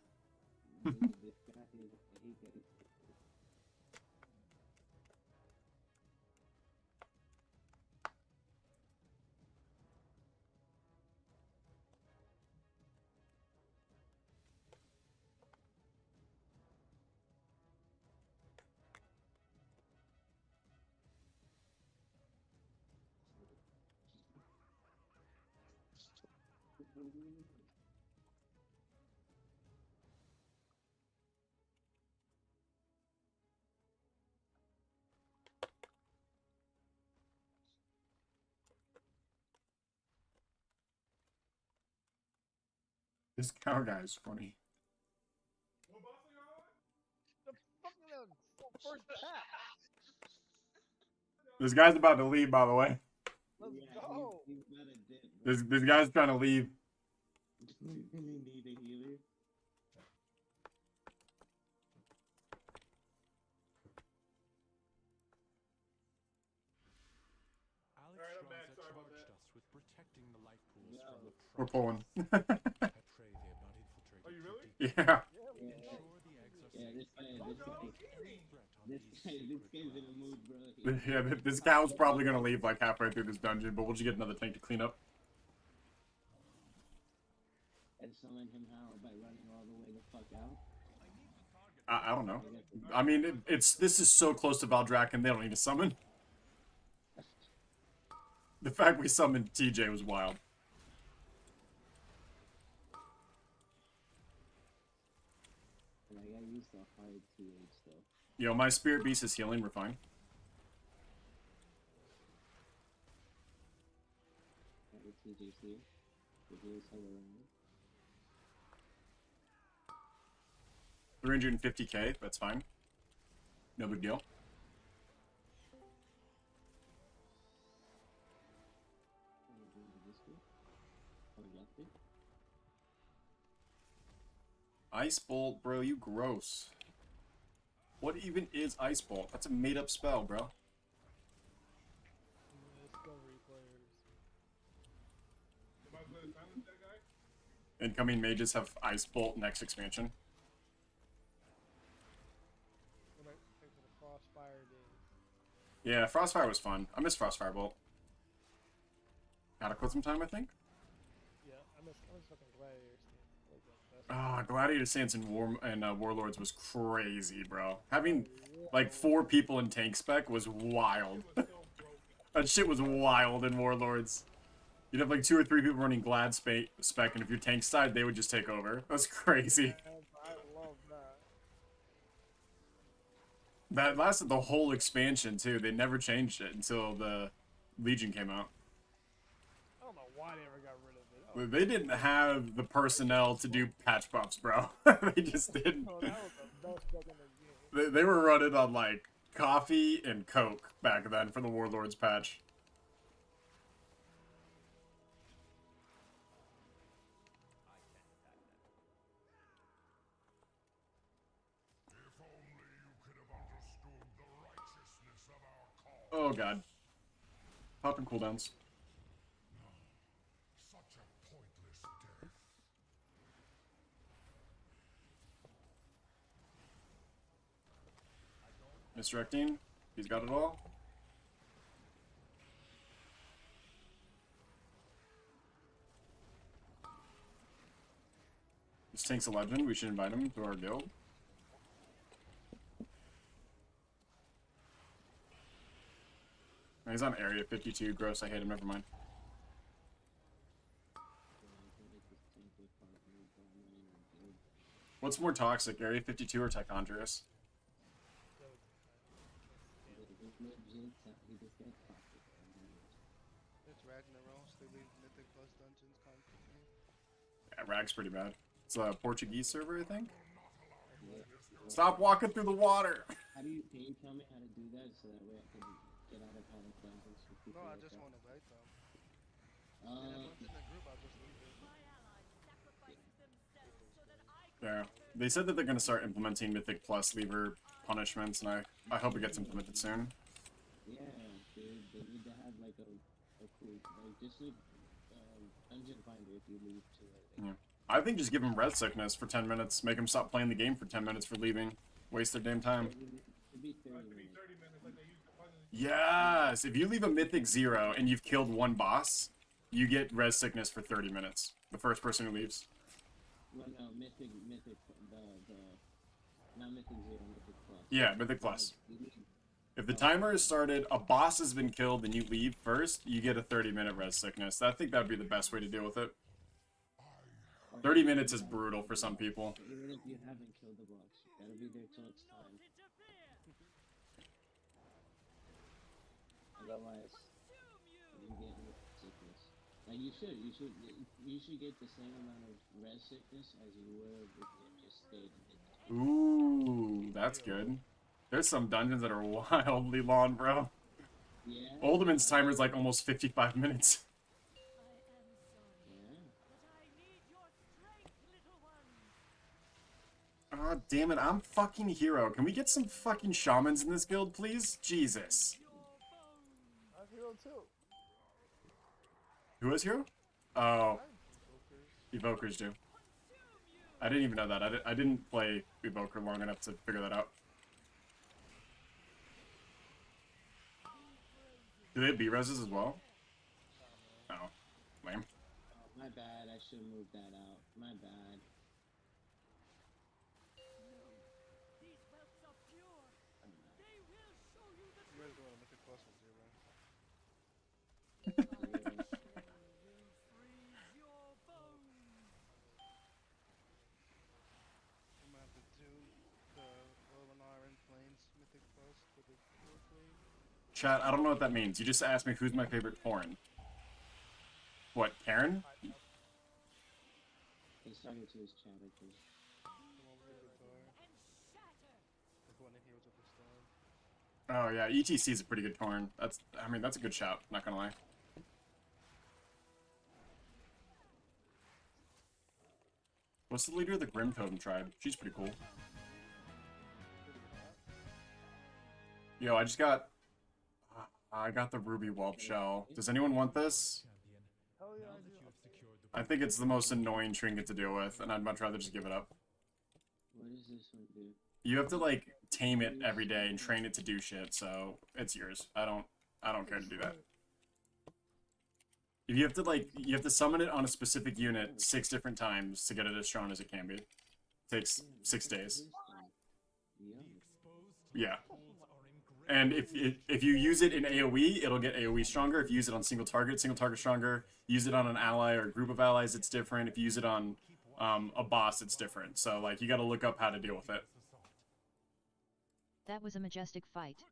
This cow guy is funny.
The fucking first pass.
This guy's about to leave, by the way.
Let's go.
This guy's trying to leave.
Alex Strauss had charged us with protecting the life pools from the
We're pulling.
Oh, you really?
Yeah.
This guy's in a mood, bro.
Yeah, this cow's probably gonna leave like halfway through this dungeon, but we'll just get another tank to clean up.
And summon him how? By running all the way the fuck out?
I don't know. I mean, this is so close to Valdrak and they don't need to summon. The fact we summoned TJ was wild.
And I gotta use the hard TH though.
Yo, my spirit beast is healing. We're fine.
TJ's here. The heal's all around.
350k. That's fine. No big deal. Ice Bolt, bro, you gross. What even is Ice Bolt? That's a made-up spell, bro. Incoming mages have Ice Bolt next expansion. Yeah, Frostfire was fun. I miss Frostfire Bolt. Gotta quit some time, I think.
Yeah, I miss fucking Gladiator Stance.
Ah, Gladiator Stance and Warlords was crazy, bro. Having like 4 people in tank spec was wild. That shit was wild in Warlords. You'd have like 2 or 3 people running Glad spec, and if your tank side, they would just take over. That's crazy.
I love that.
That lasted the whole expansion too. They never changed it until the Legion came out.
I don't know why they ever got rid of it.
They didn't have the personnel to do patch buffs, bro. They just didn't.
Oh, that was the best book in the game.
They were running on like coffee and Coke back then for the Warlords patch. Oh god. Popping cooldowns. Misdirecting. He's got it all. This tank's a legend. We should invite him to our guild. He's on Area 52. Gross, I hate him. Never mind. What's more toxic, Area 52 or Tichondrius?
It's Ragnaros. They leave Mythic Plus dungeons constantly.
Yeah, Rag's pretty bad. It's a Portuguese server, I think. Stop walking through the water.
Can you tell me how to do that so that way I can get out of all the dungeons for people?
No, I
like
just
that?
want to write them. And if one's in the group, I'll just leave it.
Yeah, they said that they're going to start implementing Mythic Plus lever punishments, and I hope it gets implemented soon.
Yeah, dude, they need to have like a cool, like just like dungeon finder if you leave too early.
Yeah. I think just give them res sickness for 10 minutes. Make them stop playing the game for 10 minutes for leaving. Waste their damn time.
It'd be 30 minutes.
Yes! If you leave a Mythic 0 and you've killed one boss, you get res sickness for 30 minutes. The first person who leaves.
Well, no, Mythic, not Mythic 0, Mythic Plus.
Yeah, Mythic Plus. If the timer is started, a boss has been killed, and you leave first, you get a 30-minute res sickness. I think that would be the best way to deal with it. 30 minutes is brutal for some people.
Even if you haven't killed the boss, you gotta be there till it's time. Otherwise, you get sickness. Like you should get the same amount of res sickness as you would if you just stayed in it.
Ooh, that's good. There's some dungeons that are wildly long, bro.
Yeah.
Ultimate's timer is like almost 55 minutes. Ah, oh, damn it, I'm fucking hero. Can we get some fucking shamans in this guild, please? Jesus.
I'm hero too.
Who is hero? Oh. Evokers do. I didn't even know that. I didn't play Evoker long enough to figure that out. Do they have B-reses as well? Oh. Lame.
Oh, my bad. I should have moved that out. My bad.
You guys go to Mythic Plus with 0. I'm gonna have to do the Golden Iron Plains Mythic Plus for the Pure Queen.
Chat, I don't know what that means. You just asked me who's my favorite porn. What, Karen?
He's talking to his chat, I think.
The one with the guitar. The one that he was with the star.
Oh yeah, ETC is a pretty good porn. That's a good shout, not gonna lie. What's the leader of the Grim Totem tribe? She's pretty cool. Yo, I got the Ruby Whelp shell. Does anyone want this?
Hell yeah, I do.
I think it's the most annoying trinket to deal with, and I'd much rather just give it up.
What does this one do?
You have to like tame it every day and train it to do shit, so it's yours. I don't care to do that. If you have to summon it on a specific unit 6 different times to get it as strong as it can be. It takes 6 days. Yeah. And if you use it in AoE, it'll get AoE stronger. If you use it on single target stronger. Use it on an ally or a group of allies, it's different. If you use it on a boss, it's different. So like you got to look up how to deal with it.
That was a majestic fight.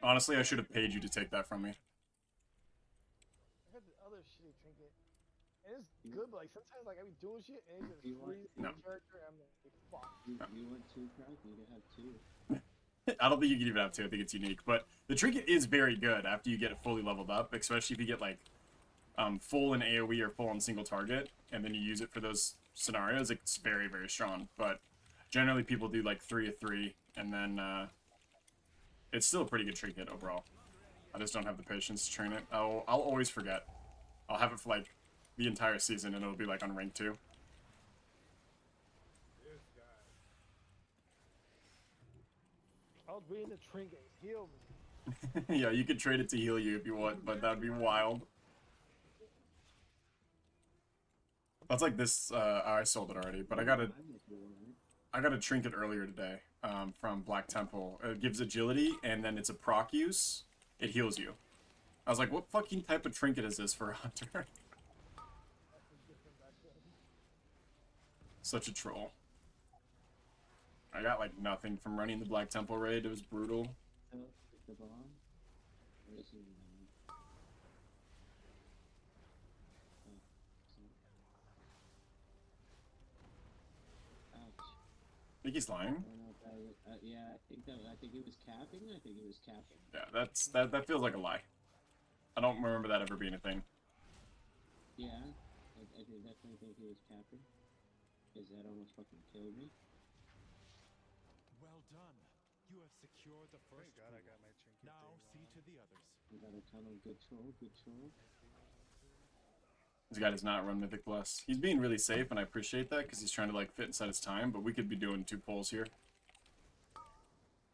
Honestly, I should have paid you to take that from me.
I had the other shitty trinket. And it's good, but like sometimes like I be doing shit and it just freezes
No.
the character and I'm like, fuck.
You want 2, Frank? You can have 2.
I don't think you can even have 2. I think it's unique. But the trinket is very good after you get it fully leveled up, especially if you get like full in AoE or full on single target, and then you use it for those scenarios. It's very, very strong. But generally people do like 3 of 3, and then it's still a pretty good trinket overall. I just don't have the patience to train it. I'll always forget. I'll have it for like the entire season, and it'll be like on rank 2.
I was reading the trinket. Heal me.
Yeah, you could trade it to heal you if you want, but that'd be wild. That's like this. I sold it already, but I got a trinket earlier today from Black Temple. It gives agility, and then it's a proc use. It heals you. I was like, what fucking type of trinket is this for a hunter? Such a troll. I got like nothing from running the Black Temple raid. It was brutal.
The bomb? Or is it ouch.
I think he's lying.
I don't know if that was, yeah, I think it was capping. I think it was capping.
Yeah, that feels like a lie. I don't remember that ever being a thing.
Yeah, I definitely think he was capping. Because that almost fucking killed me.
Well done. You have secured the first.
Thank God I got my trinket.
Now see to the others.
We got a tunnel. Good troll. Good troll.
This guy does not run Mythic Plus. He's being really safe, and I appreciate that because he's trying to like fit inside his time. But we could be doing 2 pulls here.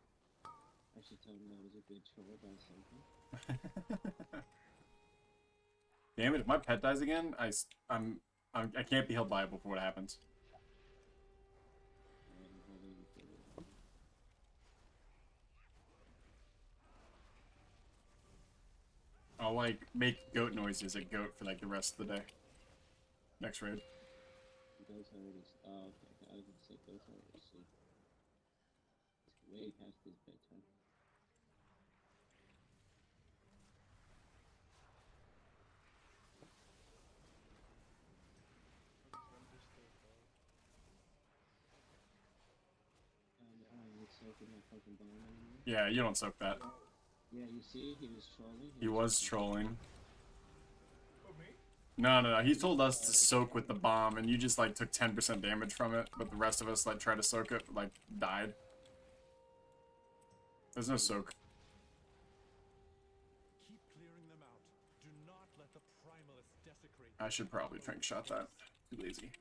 I should tell him that was a good troll about something.
Damn it! If my pet dies again, I can't be held liable for what happens. I'll like make goat noises at goat for like the rest of the day. Next raid.
Goat's already. Oh, okay. I was gonna say goat's already asleep. It's way past his bedtime. Soaking that fucking bomb anymore.
Yeah, you don't soak that.
Yeah, you see, he was trolling.
He was trolling. No. He told us to soak with the bomb, and you just like took 10% damage from it, but the rest of us like tried to soak it, like died. There's no soak.
Keep clearing them out. Do not let the primalists desecrate.
I should probably trank shot that. Too lazy.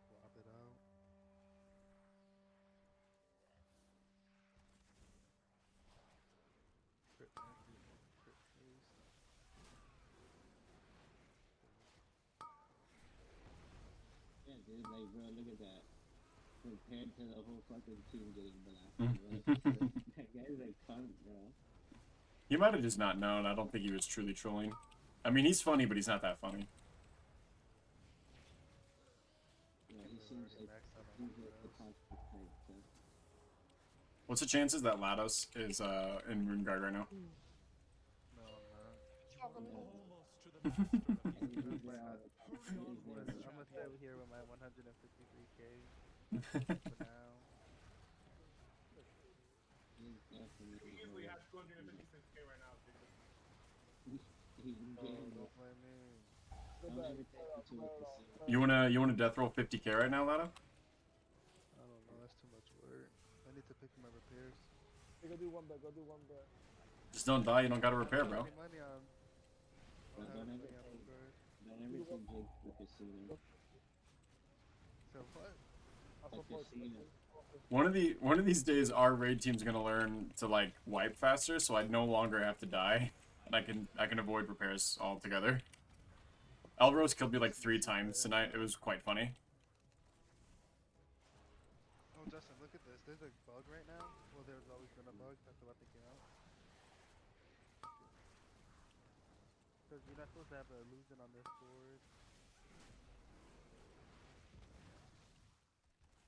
Swap it out. Crit nasty, crit haste.
Yeah, dude, like, bro, look at that. Compared to the whole fucking team getting blasted. That guy's a cunt, bro.
He might have just not known. I don't think he was truly trolling. I mean, he's funny, but he's not that funny.
Yeah, he seems like he's the toxic type, so.
What's the chances that Lados is in Rune Guard right now?
No, I'm not.
Almost to the master.
I'm gonna stay here with my 153k for now.
We easily have 256k right now.
Don't blame me.
Don't ever take it to a
You wanna death roll 50k right now, Lado?
I don't know, that's too much work. I need to pick my repairs.
Hey, go do one bet.
Just don't die. You don't gotta repair, bro.
Money on.
Don't ever take the casino.
So what?
The casino.
One of these days, our raid team's gonna learn to like wipe faster, so I no longer have to die, and I can avoid repairs altogether. Elrose killed me like 3 times tonight. It was quite funny.
Oh, Justin, look at this. There's a bug right now. Well, there's always been a bug. That's what they came out. Because you're not supposed to have an illusion on this board.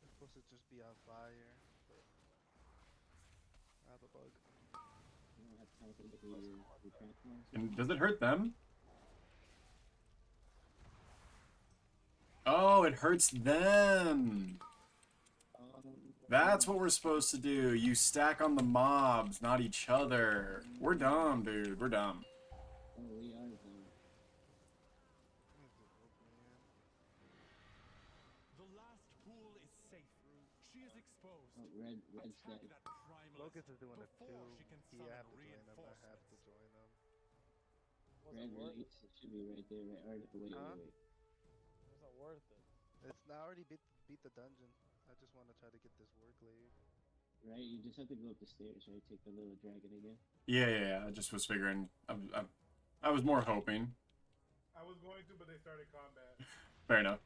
It's supposed to just be on fire. But I have a bug.
You don't have time to look at your transformers.
And does it hurt them? Oh, it hurts them. That's what we're supposed to do. You stack on the mobs, not each other. We're dumb, dude. We're dumb.
Oh, we are dumb.
The last pool is safe. She is exposed.
Oh, Red's dead.
Locust is doing it too. I have to join him. I have to join him.
Red release. It should be right there. Right. Wait.
It's not worth it.
It's not already beat the dungeon. I just want to try to get this work late.
Right? You just have to go up the stairs, right? Take the little dragon again.
Yeah. I just was figuring. I was more hoping.
I was going to, but they started combat.
Fair enough.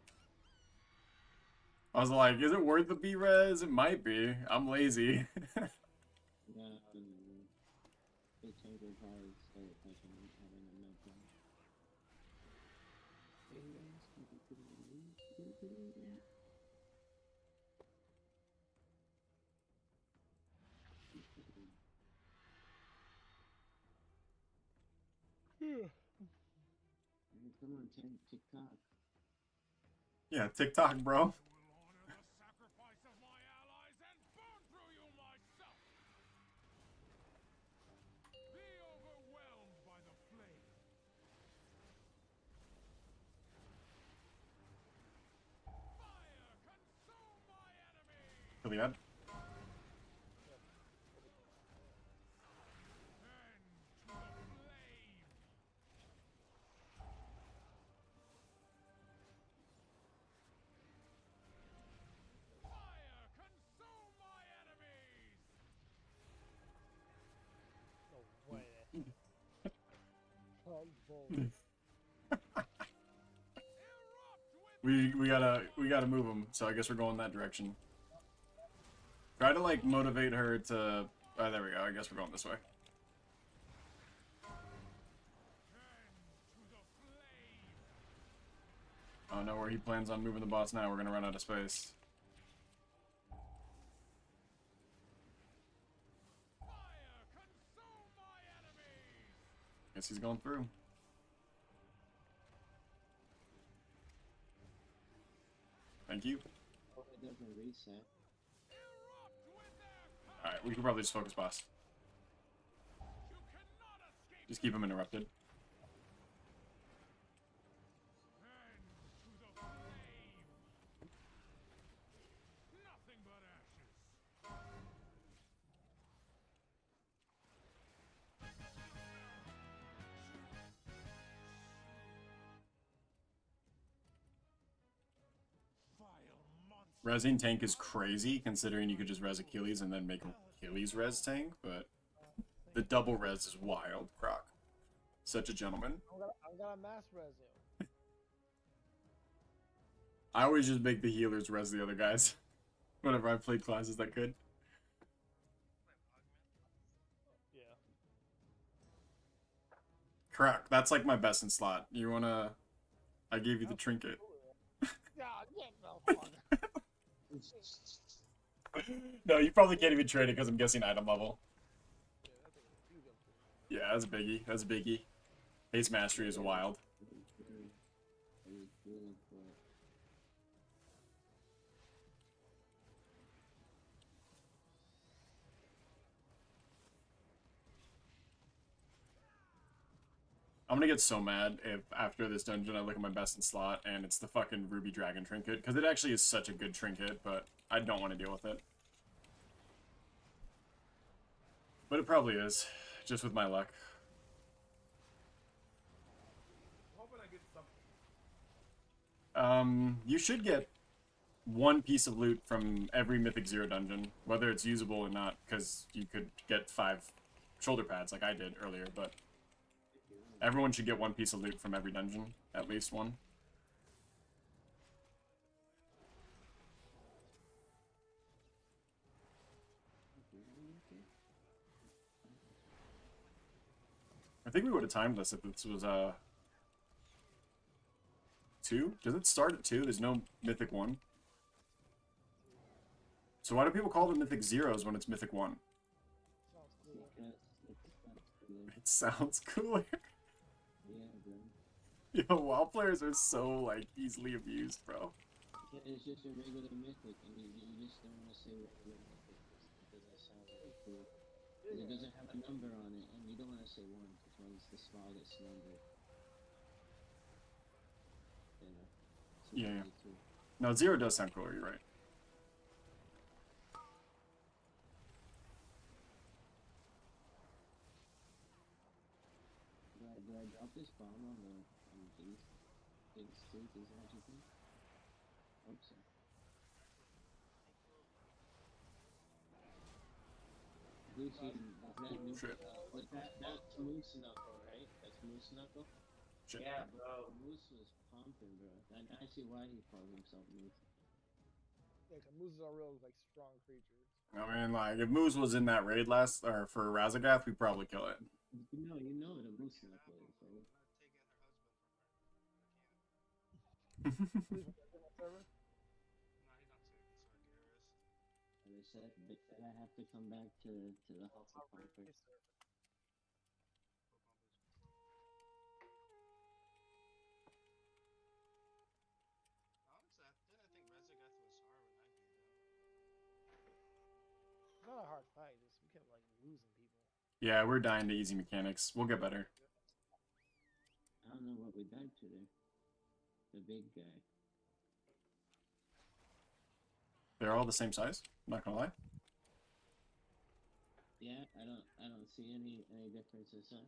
I was like, is it worth the B-res? It might be. I'm lazy.
No. The tank will probably start fucking having a meltdown. Come on, TikTok.
Yeah, TikTok, bro. Iliad.
No way. Oh, bull.
we gotta move him. So I guess we're going that direction. Try to like motivate her to. Oh, there we go. I guess we're going this way. Oh no, where he plans on moving the boss now, we're gonna run out of space. Guess he's going through. Thank you.
Oh, it doesn't reset.
Alright, we can probably just focus boss. Just keep him interrupted. Resing tank is crazy, considering you could just res Achilles and then make Achilles res tank, but the double res is wild, Croc. Such a gentleman.
I'm gonna mass res you.
I always just make the healers res the other guys. Whenever I played classes that could.
Yeah.
Croc, that's like my best in slot. You wanna... I gave you the trinket.
Yeah, no, fuck.
No, you probably can't even trade it because I'm guessing item level. Yeah, that's a biggie. That's a biggie. Haste Mastery is wild. I'm gonna get so mad if after this dungeon I look at my best in slot and it's the fucking Ruby Dragon trinket, because it actually is such a good trinket, but I don't want to deal with it. But it probably is, just with my luck.
I'm hoping I get something.
You should get one piece of loot from every Mythic Zero dungeon, whether it's usable or not, because you could get 5 shoulder pads like I did earlier, but everyone should get one piece of loot from every dungeon, at least one. I think we would have timed this if this was 2? Does it start at 2? There's no Mythic 1. So why do people call them Mythic Zeros when it's Mythic 1? It sounds cooler. Yo, WoW players are so, like, easily abused, bro.
Yeah, it's just a regular mythic, and you just don't want to say regular mythic. It doesn't sound really cool. It doesn't have a number on it, and you don't want to say 1, because 1's the smallest number.
Yeah. No, 0 does sound cooler, you're right.
Do I drop this bomb on these too? Is that what you think? Hope so.
Shit.
That's Moose Knuckle, right? That's Moose Knuckle?
Shit.
Yeah, bro. Moose was pumping, bro. And I see why he called himself Moose.
Yeah, cause mooses are real like strong creatures.
I mean, like, if Moose was in that raid last, or for Razagath, we'd probably kill it.
You know what a Moose Knuckle is, right? They said I have to come back to the Hufflepuff first.
It's not a hard fight. Just we kept like losing people.
Yeah, we're dying to easy mechanics. We'll get better.
I don't know what we died to there. The big guy.
They're all the same size. I'm not gonna lie.
Yeah, I don't see any differences, huh?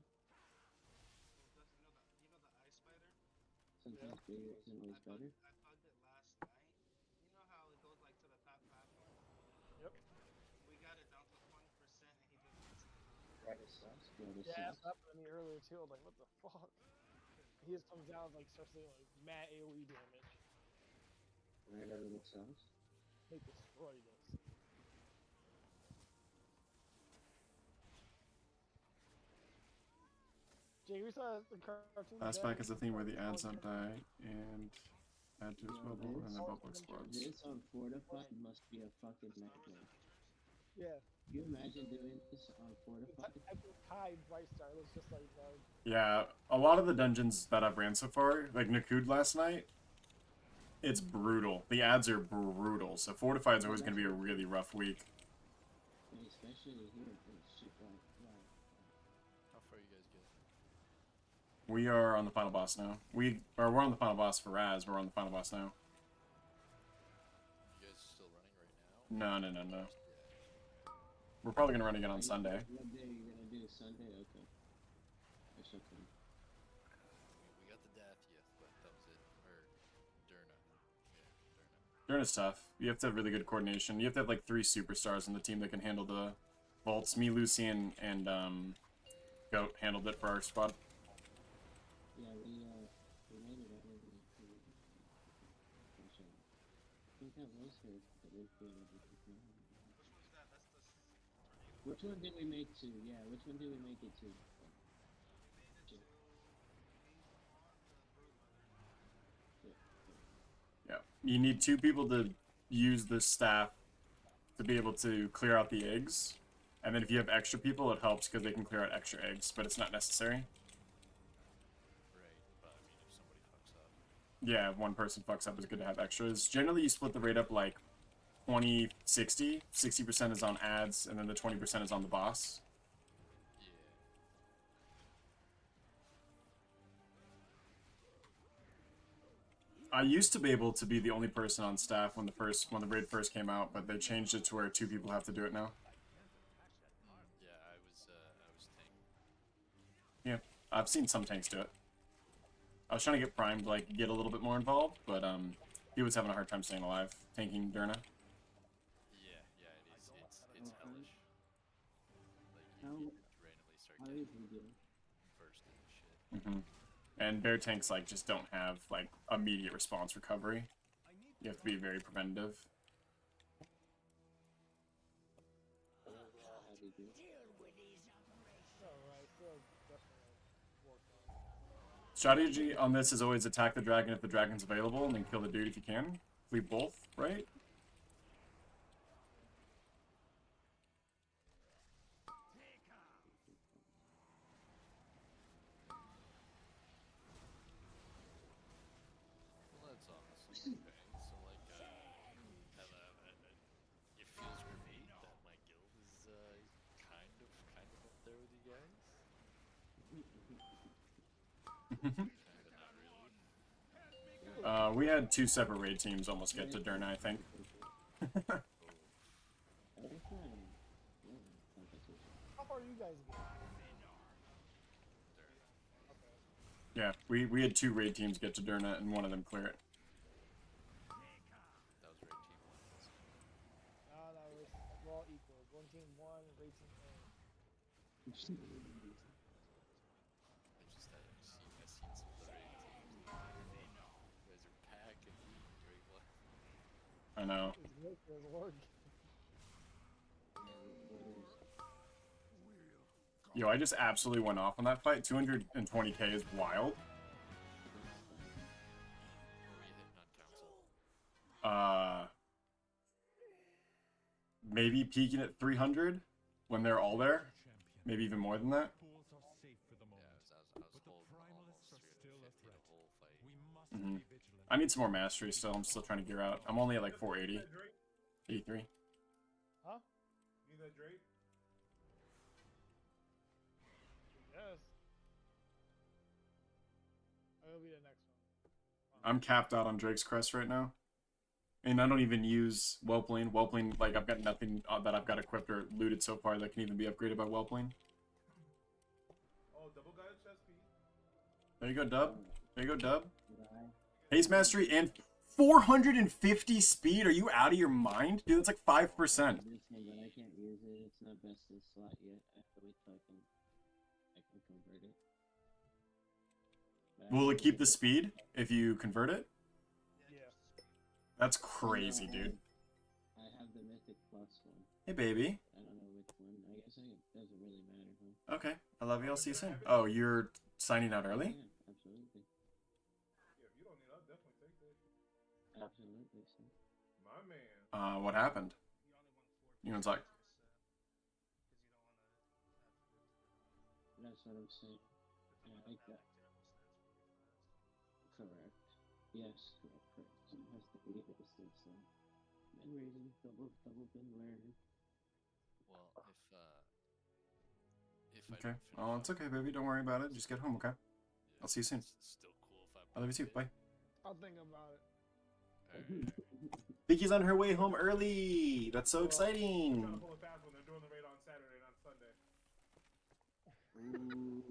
Sometimes bigger isn't always better.
I plugged it last night. You know how it goes like to the top platform?
Yep.
We got it down to 20% and he just
That is sus.
Yeah, that's happened to me earlier too. I was like, what the fuck? He just comes down and like starts doing like mad AoE damage.
Right out of the sauce.
They destroyed us. Jay, we saw the cartoon.
Last pack is the theme where the ads don't die and add to his bubble and the bubble explodes.
This on Fortified must be a fucking nightmare.
Yeah.
Can you imagine doing this on Fortified?
I think Tide Brightstar looks just like that.
Yeah, a lot of the dungeons that I've ran so far, like Nakud last night, it's brutal. The ads are brutal, so Fortified is always going to be a really rough week.
Especially here. Shit,
How far you guys get?
We are on the final boss now. We're on the final boss for Raz. We're on the final boss now.
You guys still running right now?
No. We're probably going to run again on Sunday.
What day are you gonna do? Sunday? Okay. That's okay.
We got the Dathia, but that was it. Or Durna. Yeah,
Durna's tough. You have to have really good coordination. You have to have like 3 superstars on the team that can handle the vaults. Me, Lucy, and Goat handled it for our squad.
Yeah, we made it out of the I think that was his, but we feel like which one did we make to? Yeah, which one did we make it to?
Yeah. You need 2 people to use the staff to be able to clear out the eggs. And then if you have extra people, it helps because they can clear out extra eggs, but it's not necessary.
Right, but I mean, if somebody fucks up.
Yeah, if one person fucks up, it's good to have extras. Generally, you split the raid up like 20-60. 60% is on ads, and then the 20% is on the boss. I used to be able to be the only person on staff when the raid first came out, but they changed it to where 2 people have to do it now.
Yeah, I was tank.
Yeah, I've seen some tanks do it. I was trying to get Prime to like get a little bit more involved, but he was having a hard time staying alive, tanking Durna.
Yeah, it is. It's hellish. Like
How
you randomly start getting bursted and shit.
And bear tanks like just don't have like immediate response recovery. You have to be very preventative. Strategy on this is always attack the dragon if the dragon's available, and then kill the dude if you can. Leave both, right?
Well, that's honestly okay. So, like, it feels great that my guild is kind of up there with you guys.
We had 2 separate raid teams almost get to Durna, I think.
How far are you guys getting?
Yeah, we had 2 raid teams get to Durna, and one of them clear it.
That was raid team 1.
No, we're all equal. One team 1, raid team 1.
It's just that I seen some other teams. You guys are packing heat, Drake. What?
I know.
It's work.
Yo, I just absolutely went off on that fight. 220k is wild. Maybe peaking at 300 when they're all there. Maybe even more than that. I need some more mastery still. I'm still trying to gear out. I'm only at like 480. 83.
Huh?
You need that Drake?
Yes. That'll be the next one.
I'm capped out on Drake's Crest right now. And I don't even use Whelpling. Whelpling, like, I've got nothing that I've got equipped or looted so far that can even be upgraded by Whelpling.
Oh, double guided chest piece.
There you go, Dub. There you go, Dub. Haste Mastery and 450 speed? Are you out of your mind? Dude, that's like 5%.
I can't use it. It's not best in slot yet. I have to wait till I can convert it.
Will it keep the speed if you convert it?
Yeah.
That's crazy, dude.
I have the Mythic Plus one.
Hey, baby.
I don't know which one. I guess it doesn't really matter, huh?
Okay. I love you. I'll see you soon. Oh, you're signing out early?
Yeah, absolutely.
Yeah, if you don't need it, I'll definitely take this.
Absolutely, sir.
My man.
What happened? You know, it's like...
That's what I'm saying. Yeah, I got. Correct. Yes, correct. It has to be this, so. Been raising, double been wearing.
Well, if
Okay. Oh, it's okay, baby. Don't worry about it. Just get home, okay? I'll see you soon.
Still cool if
I love you too. Bye.
I'll think about it.
Vicky's on her way home early. That's so exciting.
I'm pull a fast one. They're doing the raid on Saturday, not Sunday.
Ooh.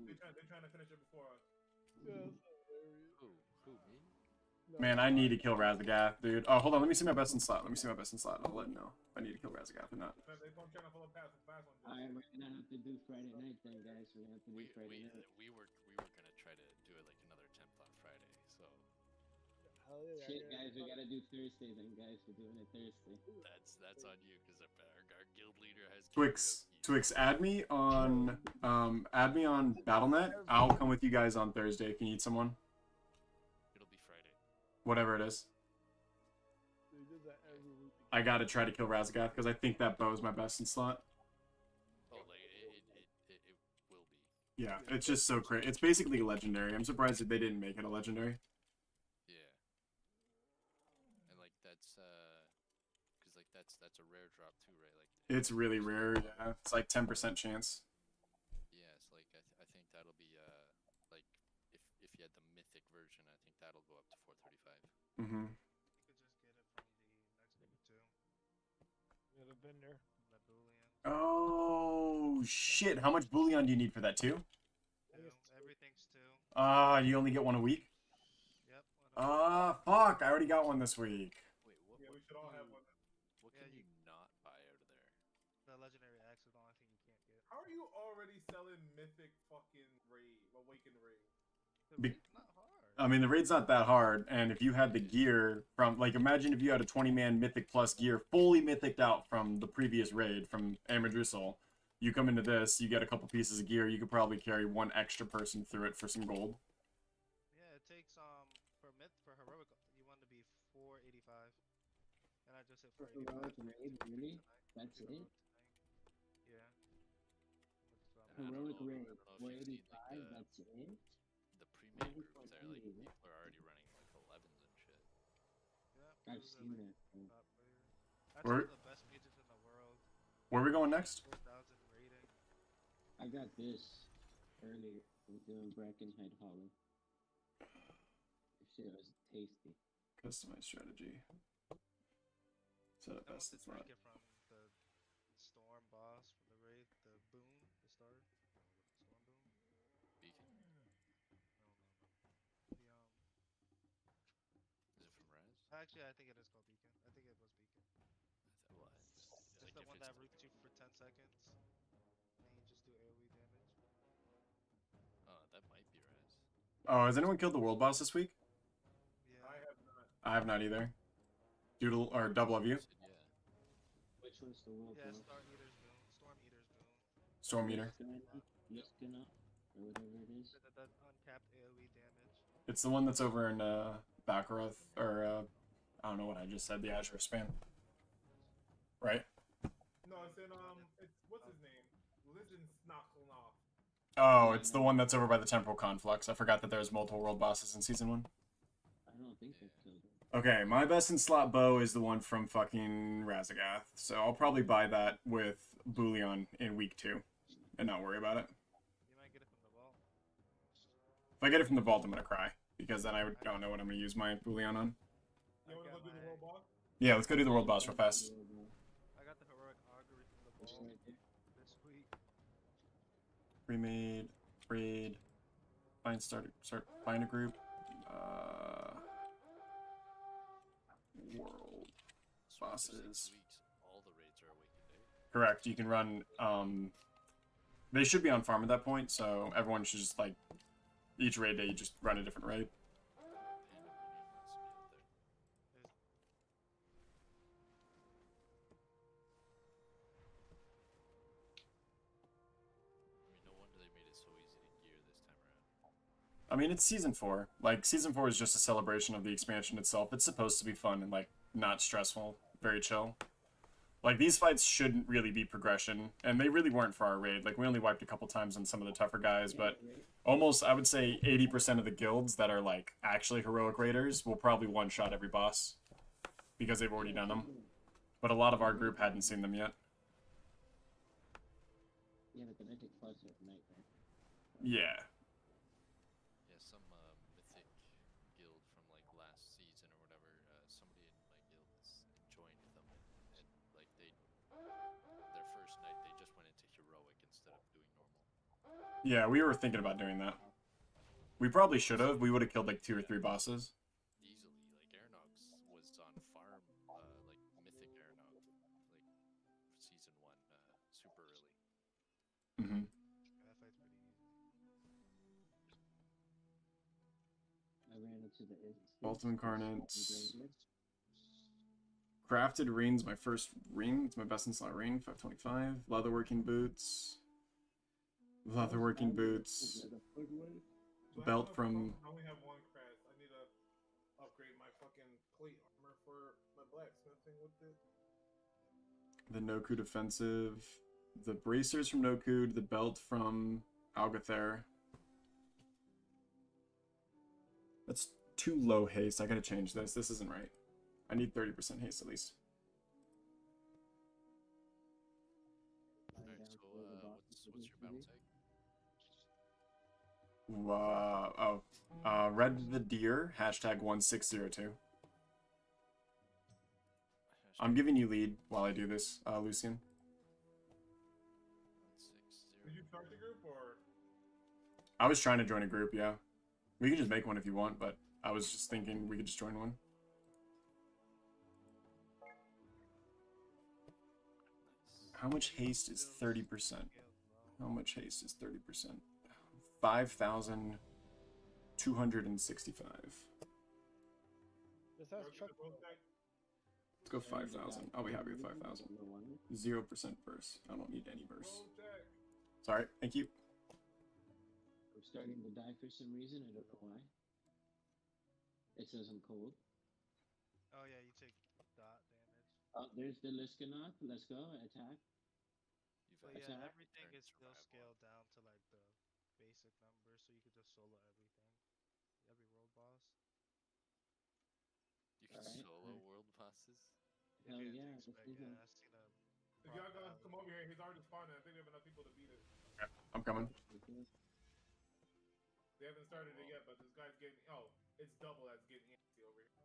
They're trying to finish it before us.
Who me?
Man, I need to kill Razagath, dude. Oh, hold on. Let me see my best in slot. Let me see my best in slot. I'll let you know if I need to kill Razagath or not.
They're trying to pull a fast one.
Alright, we're gonna have to do Friday night then, guys. We're gonna have to do Friday night.
We were gonna try to do it like another attempt on Friday, so.
Shit, guys, we gotta do Thursday then, guys. We're doing it Thursday.
That's on you, because our guild leader has.
Twix, add me on BattleNet. I'll come with you guys on Thursday if you need someone.
It'll be Friday.
Whatever it is. I gotta try to kill Razagath because I think that bow is my best in slot.
Oh, like it will be.
Yeah, it's just so great. It's basically legendary. I'm surprised that they didn't make it a legendary.
Yeah. And like that's a rare drop too, right? Like
It's really rare. Yeah, it's like 10% chance.
yeah, it's like I think that'll be like if you had the mythic version, I think that'll go up to 435.
Mm-hmm.
Get a bender. That bullion.
Oh shit! How much bullion do you need for that too?
Everything's two.
You only get one a week.
Yep.
Fuck! I already got one this week.
Wait, what?
Yeah, we should all have one.
What can you not buy out of there?
The legendary axe is the only thing you can't get.
How are you already selling mythic fucking raid, awakened raid?
The raid's not hard.
I mean, the raid's not that hard, and if you had the gear from, like, imagine if you had a 20-man Mythic Plus gear, fully Mythic'd out from the previous raid, from Amadrisol, you come into this, you get a couple pieces of gear, you could probably carry one extra person through it for some gold.
Yeah, it takes for heroic you want to be 485, and I just hit 485.
Heroic raid, really? That's it?
Yeah.
Heroic raid, 485. That's it?
The premium groups there, like people are already running like 11s and shit.
Yeah.
I've seen that.
That's one of the best mages in the world.
Where are we going next?
4,000 rating.
I got this earlier. I'm doing Brackenhead Hollow. This shit was tasty.
Customize strategy. Set up
I
best
want to
slot.
take it from the storm boss from the raid, the boon, the star, storm boon.
Beacon.
The
Is it from Raz?
Actually, I think it is called Beacon. I think it was Beacon.
What?
It's the one that roots you for 10 seconds. And
Oh, has anyone killed the world boss this week?
I have not.
I have not either. Doodle or double of you.
Which one's the world
Yeah,
boss?
Storm Eater's Boon. Storm Eater's Boon.
Storm Eater.
Liskana, or whatever it is.
The uncapped AoE damage.
It's the one that's over in Baccaroth, or I don't know what I just said. The Azure span. Right.
No, it's in it's what's his name? Lizin Snocklenoff.
Oh, it's the one that's over by the Temporal Conflux. I forgot that there's multiple world bosses in Season 1.
I don't think they've killed him.
Okay, my best in slot bow is the one from fucking Razagath, so I'll probably buy that with Bullion in week 2, and not worry about it.
You might get it from the vault.
If I get it from the vault, I'm gonna cry, because then I don't know what I'm gonna use my Bullion on.
You wanna go do the world boss?
Yeah, let's go do the world boss real fast.
I got the heroic augury from the vault this week.
Remade, raid, find a group. World bosses.
All the raids are awakened, eh?
Correct. You can run. They should be on farm at that point, so everyone should just like each raid day you just run a different raid.
I mean, no wonder they made it so easy to gear this time around.
I mean, it's Season 4. Like, Season 4 is just a celebration of the expansion itself. It's supposed to be fun and, like, not stressful. Very chill. Like, these fights shouldn't really be progression, and they really weren't for our raid. Like, we only wiped a couple times on some of the tougher guys, but almost, I would say, 80% of the guilds that are, like, actually heroic raiders will probably one-shot every boss, because they've already done them. But a lot of our group hadn't seen them yet.
Yeah, but the mythic fights are at night, right?
Yeah.
Yeah, some mythic guild from like last season or whatever. Somebody in my guild joined them, and like their first night they just went into heroic instead of doing normal.
Yeah, we were thinking about doing that. We probably should have. We would have killed like 2 or 3 bosses.
Easily, like Airnox was on farm, like mythic Airnog, like season 1, super early.
Mm-hmm.
That fight's pretty easy.
I ran into the
Ultimate Incarnate. Crafted ring's my first ring. It's my best in slot ring. 525. Leatherworking boots. Leatherworking boots. Belt from.
I only have one craft. I need to upgrade my fucking plate armor for my blacksmithing with it.
The Noku defensive. The bracers from Noku. The belt from Algather. That's too low haste. I gotta change this. This isn't right. I need 30% haste at least.
Alright, so what's your battle tag?
Redthedeer, #1602. I'm giving you lead while I do this, Lucian.
160.
Did you start the group or?
I was trying to join a group, yeah. We can just make one if you want, but I was just thinking we could just join one. How much haste is 30%? How much haste is 30%? 5,265.
This has truck.
Let's go 5,000. I'll be happy with 5,000. 0% burst. I don't need any burst. Sorry, thank you.
I'm starting to die for some reason. I don't know why. It says I'm cold.
Oh yeah, you take dot damage.
Oh, there's the Liskanoth. Let's go. Attack.
But yeah, everything is still scaled down to like the basic number, so you could just solo everything. Every world boss.
You can solo world bosses?
Hell yeah, let's do
Yeah,
that.
I've seen a.
If y'all gonna come over here, he's already spawned. I think we have enough people to beat it.
I'm coming.
They haven't started it yet, but this guy's getting. Oh, it's double as getting antsy over here.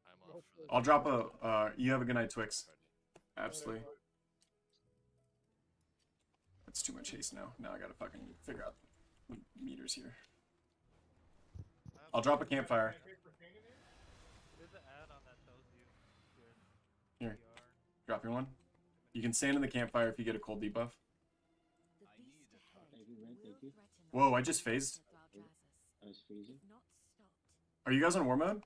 I'm off for the
I'll drop a. You have a good night, Twix. Absolutely. That's too much haste now. Now I gotta fucking figure out the meters here. I'll drop a campfire.
There's an add-on that tells you your
Here. Drop your one. You can stand in the campfire if you get a cold debuff.
Thank you, Red. Thank you.
Whoa, I just phased.
Oh I was freezing.
Not stopped.
Are you guys on war mode?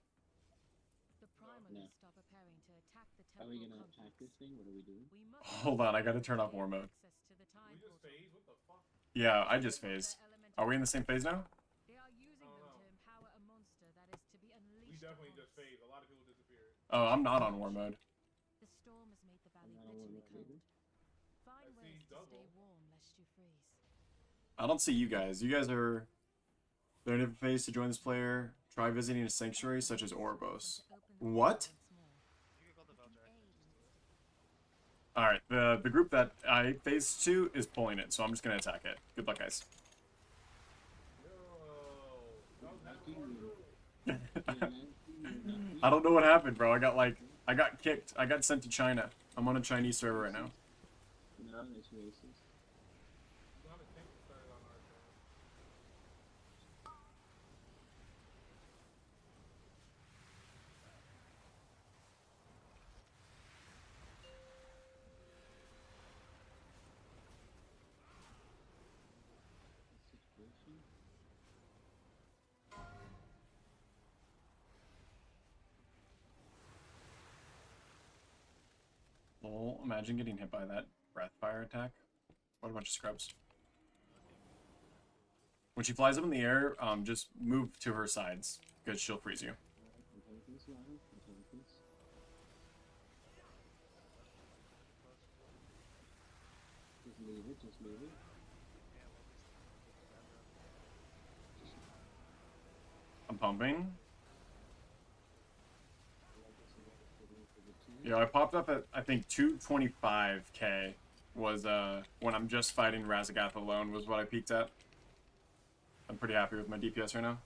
The primalists
No.
are preparing to attack the
Are we
temple
gonna attack this thing? What are we doing?
We must
Hold on, I gotta turn off war mode.
access to the time
We just
portal.
phase? What the fuck?
Yeah, I just phased. Are we in the same phase now?
They are using them to empower a monster that is to be unleashed.
We definitely
upon
just
us.
phased. A lot of people disappeared.
Oh, I'm not on war mode.
The storm has made the valley
not on
bitterly
war mode
cold. Find
I
ways
see
to
double.
stay warm lest you freeze.
I don't see you guys. You guys are... They're in a phase to join this player. Try visiting a sanctuary such as Orbos. What?
You can call the Belcher.
Alright, the group that I phased to is pulling it, so I'm just gonna attack it. Good luck, guys. I don't know what happened, bro. I got kicked. I got sent to China. I'm on a Chinese server right now.
No, that's racist.
Lol, imagine getting hit by that breath fire attack. What a bunch of scrubs. When she flies up in the air, just move to her sides, because she'll freeze you.
Just leave it, just leave it.
I'm pumping. Yeah, I popped up at, I think, 225k was, when I'm just fighting Razagath alone was what I peaked at. I'm pretty happy with my DPS right now.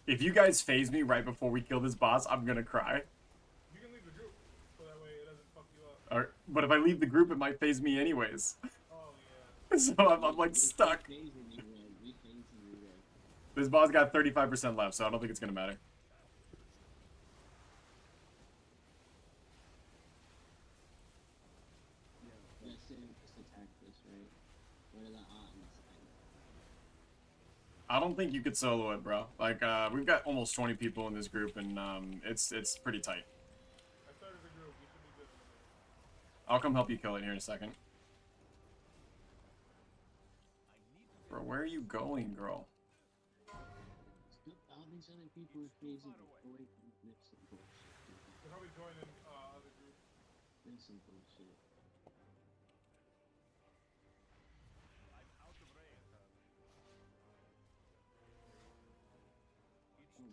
If you guys phase me right before we kill this boss, I'm gonna cry.
You can leave the group, so that way it doesn't fuck you up.
Alright, but if I leave the group, it might phase me anyways.
Oh, yeah.
So I'm like stuck. This boss got 35% left, so I don't think it's gonna matter.
Let's say just attack this, right? What are the odds?
I don't think you could solo it, bro. Like, we've got almost 20 people in this group, and it's pretty tight.
I started the group. We should be good in a minute.
I'll come help you kill it here in a second. Bro, where are you going, girl?
All these other people are phasing away from this some bullshit.
They're probably joining other groups.
That's some bullshit.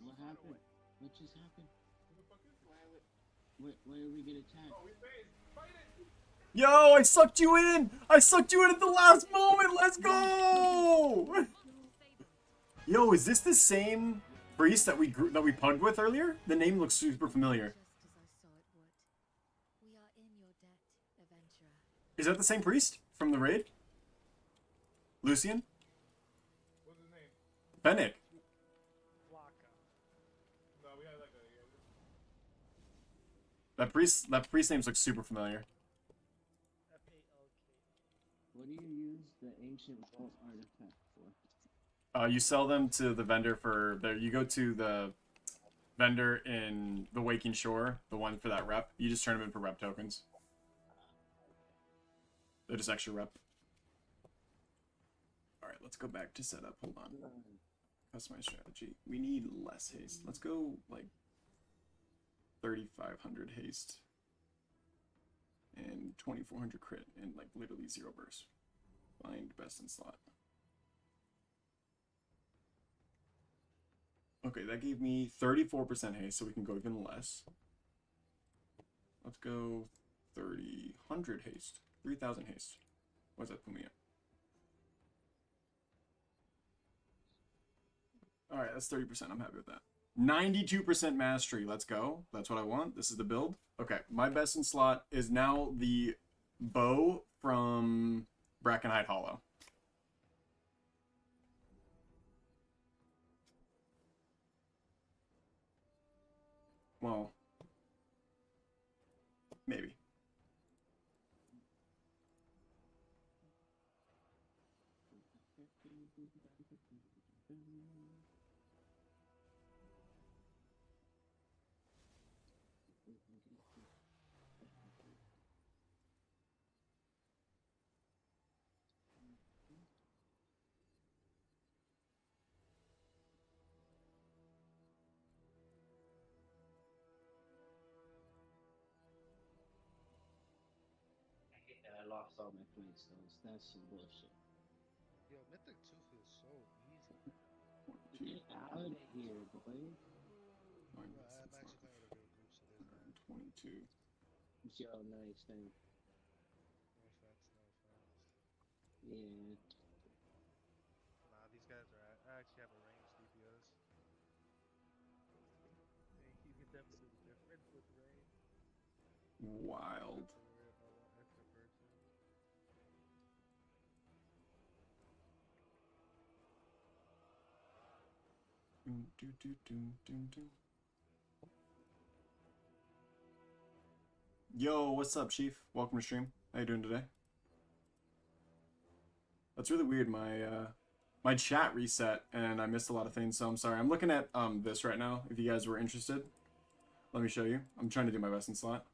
What happened? What just happened? Where did we get attacked?
Oh, we phased. Fight it!
Yo, I sucked you in! I sucked you in at the last moment! Let's go! Yo, is this the same priest that we pugged with earlier? The name looks super familiar.
We are in your debt, adventurer.
Is that the same priest from the raid? Lucian?
What's his name?
Fennec.
No, we had like a...
That priest names look super familiar.
What do you use the ancient vault artifact for?
You sell them to the vendor for there. You go to the vendor in the Waking Shore, the one for that rep. You just turn them in for rep tokens. They're just extra rep. All right, let's go back to setup. Hold on. Customize strategy. We need less haste. Let's go like 3,500 haste and 2,400 crit and like literally 0 burst. Find best in slot. Okay, that gave me 34% haste, so we can go even less. Let's go 3,000 haste. 3,000 haste. What does that put me at? Alright, that's 30%. I'm happy with that. 92% mastery. Let's go. That's what I want. This is the build. Okay, my best in slot is now the bow from Brackenhide Hollow. Well, maybe.
I lost all my points though. That's some bullshit.
Yo, Mythic 2 feels so easy.
Get out of here, boy.
Well, I'm actually playing with a real group, so there's that.
22.
Yo, nice thing.
No offense, no offense.
Yeah.
Nah, these guys are. I actually have a ranged DPS. You can definitely do the difference with range.
Wild.
You don't have to worry about one extra person.
Yo, what's up, Chief? Welcome to stream. How you doing today? That's really weird. My chat reset and I missed a lot of things, so I'm sorry. I'm looking at this right now. If you guys were interested, let me show you. I'm trying to do my best in slot.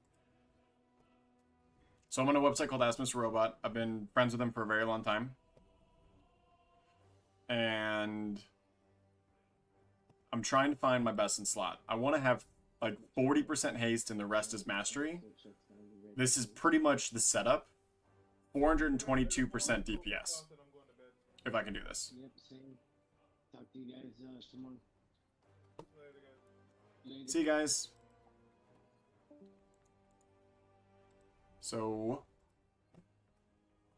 So I'm on a website called Ask Mr. Robot. I've been friends with him for a very long time, and I'm trying to find my best in slot. I want to have like 40% haste and the rest is mastery. This is pretty much the setup. 422% DPS. If I can do this.
Yep, same. Talk to you guys tomorrow. Later.
See you guys. So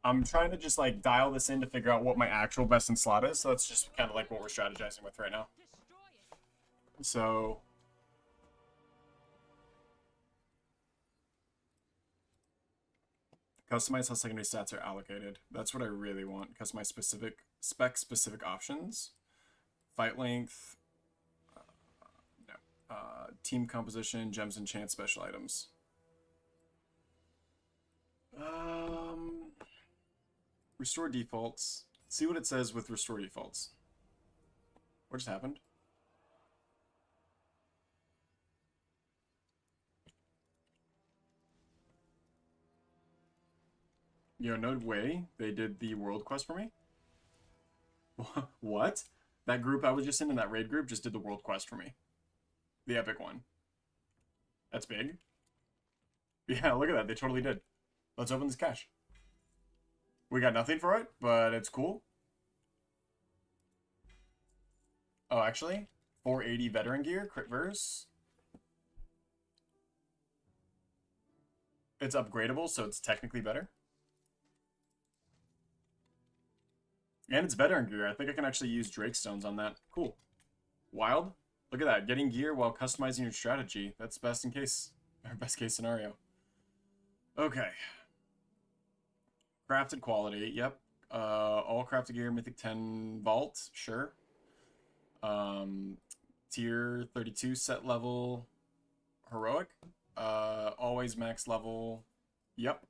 I'm trying to just like dial this in to figure out what my actual best in slot is. So that's just kind of like what we're strategizing with right now. So customize how secondary stats are allocated. That's what I really want. Customize specific options. Fight length. No. Team composition, gems and chance special items. Restore defaults. See what it says with restore defaults. What just happened? Yo, no way they did the world quest for me? What? That group I was just in that raid group, just did the world quest for me. The epic one. That's big. Yeah, look at that. They totally did. Let's open this cache. We got nothing for it, but it's cool. Oh, actually, 480 veteran gear, crit verse. It's upgradable, so it's technically better. And it's veteran gear. I think I can actually use Drake Stones on that. Cool. Wild. Look at that. Getting gear while customizing your strategy. That's best in case, or best case scenario. Okay. Crafted quality. Yep. All crafted gear, Mythic 10 Vault. Sure. Tier 32 set level. Heroic. Always max level. Yep.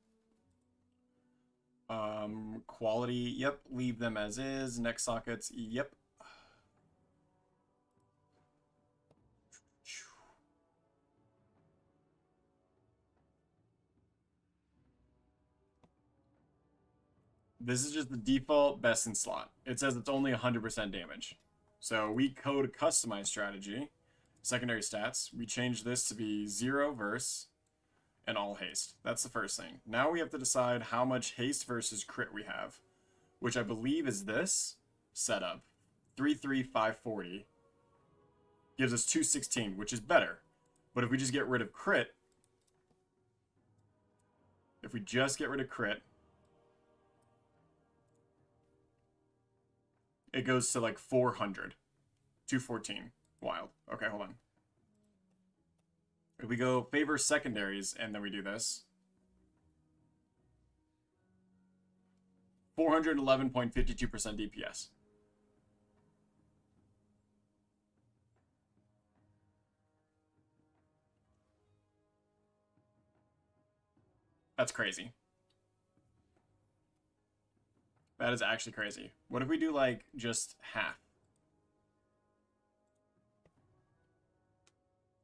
Quality. Yep. Leave them as is. Neck sockets. Yep. This is just the default best in slot. It says it's only 100% damage. So we code customize strategy, secondary stats. We change this to be 0 verse and all haste. That's the first thing. Now we have to decide how much haste versus crit we have, which I believe is this setup. 33540 gives us 216, which is better. But if we just get rid of crit, it goes to like 400. 214. Wild. Okay, hold on. If we go favor secondaries and then we do this. 411.52% DPS. That's crazy. That is actually crazy. What if we do, like, just half?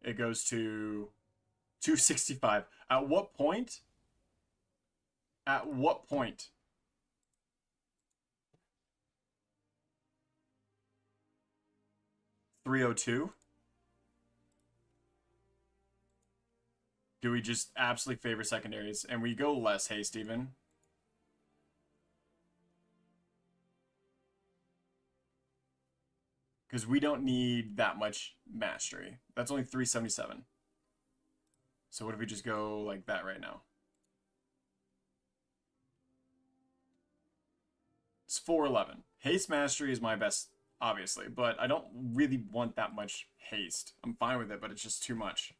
It goes to 265. At what point? At what point? $302? Do we just absolutely favor secondaries? And we go less haste even? Because we don't need that much mastery. That's only 377. So what if we just go like that right now? It's 411. Haste mastery is my best, obviously, but I don't really want that much haste. I'm fine with it, but it's just too much.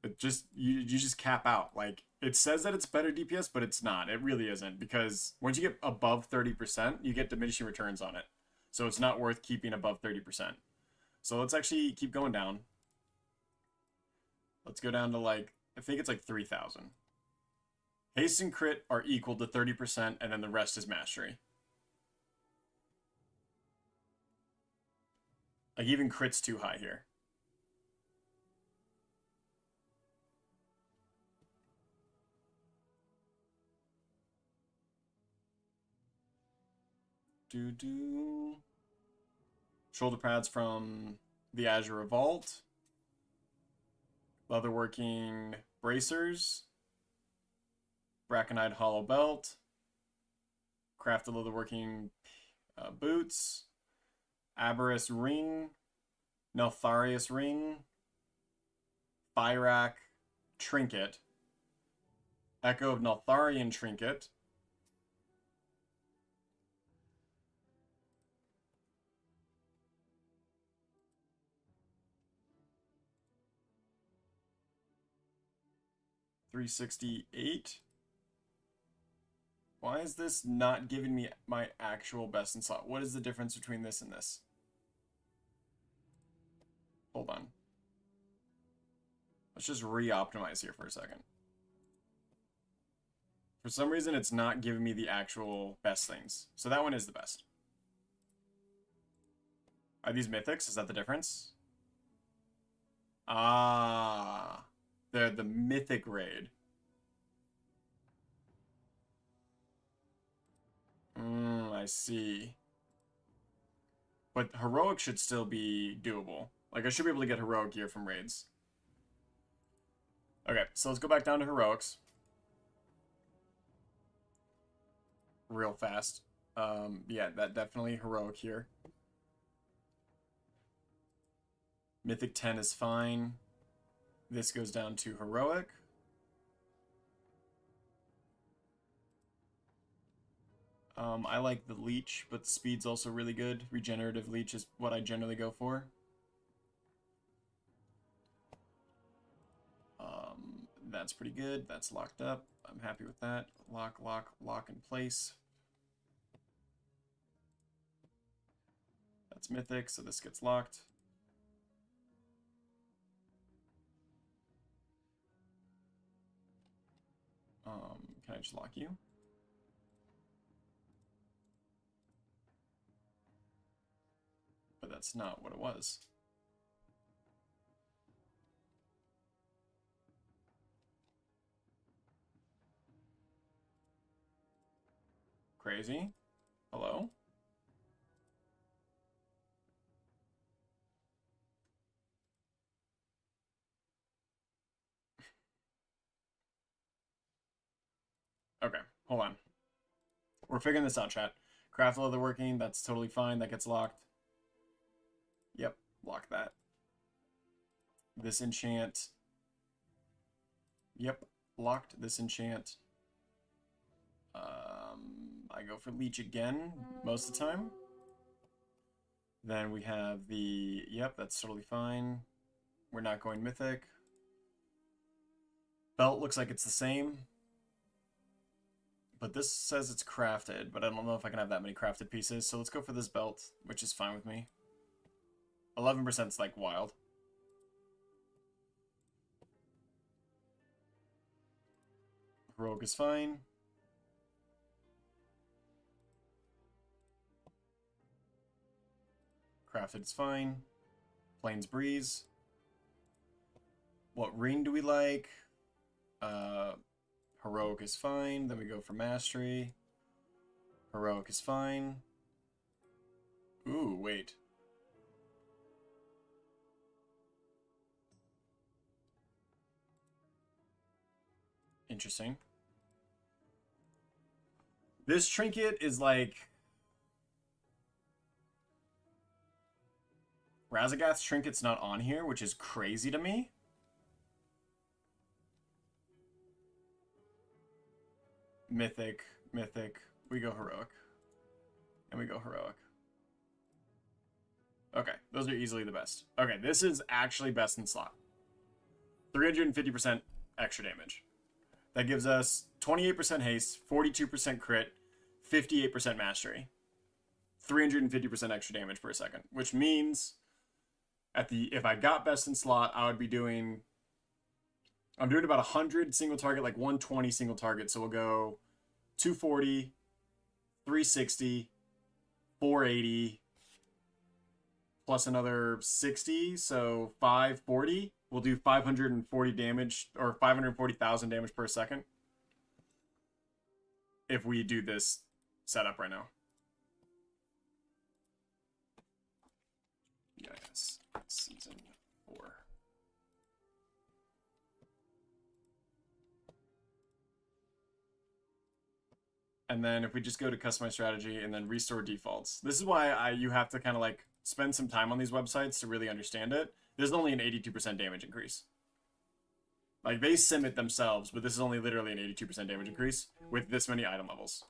It just you just cap out. Like, it says that it's better DPS, but it's not. It really isn't, because once you get above 30%, you get diminishing returns on it. So it's not worth keeping above 30%. So let's actually keep going down. Let's go down to, like, I think it's like 3,000. Haste and crit are equal to 30%, and then the rest is mastery. Like, even crit's too high here. Shoulder pads from the Azure Revolt. Leatherworking bracers. Brackenide hollow belt. Crafted leatherworking boots. Aberrus ring. Neltharius ring. Thyrak trinket. Echo of Neltharion trinket. $368. Why is this not giving me my actual best in slot? What is the difference between this and this? Hold on. Let's just re-optimize here for a second. For some reason, it's not giving me the actual best things. So that one is the best. Are these mythics? Is that the difference? Ah, they're the mythic raid. I see. But heroic should still be doable. Like, I should be able to get heroic gear from raids. Okay, so let's go back down to heroics. Real fast. Yeah, that definitely heroic here. Mythic 10 is fine. This goes down to heroic. I like the leech, but the speed's also really good. Regenerative leech is what I generally go for. That's pretty good. That's locked up. I'm happy with that. Lock, lock, lock in place. That's mythic, so this gets locked. Can I just lock you? But that's not what it was. Crazy. Hello? Okay, hold on. We're figuring this out, chat. Craft leatherworking, that's totally fine. That gets locked. Yep, lock that. This enchant. Yep, locked this enchant. I go for leech again most of the time. Then we have the, yep, that's totally fine. We're not going mythic. Belt looks like it's the same. But this says it's crafted, but I don't know if I can have that many crafted pieces. So let's go for this belt, which is fine with me. 11% is like wild. Rogue is fine. Crafted is fine. Plains Breeze. What ring do we like? Heroic is fine. Then we go for Mastery. Heroic is fine. Ooh, wait. Interesting. This trinket is like... Razagath's trinket's not on here, which is crazy to me. Mythic, Mythic. We go Heroic. And we go Heroic. Okay, those are easily the best. Okay, this is actually best in slot. 350% extra damage. That gives us 28% haste, 42% crit, 58% mastery. 350% extra damage per second, which means if I got best in slot, I would be doing... I'm doing about 100 single target, like 120 single target. So we'll go 240, 360, 480, plus another 60, so 540. We'll do 540 damage, or 540,000 damage per second. If we do this setup right now. Yes, season 4. And then if we just go to customize strategy and then restore defaults. This is why you have to kind of like spend some time on these websites to really understand it. There's only an 82% damage increase. Like, they sim it themselves, but this is only literally an 82% damage increase with this many item levels.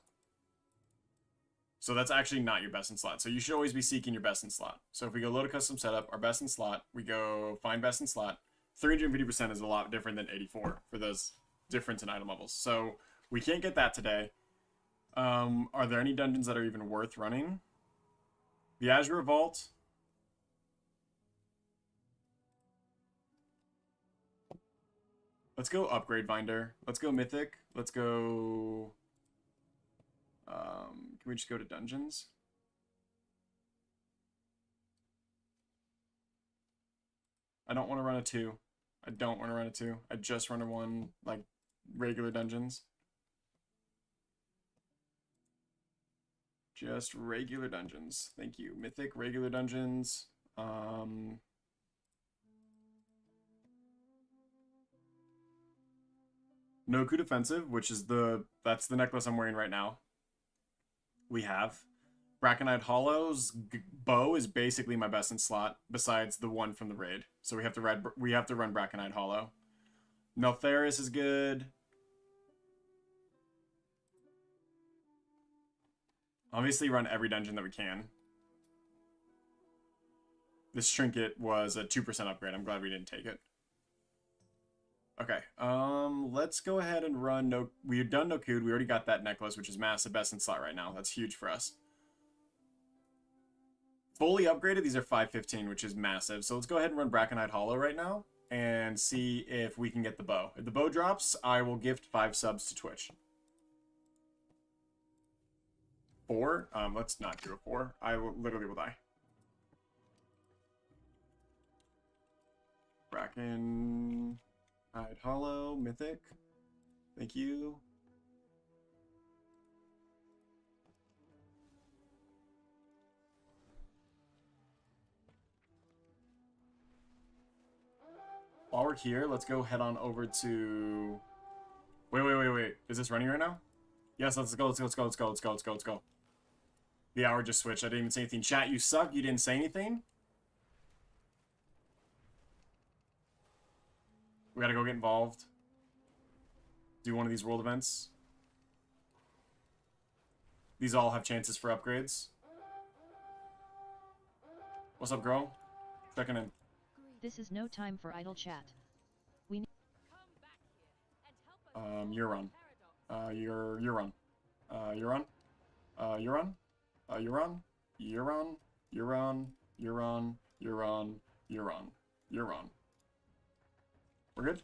So that's actually not your best in slot. So you should always be seeking your best in slot. So if we go load a custom setup, our best in slot, we go find best in slot. 350% is a lot different than 84 for those difference in item levels. So we can't get that today. Are there any dungeons that are even worth running? The Azure Vault. Let's go Upgrade Binder. Let's go Mythic. Let's go... can we just go to Dungeons? I don't want to run a 2. I don't want to run a 2. I just run a 1, like, regular Dungeons. Just regular Dungeons. Thank you. Mythic, regular Dungeons. No Coup Defensive, which is that's the necklace I'm wearing right now. We have. Brackenide Hollow's bow is basically my best in slot, besides the one from the raid. So we have to run Brackenide Hollow. Neltharis is good. Obviously run every dungeon that we can. This trinket was a 2% upgrade. I'm glad we didn't take it. Okay, let's go ahead and run we've done no Cood. We already got that necklace, which is massive best in slot right now. That's huge for us. Fully upgraded, these are 515, which is massive. So let's go ahead and run Brackenide Hollow right now and see if we can get the bow. If the bow drops, I will gift 5 subs to Twitch. 4? Let's not do a 4. I literally will die. Brackenide Hollow, Mythic. Thank you. While we're here, let's go head on over to... Wait. Is this running right now? Yes, let's go. The hour just switched. I didn't even say anything. Chat, you suck. You didn't say anything. We gotta go get involved. Do one of these world events. These all have chances for upgrades. What's up, girl? Checking in.
This is no time for idle chat. We need...
You're on. You're on. You're on. You're on. You're on. You're on. You're on. You're on. You're on. You're on. You're on. We're good?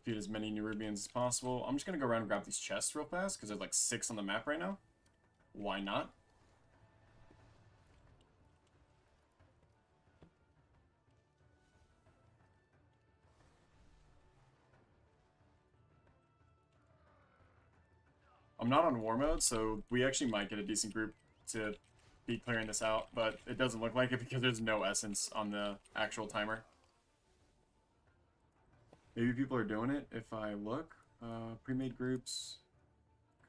Defeat as many Nerubians as possible. I'm just gonna go around and grab these chests real fast, because there's like 6 on the map right now. Why not? I'm not on war mode, so we actually might get a decent group to be clearing this out, but it doesn't look like it because there's no essence on the actual timer. Maybe people are doing it if I look. Pre-made groups,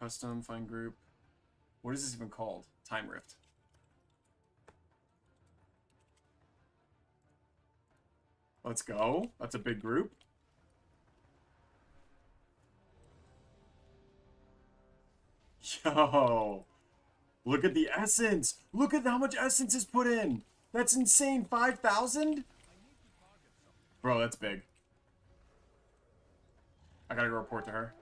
custom, find group. What is this even called? Time Rift. Let's go. That's a big group. Yo, look at the essence. Look at how much essence is put in. That's insane. 5,000? Bro, that's big. I gotta go report to her.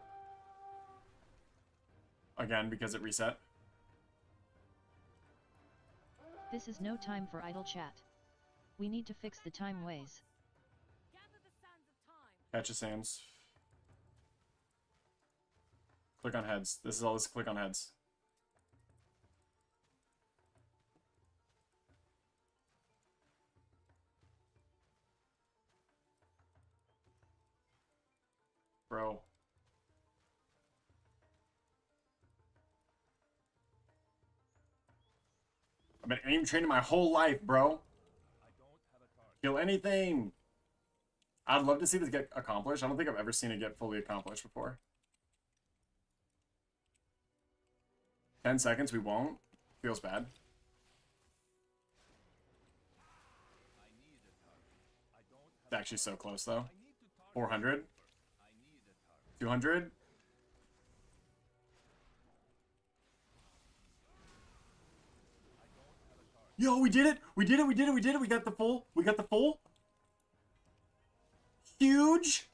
Again, because it reset.
This is no time for idle chat. We need to fix the time ways.
Catch a sands. Click on heads. This is all this click on heads. Bro. I've been aim training my whole life, bro. Kill anything. I'd love to see this get accomplished. I don't think I've ever seen it get fully accomplished before. 10 seconds, we won't. Feels bad. It's actually so close, though. 400. 200. Yo, we did it! We did it! We did it! We did it! We got the full! We got the full! Huge!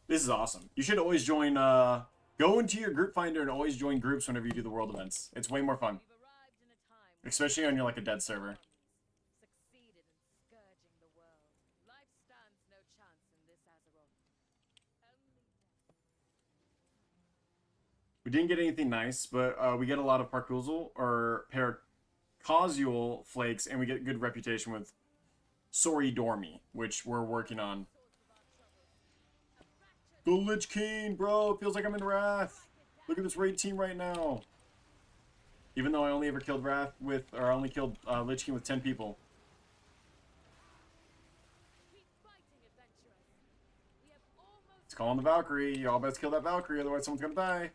This is awesome. You should always join, go into your group finder and always join groups whenever you do the world events. It's way more fun. Especially on your, like, a dead server. We didn't get anything nice, but we get a lot of Parcuzal or Paracasual flakes, and we get good reputation with Sorry Dormy, which we're working on. The Lich King, bro! It feels like I'm in Wrath. Look at this raid team right now. Even though I only ever killed Wrath with, or I only killed Lich King with 10 people. It's calling the Valkyrie. Y'all best kill that Valkyrie, otherwise someone's gonna die.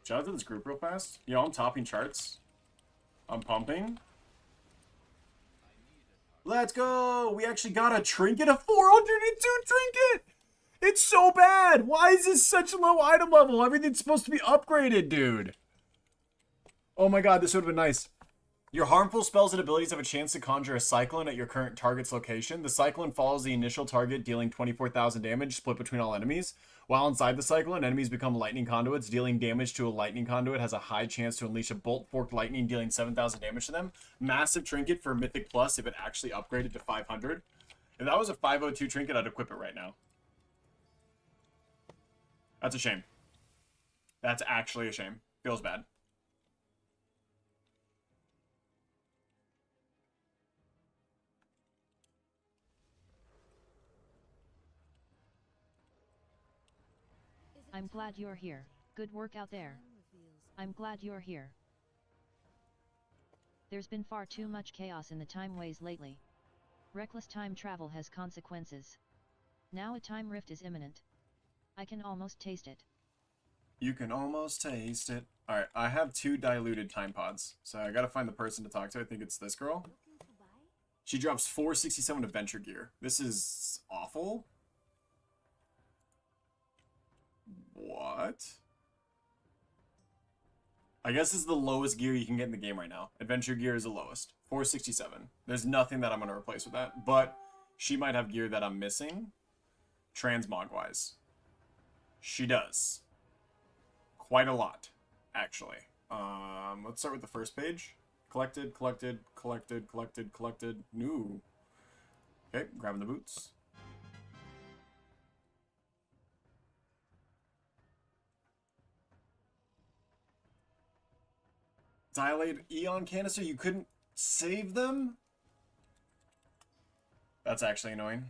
Shout out to this group real fast. Yo, I'm topping charts. I'm pumping. Let's go! We actually got a trinket, a 402 trinket! It's so bad! Why is this such a low item level? Everything's supposed to be upgraded, dude. Oh my god, this would have been nice. Your harmful spells and abilities have a chance to conjure a cyclone at your current target's location. The cyclone follows the initial target, dealing 24,000 damage, split between all enemies. While inside the cyclone, enemies become lightning conduits. Dealing damage to a lightning conduit has a high chance to unleash a bolt forked lightning, dealing 7,000 damage to them. Massive trinket for Mythic Plus if it actually upgraded to 500. If that was a 502 trinket, I'd equip it right now. That's a shame. That's actually a shame. Feels bad.
I'm glad you're here. Good work out there. I'm glad you're here. There's been far too much chaos in the timeways lately. Reckless time travel has consequences. Now a time rift is imminent. I can almost taste it.
You can almost taste it. Alright, I have 2 diluted time pods. So I gotta find the person to talk to. I think it's this girl. She drops 467 adventure gear. This is awful. What? I guess this is the lowest gear you can get in the game right now. Adventure gear is the lowest. 467. There's nothing that I'm going to replace with that. But she might have gear that I'm missing. Transmog-wise. She does. Quite a lot, actually. Let's start with the first page. Collected, collected, collected, collected, collected. New. Okay, grabbing the boots. Dilated Eon canister, you couldn't save them? That's actually annoying.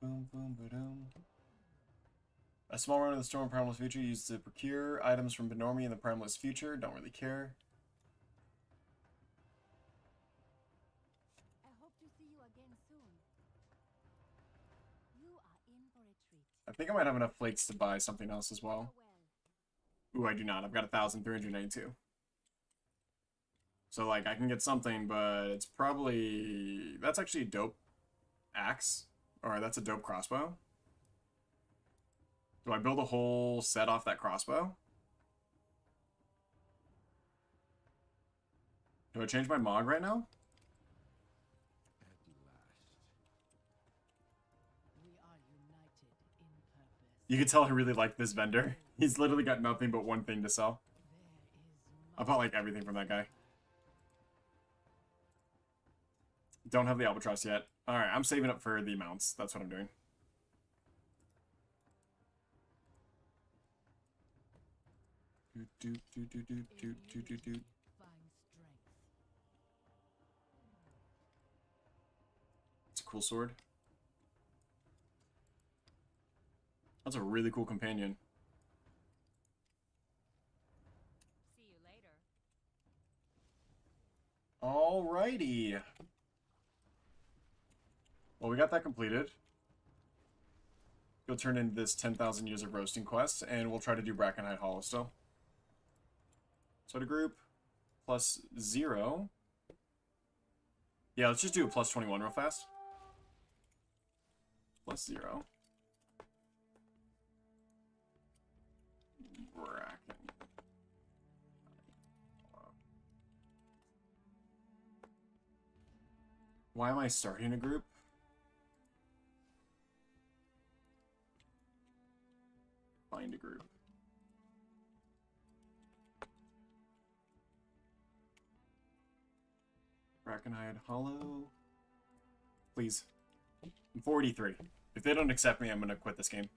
Boom, boom, ba-dum. A small run of the Storm Primalist Future used to procure items from Benormi in the Primalist Future. Don't really care.
I hope to see you again soon. You are in for a treat.
I think I might have enough flakes to buy something else as well. Ooh, I do not. I've got 1,392. So, like, I can get something, but it's probably... That's actually a dope axe. Or that's a dope crossbow. Do I build a whole set off that crossbow? Do I change my Mog right now? You can tell I really like this vendor. He's literally got nothing but one thing to sell. I bought like everything from that guy. Don't have the albatross yet. Alright, I'm saving up for the mounts. That's what I'm doing. It's a cool sword. That's a really cool companion.
See you later.
Alrighty. Well, we got that completed. Go turn in this 10,000 Years of Roasting quest, and we'll try to do Brackenhide Hollow still. So to group, +0. Yeah, let's just do a +21 real fast. +0. Bracken. Why am I starting a group? Find a group. Brackenhide Hollow. Please. I'm 43. If they don't accept me, I'm gonna quit this game.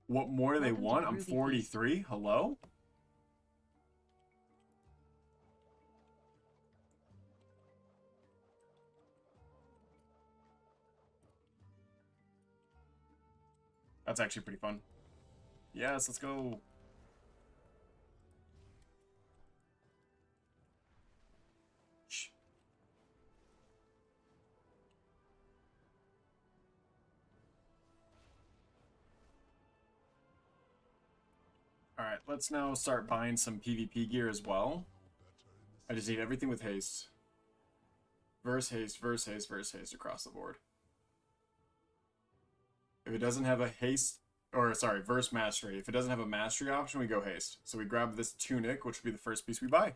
What more do they want? I'm 43? Hello? That's actually pretty fun. Yes, let's go. Shh. Alright, let's now start buying some PvP gear as well. I just need everything with haste. Verse haste, verse haste, verse haste across the board. If it doesn't have a haste, or sorry, verse mastery. If it doesn't have a mastery option, we go haste. So we grab this tunic, which will be the first piece we buy.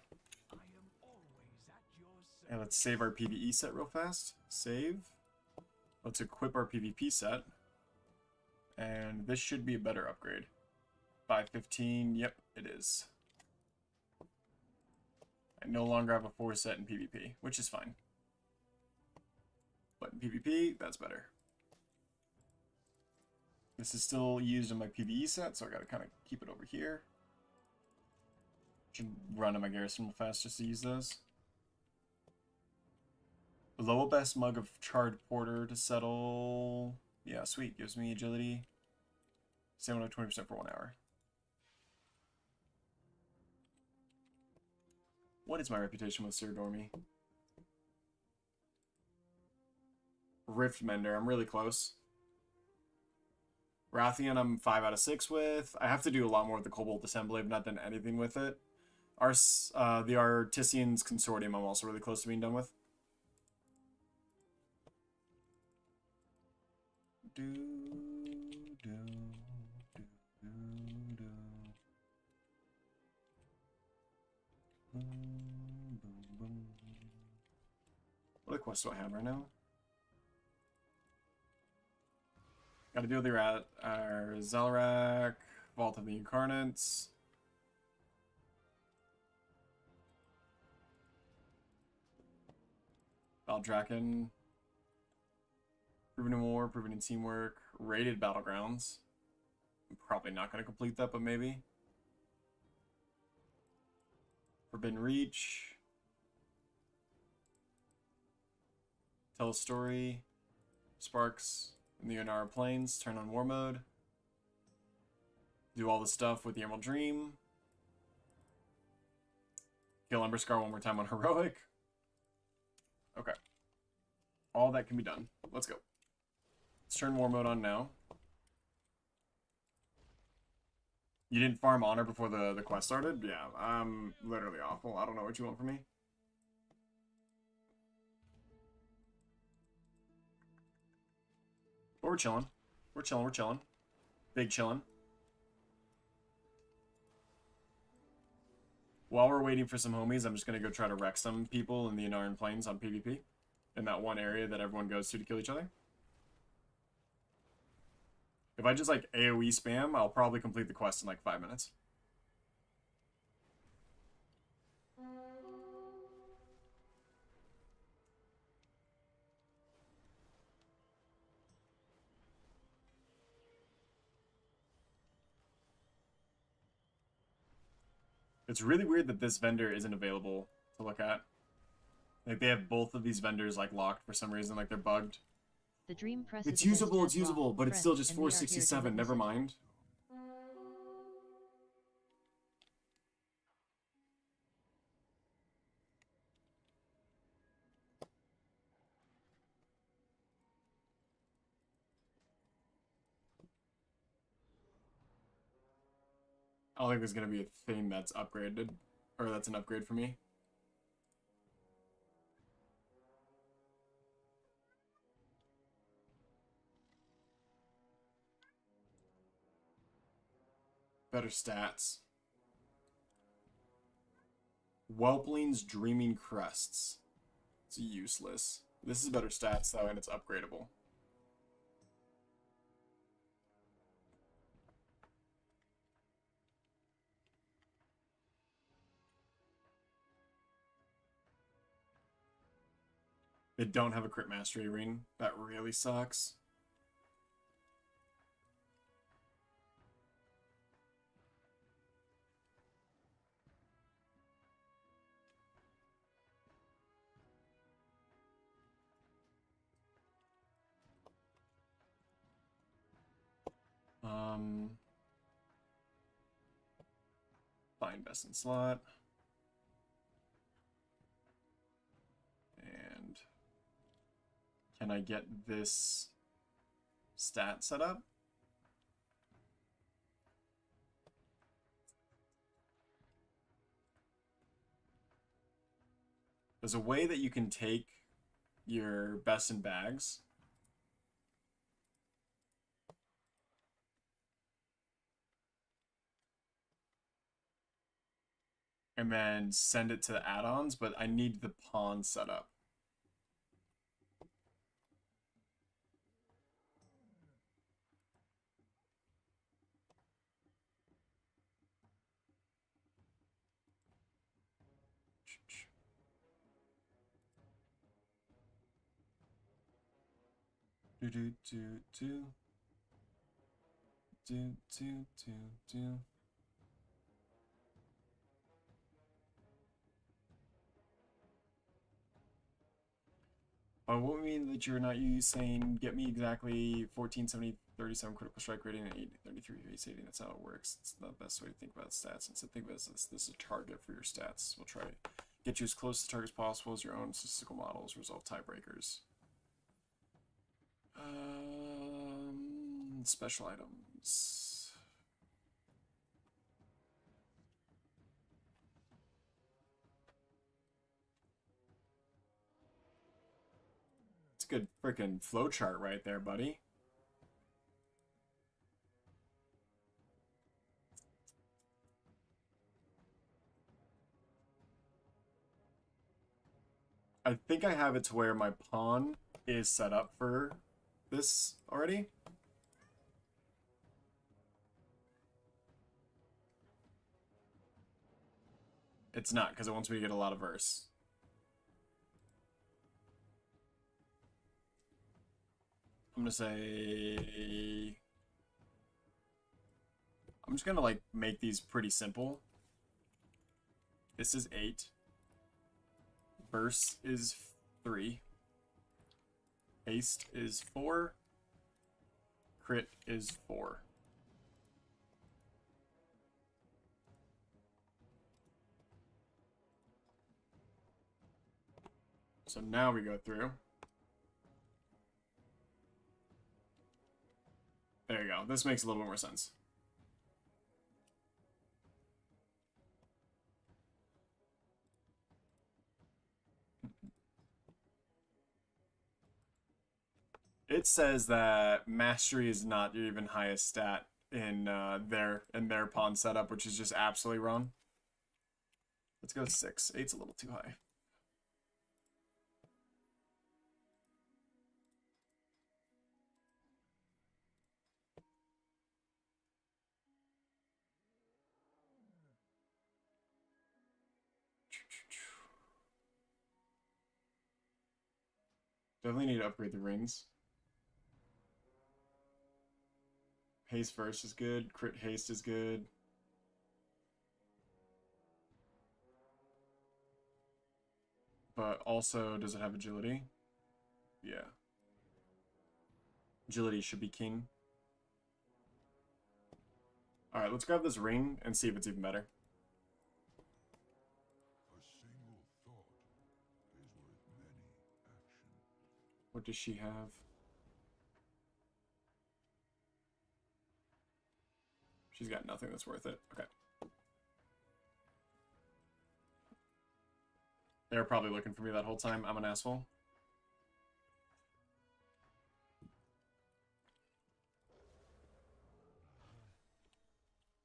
And let's save our PvE set real fast. Save. Let's equip our PvP set. And this should be a better upgrade. 515, yep, it is. I no longer have a 4 set in PvP, which is fine. But in PvP, that's better. This is still used in my PvE set, so I gotta kind of keep it over here. Should run in my garrison real fast just to use those. Below best mug of charred porter to settle. Yeah, sweet. Gives me agility. Stamina 20% for 1 hour. What is my reputation with Sir Dormy? Rift Mender, I'm really close. Rathian, I'm 5 out of 6 with. I have to do a lot more with the Cobalt Assembly. I've not done anything with it. The Artisans Consortium, I'm also really close to being done with. What quest do I have right now? Gotta deal with our Zelrak, Vault of the Incarnates. Valdraken. Proven in War, Proven in Teamwork, Rated Battlegrounds. I'm probably not going to complete that, but maybe. Forbidden Reach. Tell a Story. Sparks in the Onara Plains. Turn on War Mode. Do all the stuff with the Emerald Dream. Kill Emberscar one more time on Heroic. Okay. All that can be done. Let's go. Let's turn War Mode on now. You didn't farm Honor before the quest started? Yeah, I'm literally awful. I don't know what you want from me. But we're chilling. We're chilling, we're chilling. Big chilling. While we're waiting for some homies, I'm just going to go try to wreck some people in the Anaran Plains on PvP. In that one area that everyone goes to kill each other. If I just, like, AoE spam, I'll probably complete the quest in, like, 5 minutes. It's really weird that this vendor isn't available to look at. Like, they have both of these vendors, like, locked for some reason, like they're bugged.
The dream press
It's
is
usable,
against
it's usable, but it's still just
and we are here to
467, never
witness it.
mind. I don't think there's gonna be a thing that's upgraded, or that's an upgrade for me. Better stats. Whelpling's Dreaming Crests. It's useless. This is better stats though, and it's upgradable. They don't have a crit mastery ring. That really sucks. Find best in slot. And can I get this stat set up? There's a way that you can take your best in bags and then send it to the add-ons, but I need the pawn set up. Do do do do do do do do. What would mean that you're not saying get me exactly 1470 37 critical strike rating and 833 base rating? That's how it works. It's the best way to think about stats. Instead, think about this is a target for your stats. We'll try to get you as close to target as possible as your own statistical models. Resolve tiebreakers. Special items. It's a good freaking flowchart right there, buddy. I think I have it to where my pawn is set up for this already. It's not, because it wants me to get a lot of verse. I'm gonna say... I'm just gonna, like, make these pretty simple. This is 8. Verse is 3. Haste is 4. Crit is 4. So now we go through. There you go. This makes a little bit more sense. It says that mastery is not your even highest stat in their pawn setup, which is just absolutely wrong. Let's go 6. 8's a little too high. Definitely need to upgrade the rings. Haste first is good. Crit haste is good. But also, does it have agility? Yeah. Agility should be king. Alright, let's grab this ring and see if it's even better. What does she have? She's got nothing that's worth it. Okay. They were probably looking for me that whole time. I'm an asshole.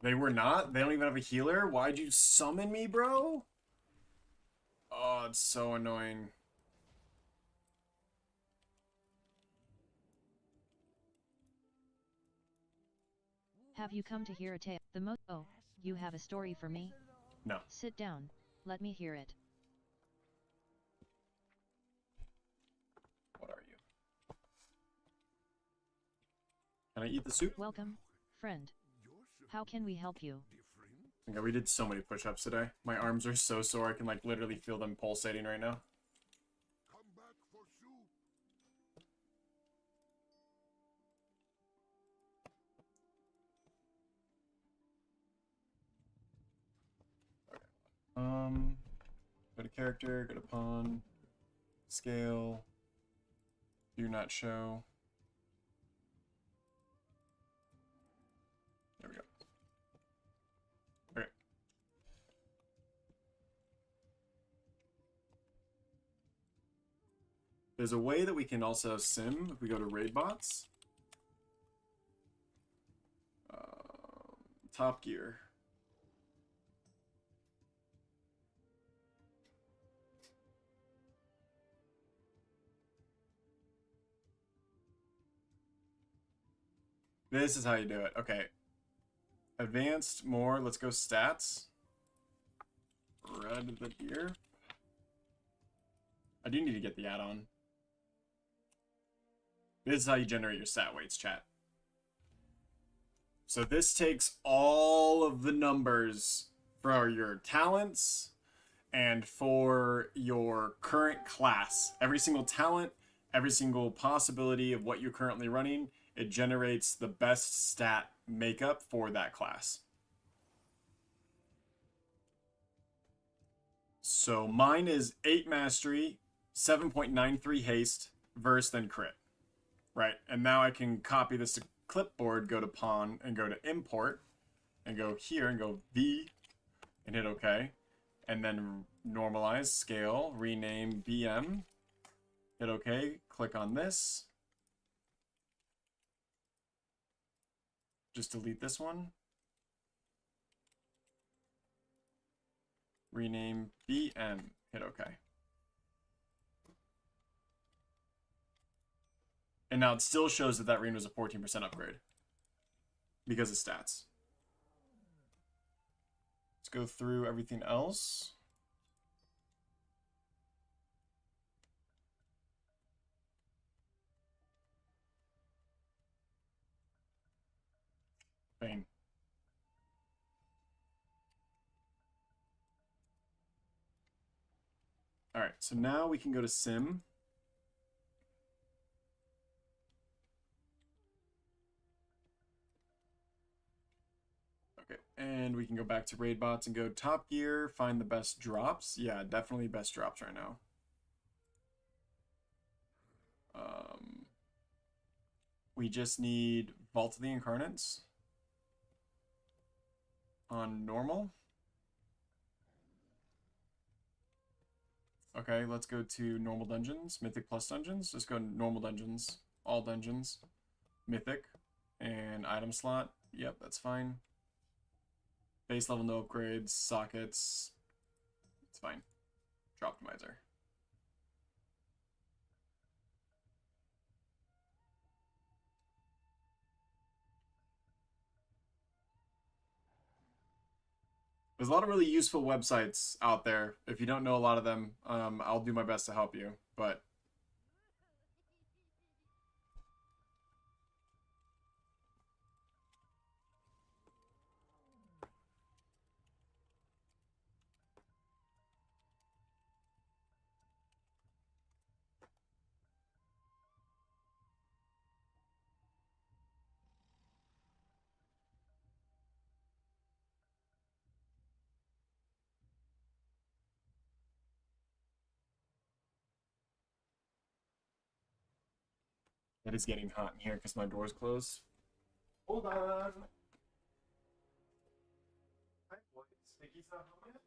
They were not? They don't even have a healer? Why'd you summon me, bro? Oh, it's so annoying.
Have you come to hear a tale? Oh, you have a story for me?
No.
Sit down. Let me hear it.
What are you? Can I eat the soup?
Welcome, friend. How can we help you?
Okay, we did so many push-ups today. My arms are so sore, I can like literally feel them pulsating right now. Go to character, go to pawn, scale, do not show. There we go. Okay. There's a way that we can also sim if we go to raid bots. Top Gear. This is how you do it. Okay. Advanced, more. Let's go stats. Redthedeer. I do need to get the add-on. This is how you generate your stat weights, chat. So this takes all of the numbers for your talents and for your current class. Every single talent, every single possibility of what you're currently running, it generates the best stat makeup for that class. So mine is 8 mastery, 7.93 haste, verse, then crit. Right, and now I can copy this to clipboard, go to pawn, and go to import, and go here and go V, and hit OK. And then normalize, scale, rename BM, hit OK, click on this. Just delete this one. Rename BM, hit OK. And now it still shows that that rune was a 14% upgrade. Because of stats. Let's go through everything else. Bang. Alright, so now we can go to Sim. Okay, and we can go back to raid bots and go top gear, find the best drops. Yeah, definitely best drops right now. We just need Vault of the Incarnates on normal. Okay, let's go to normal dungeons, Mythic plus dungeons. Just go normal dungeons, all dungeons, Mythic, and item slot. Yep, that's fine. Base level, no upgrades, sockets. It's fine. Droptimizer. There's a lot of really useful websites out there. If you don't know a lot of them, I'll do my best to help you. But it is getting hot in here because my door's closed. Hold on. Hi, boys. Sticky's not home yet?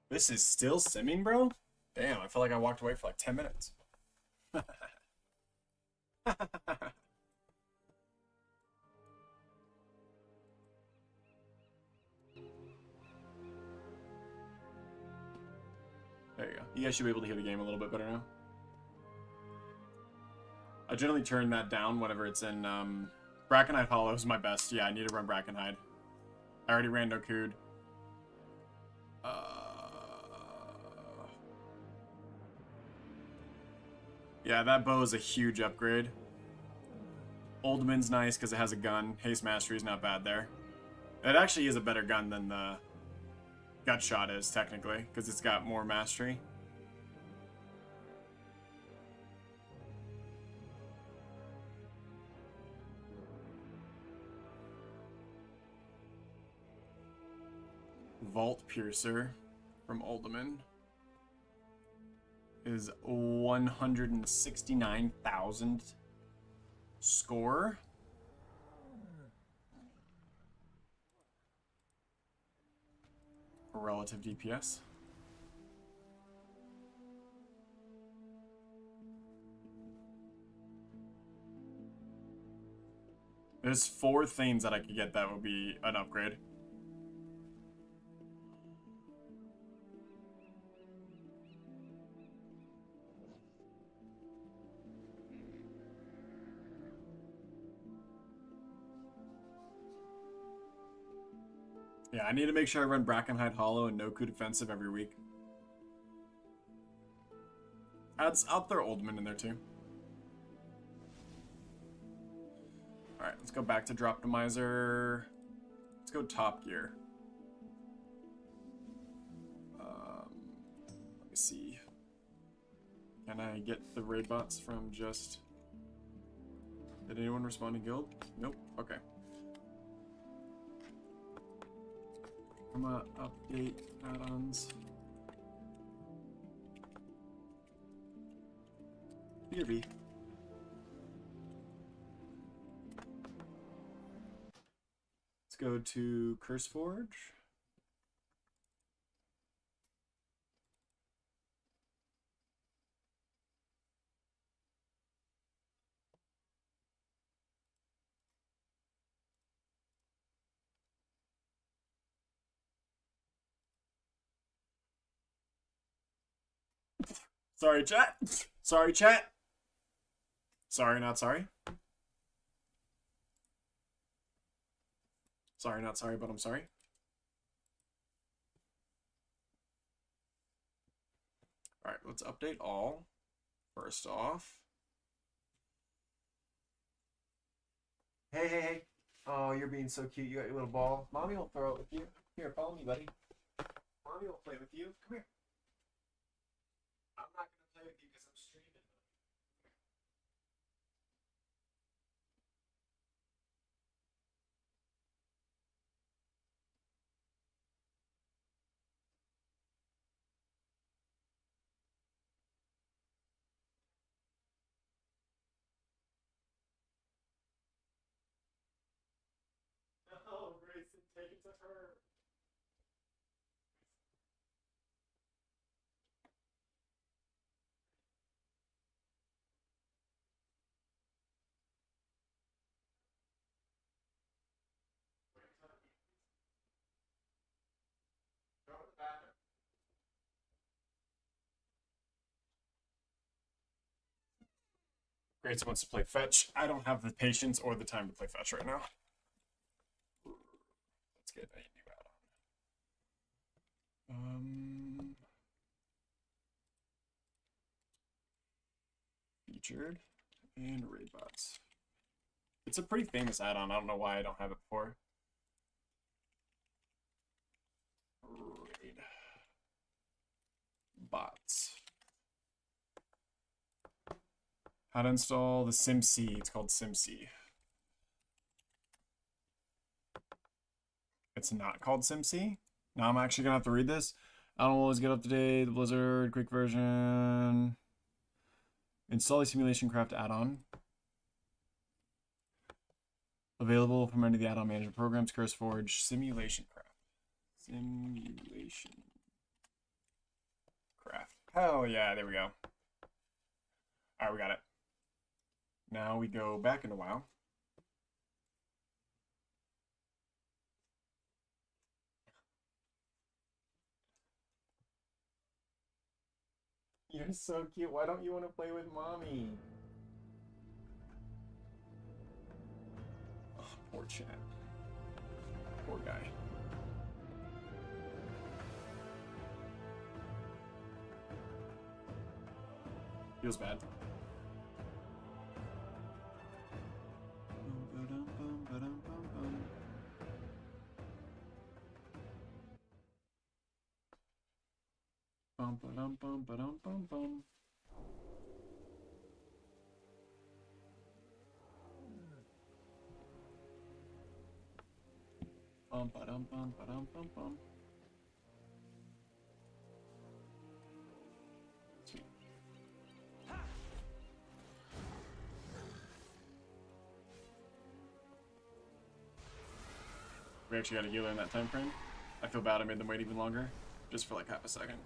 This is still simming, bro? Damn, I feel like I walked away for like 10 minutes. There you go. You guys should be able to hear the game a little bit better now. I generally turn that down whenever it's in, Brackenhide Hollow is my best. Yeah, I need to run Brackenhide. I already ran Nokud. Yeah, that bow is a huge upgrade. Oldman's nice because it has a gun. Haste Mastery is not bad there. It actually is a better gun than the Gut Shot is, technically, because it's got more mastery. Vault Piercer from Alderman is 169,000 score. Relative DPS. There's 4 things that I could get that would be an upgrade. Yeah, I need to make sure I run Brackenhide Hollow and Noku Defensive every week. I'll throw Oldman in there too. Alright, let's go back to Droptimizer. Let's go top gear. Let me see. Can I get the raid bots from just... Did anyone respond to guild? Nope. Okay. I'm gonna update add-ons. BRB. Let's go to CurseForge. Sorry, chat. Sorry, chat. Sorry, not sorry. Sorry, not sorry, but I'm sorry. All right, let's update all. First off. Hey, hey, hey. Oh, you're being so cute. You got your little ball. Mommy will throw it with you. Here, follow me, buddy. Mommy will play with you. Come here. I'm not going to play with you because I'm streaming. No, Grayson, take it to her. Grayson wants to play fetch. I don't have the patience or the time to play fetch right now. Let's get a new add-on. Featured and raid bots. It's a pretty famous add-on. I don't know why I don't have it before. Raid bots. How to install the SimC. It's called SimC. It's not called SimC. Now I'm actually gonna have to read this. I don't always get up to date. The Blizzard quick version. Install a Simulation Craft add-on. Available from any of the add-on management programs. CurseForge Simulation Craft. Simulation Craft. Hell yeah, there we go. Alright, we got it. Now we go back into WoW. You're so cute. Why don't you want to play with mommy? Oh, poor chat. Poor guy. Feels bad. Bum ba-dum bum ba-dum bum bum. Bum ba-dum bum ba-dum bum bum. Sweet. We actually got a healer in that time frame. I feel bad I made them wait even longer, just for like half a second.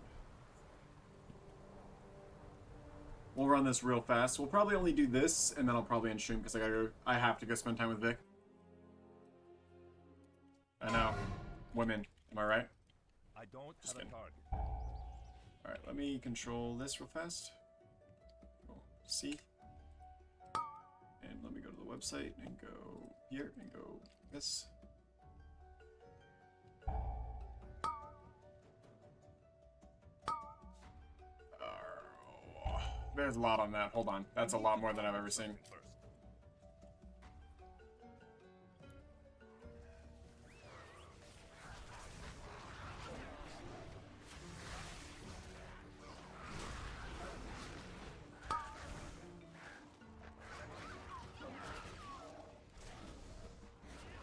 We'll run this real fast. We'll probably only do this, and then I'll probably end stream because I have to go spend time with Vic. I know. Women. Am I right?
I don't
Just
have
kidding.
a target.
Alright, let me control this real fast. C. And let me go to the website and go here and go this. There's a lot on that. Hold on. That's a lot more than I've ever seen.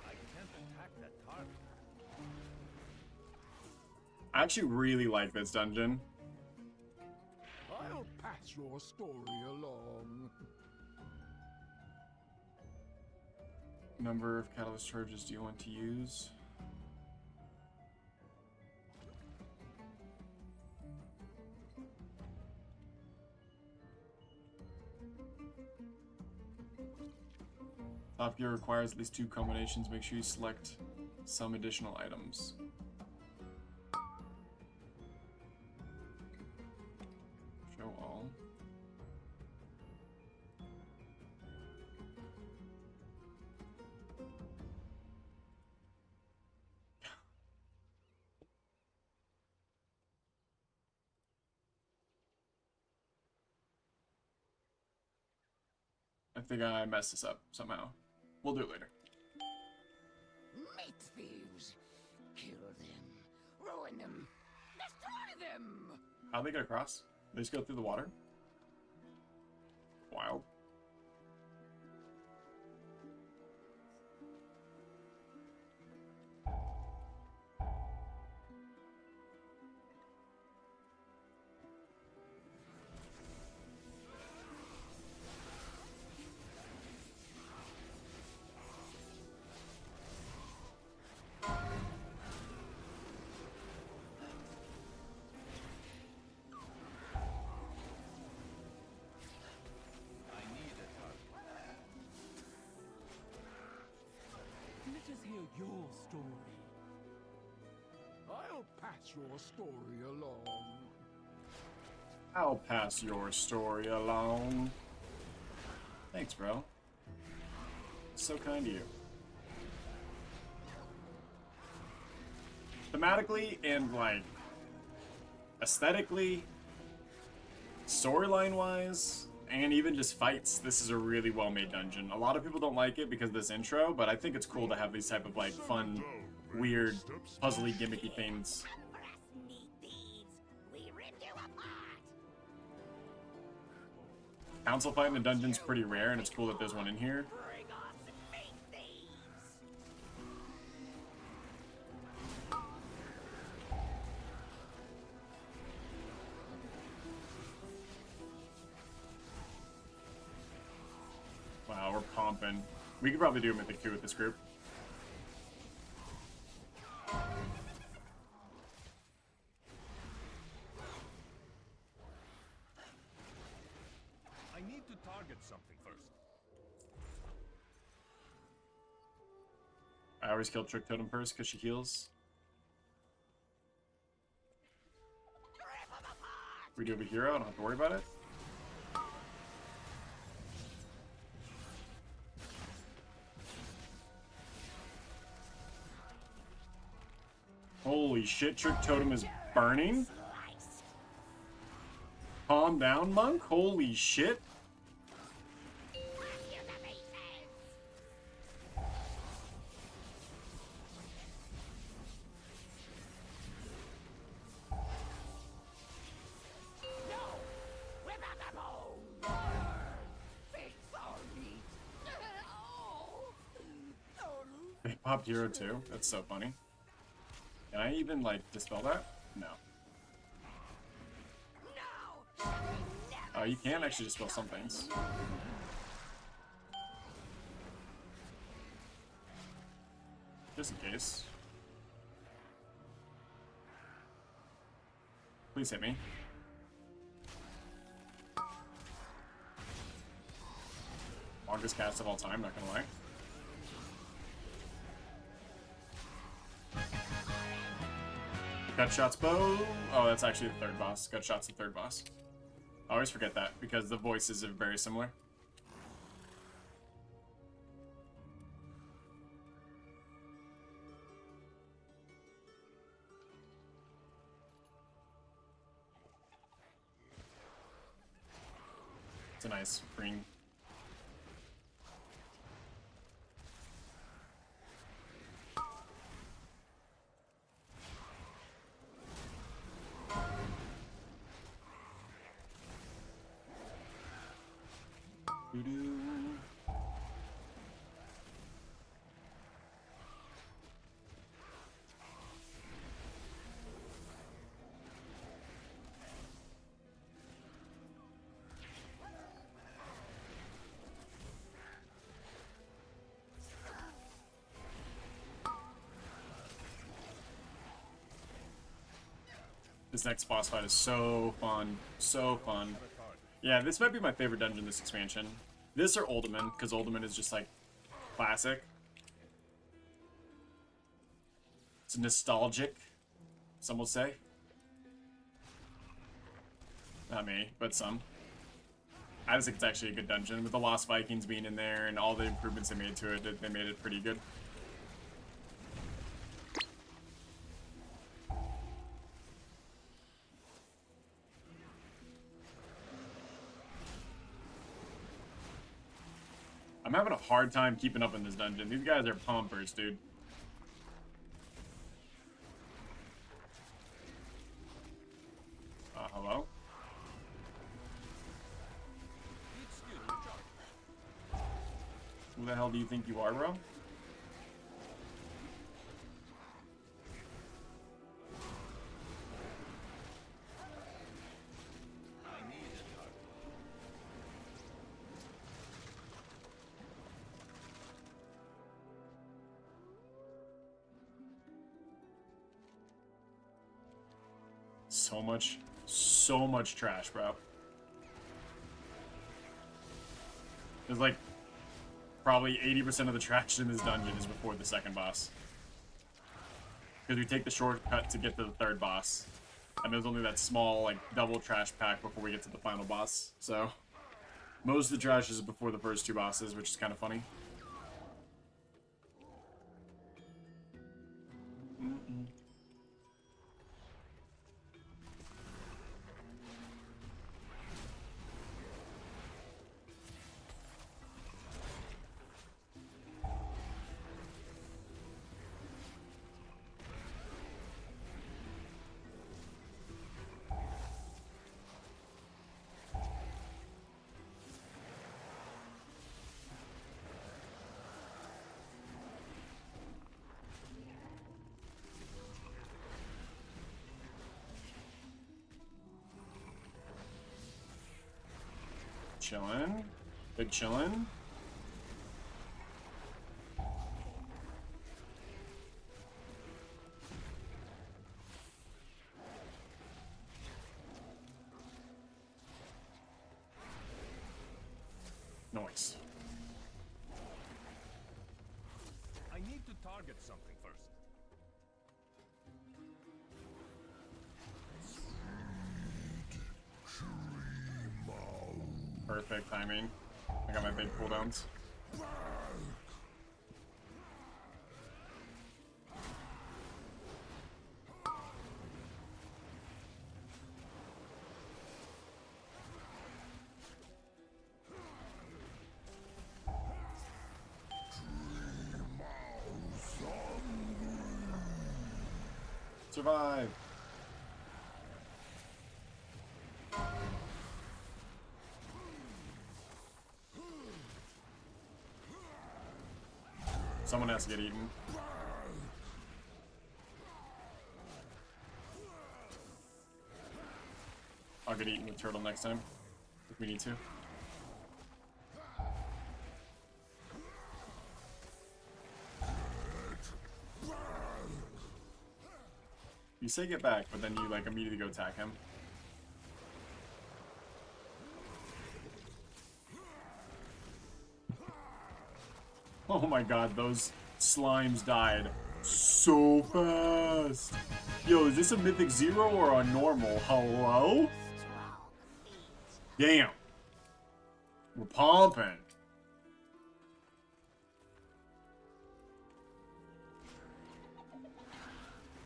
I can't attack that target.
I actually really like this dungeon.
I'll pass your story along.
Number of catalyst charges do you want to use? Top gear requires at least 2 combinations. Make sure you select some additional items. Show all. I think I messed this up somehow. We'll do it later.
Meat thieves. Kill them. Ruin them. Destroy them.
How'd they get across? They just go through the water? Wild.
Let us hear your story. I'll pass your story along.
I'll pass your story along. Thanks, bro. So kind of you. Thematically and, like, aesthetically, storyline-wise, and even just fights, this is a really well-made dungeon. A lot of people don't like it because of this intro, but I think it's cool to have these type of, like, fun, weird, puzzly, gimmicky things. Council fight in the dungeon's pretty rare, and it's cool that there's one in here. Wow, we're pumping. We could probably do a Mythic 2 with this group.
I need to target something first.
I always kill Trick Totem first because she heals. We do have a hero, I don't have to worry about it. Holy shit, Trick Totem is burning? Calm down, monk? Holy shit. They popped hero too? That's so funny. Can I even, like, dispel that? No. Oh, you can actually dispel some things. Just in case. Please hit me. Longest cast of all time, not gonna lie. Gutshot's bow. Oh, that's actually the third boss. Gutshot's the third boss. I always forget that because the voices are very similar. It's a nice green. This next boss fight is so fun. So fun. Yeah, this might be my favorite dungeon this expansion. This or Uldaman, because Uldaman is just like classic. It's nostalgic, some will say. Not me, but some. I just think it's actually a good dungeon. With the Lost Vikings being in there and all the improvements they made to it, they made it pretty good. I'm having a hard time keeping up in this dungeon. These guys are pumpers, dude. Hello? Who the hell do you think you are, bro? So much trash, bro. There's like probably 80% of the trash in this dungeon is before the second boss. Because we take the shortcut to get to the third boss. And there's only that small, like, double trash pack before we get to the final boss. So, most of the trash is before the first two bosses, which is kind of funny. Chillin'. Big chillin'. Nice.
I need to target something first.
Perfect timing. I got my big cooldowns. Survive. Someone has to get eaten. I'll get eaten with turtle next time, if we need to. You say get back, but then you like immediately go attack him. Oh my god, those slimes died so fast. Yo, is this a Mythic 0 or a normal? Hello? Damn. We're pumping.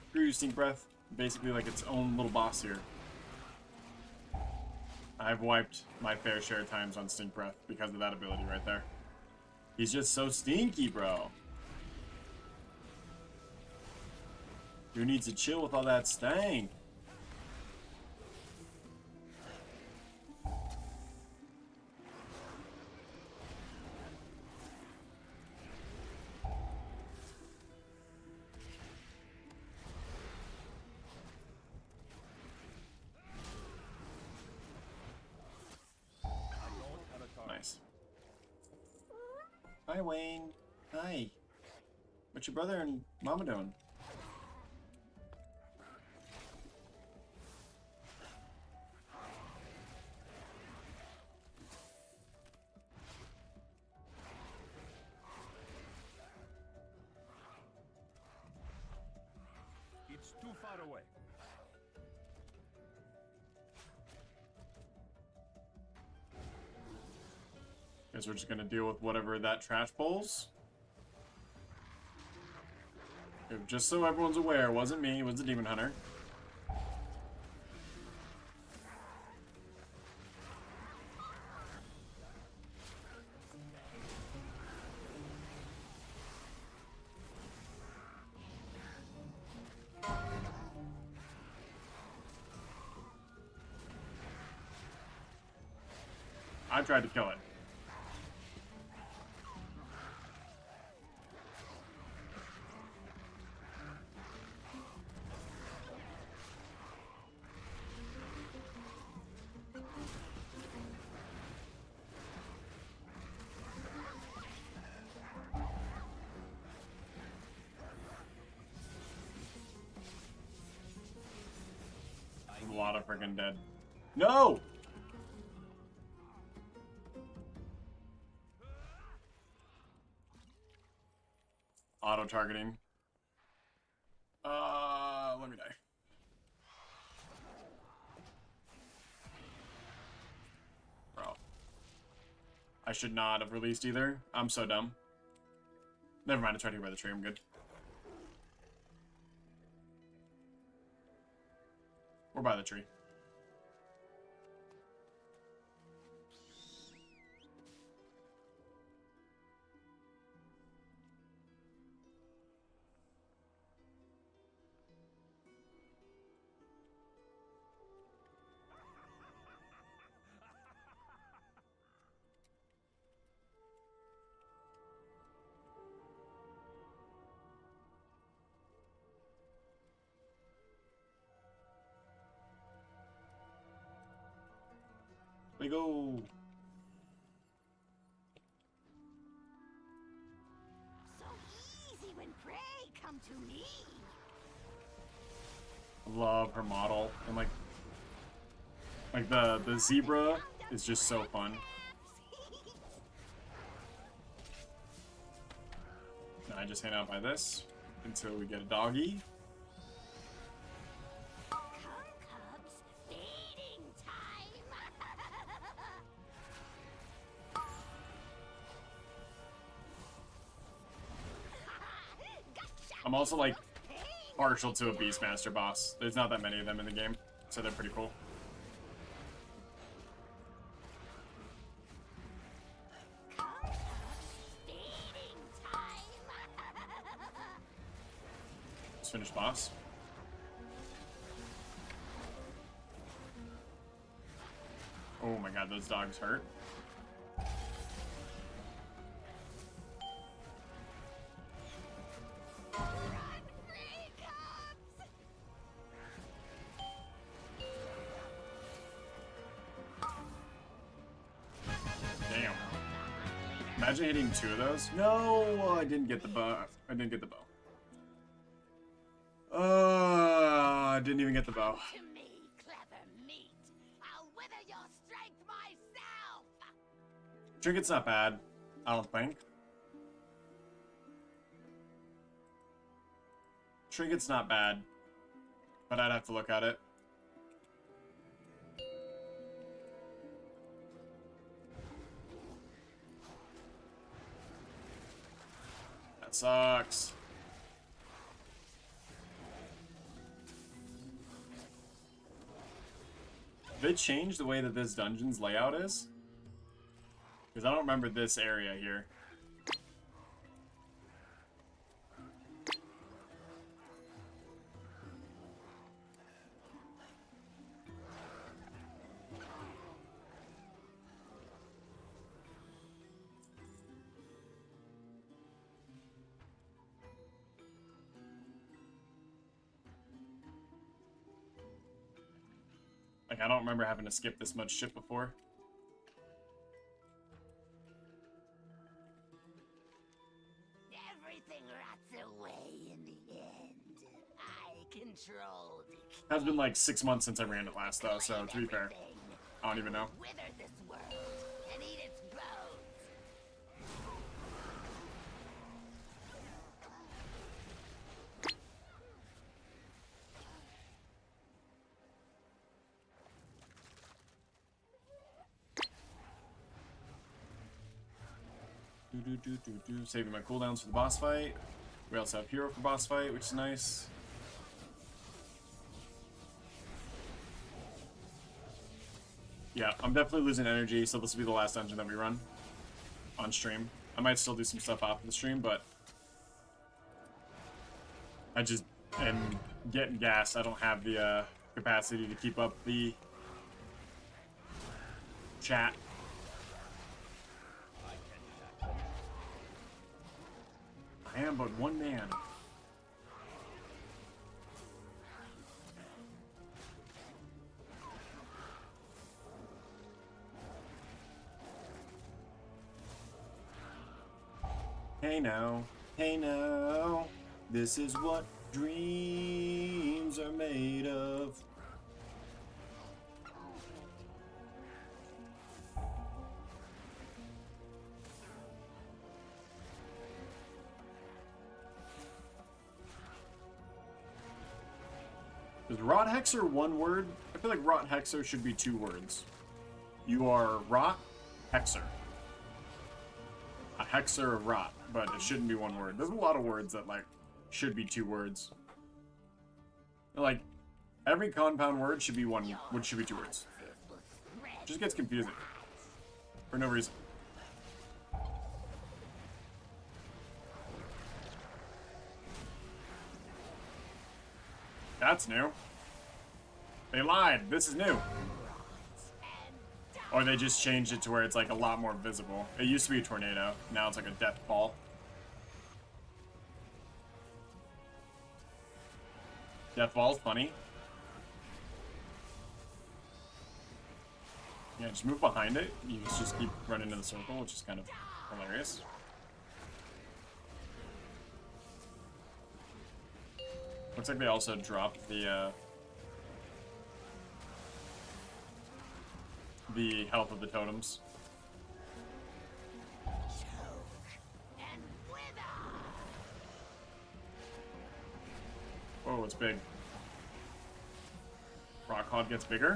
Screw you, Stink Breath. Basically like its own little boss here. I've wiped my fair share of times on Stink Breath because of that ability right there. He's just so stinky, bro. Who needs to chill with all that stank? Nice. Hi, Wayne. Hi. What's your brother and mama doing? Guess we're just gonna deal with whatever that trash pulls. Just so everyone's aware, it wasn't me, it was the Demon Hunter. I tried to kill it. A lot of freaking dead. No! Auto-targeting. Let me die. Bro. I should not have released either. I'm so dumb. Never mind, I tried to get by the tree, I'm good. We're by the tree. We go.
So easy when prey come to me.
Love her model, and like the zebra is just so fun. And I just hang out by this until we get a doggy. I'm also like partial to a Beastmaster boss. There's not that many of them in the game, so they're pretty cool. Let's finish boss. Oh my god, those dogs hurt. Damn. Imagine hitting 2 of those. No, I didn't get the bow. I didn't get the bow. I didn't even get the bow. Trinket's not bad, I don't think. Trinket's not bad, but I'd have to look at it. That sucks. Did they change the way that this dungeon's layout is? Because I don't remember this area here. Like, I don't remember having to skip this much shit before.
Everything rots away in the end. I control the
Has been like 6 months since I ran it last, though, so to be fair, I don't even know.
wither this world and eat its bones.
Saving my cooldowns for the boss fight. We also have hero for boss fight, which is nice. Yeah, I'm definitely losing energy, so this will be the last dungeon that we run on stream. I might still do some stuff off the stream, but I just am getting gas. I don't have the capacity to keep up the chat. I am but one man. Hey now, this is what dreams are made of. Is Rot Hexer one word? I feel like Rot Hexer should be 2 words. You are Rot Hexer. A Hexer of Rot, but it shouldn't be 1 word. There's a lot of words that, like, should be 2 words. Like, every compound word should be 2 words. Just gets confusing. For no reason. That's new. They lied. This is new. Or they just changed it to where it's like a lot more visible. It used to be a tornado. Now it's like a death ball. Death ball's funny. Yeah, just move behind it. You just keep running in the circle, which is kind of hilarious. Looks like they also dropped the health of the totems. Oh, it's big. Rockhod gets bigger.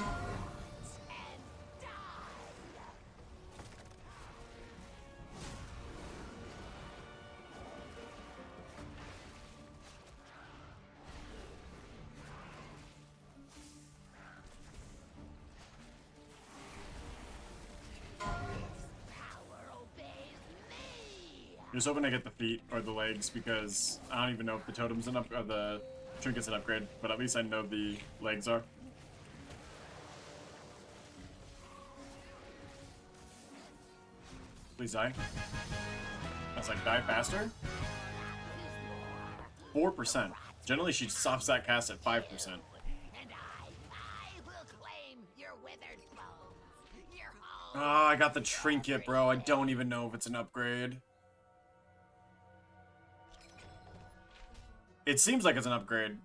I'm just hoping to get the feet or the legs because I don't even know if the totems and or the trinkets an upgrade, but at least I know the legs are. Please die. I was like, die faster? 4%. Generally, she stops that cast at 5%. Oh, I got the trinket, bro. I don't even know if it's an upgrade. It seems like it's an upgrade.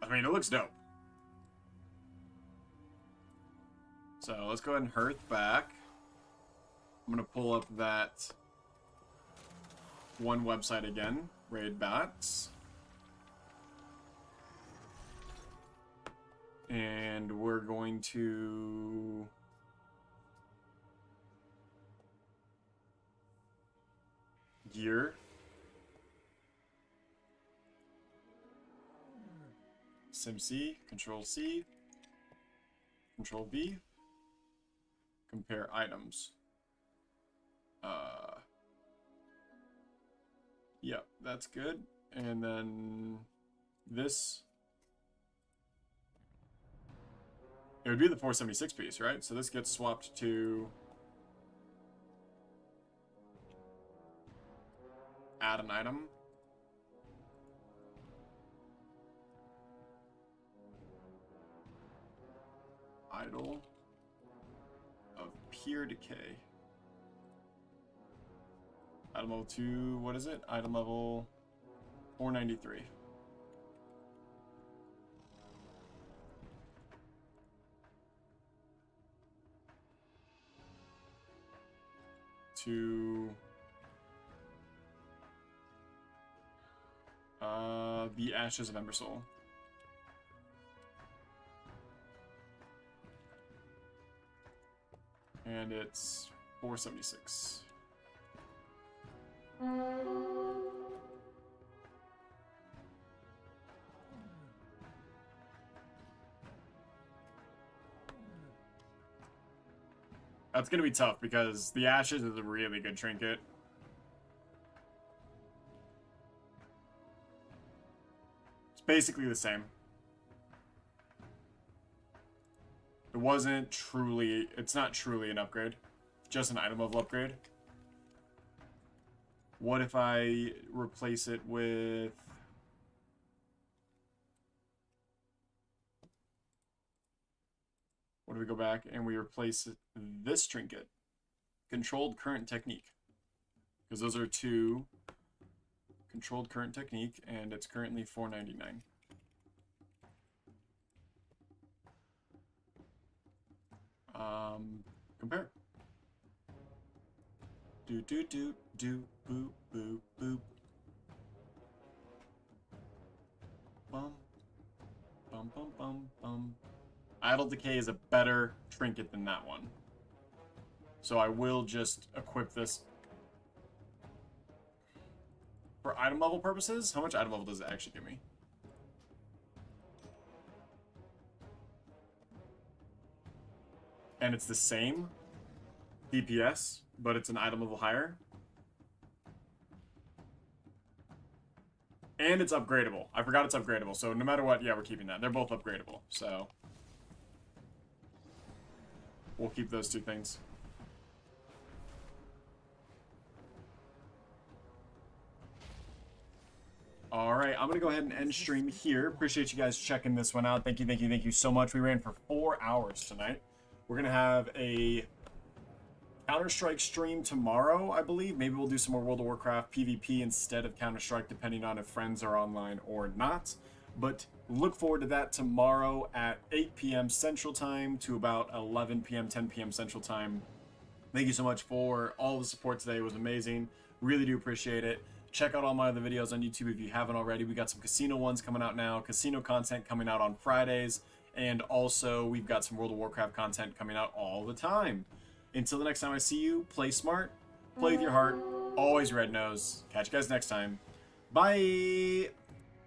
I mean, it looks dope. So let's go ahead and hearth back. I'm gonna pull up that one website again, Raid Bats. And we're going to gear. Sim C, Control C, Control V, compare items. Yep, that's good. And then this, it would be the 476 piece, right? So this gets swapped to add an item. Idol of Pure Decay. Item level 2, what is it? Item level 493. To the Ashes of Embersoul. And it's 476. That's going to be tough because the Ashes is a really good trinket. It's basically the same. It wasn't truly, it's not truly an upgrade. Just an item level upgrade. What if I replace it with... What if we go back and we replace this trinket? Controlled current technique. Because those are two controlled current technique, and it's currently $4.99. Compare. Do do do do boop boop boop. Bum bum bum bum bum. Idle Decay is a better trinket than that one. So I will just equip this. For item level purposes, how much item level does it actually give me? And it's the same DPS, but it's an item level higher. And it's upgradable. I forgot it's upgradable, so no matter what, yeah, we're keeping that. They're both upgradable, so... We'll keep those two things. Alright, I'm going to go ahead and end stream here. Appreciate you guys checking this one out. Thank you so much. We ran for 4 hours tonight. We're going to have a Counter-Strike stream tomorrow, I believe. Maybe we'll do some more World of Warcraft PvP instead of Counter-Strike, depending on if friends are online or not. But look forward to that tomorrow at 8 p.m. Central Time to about 11 p.m., 10 p.m. Central Time. Thank you so much for all the support today. It was amazing. Really do appreciate it. Check out all my other videos on YouTube if you haven't already. We got some casino ones coming out now. Casino content coming out on Fridays. And also, we've got some World of Warcraft content coming out all the time. Until the next time I see you, play smart, play with your heart, always red nose. Catch you guys next time. Bye!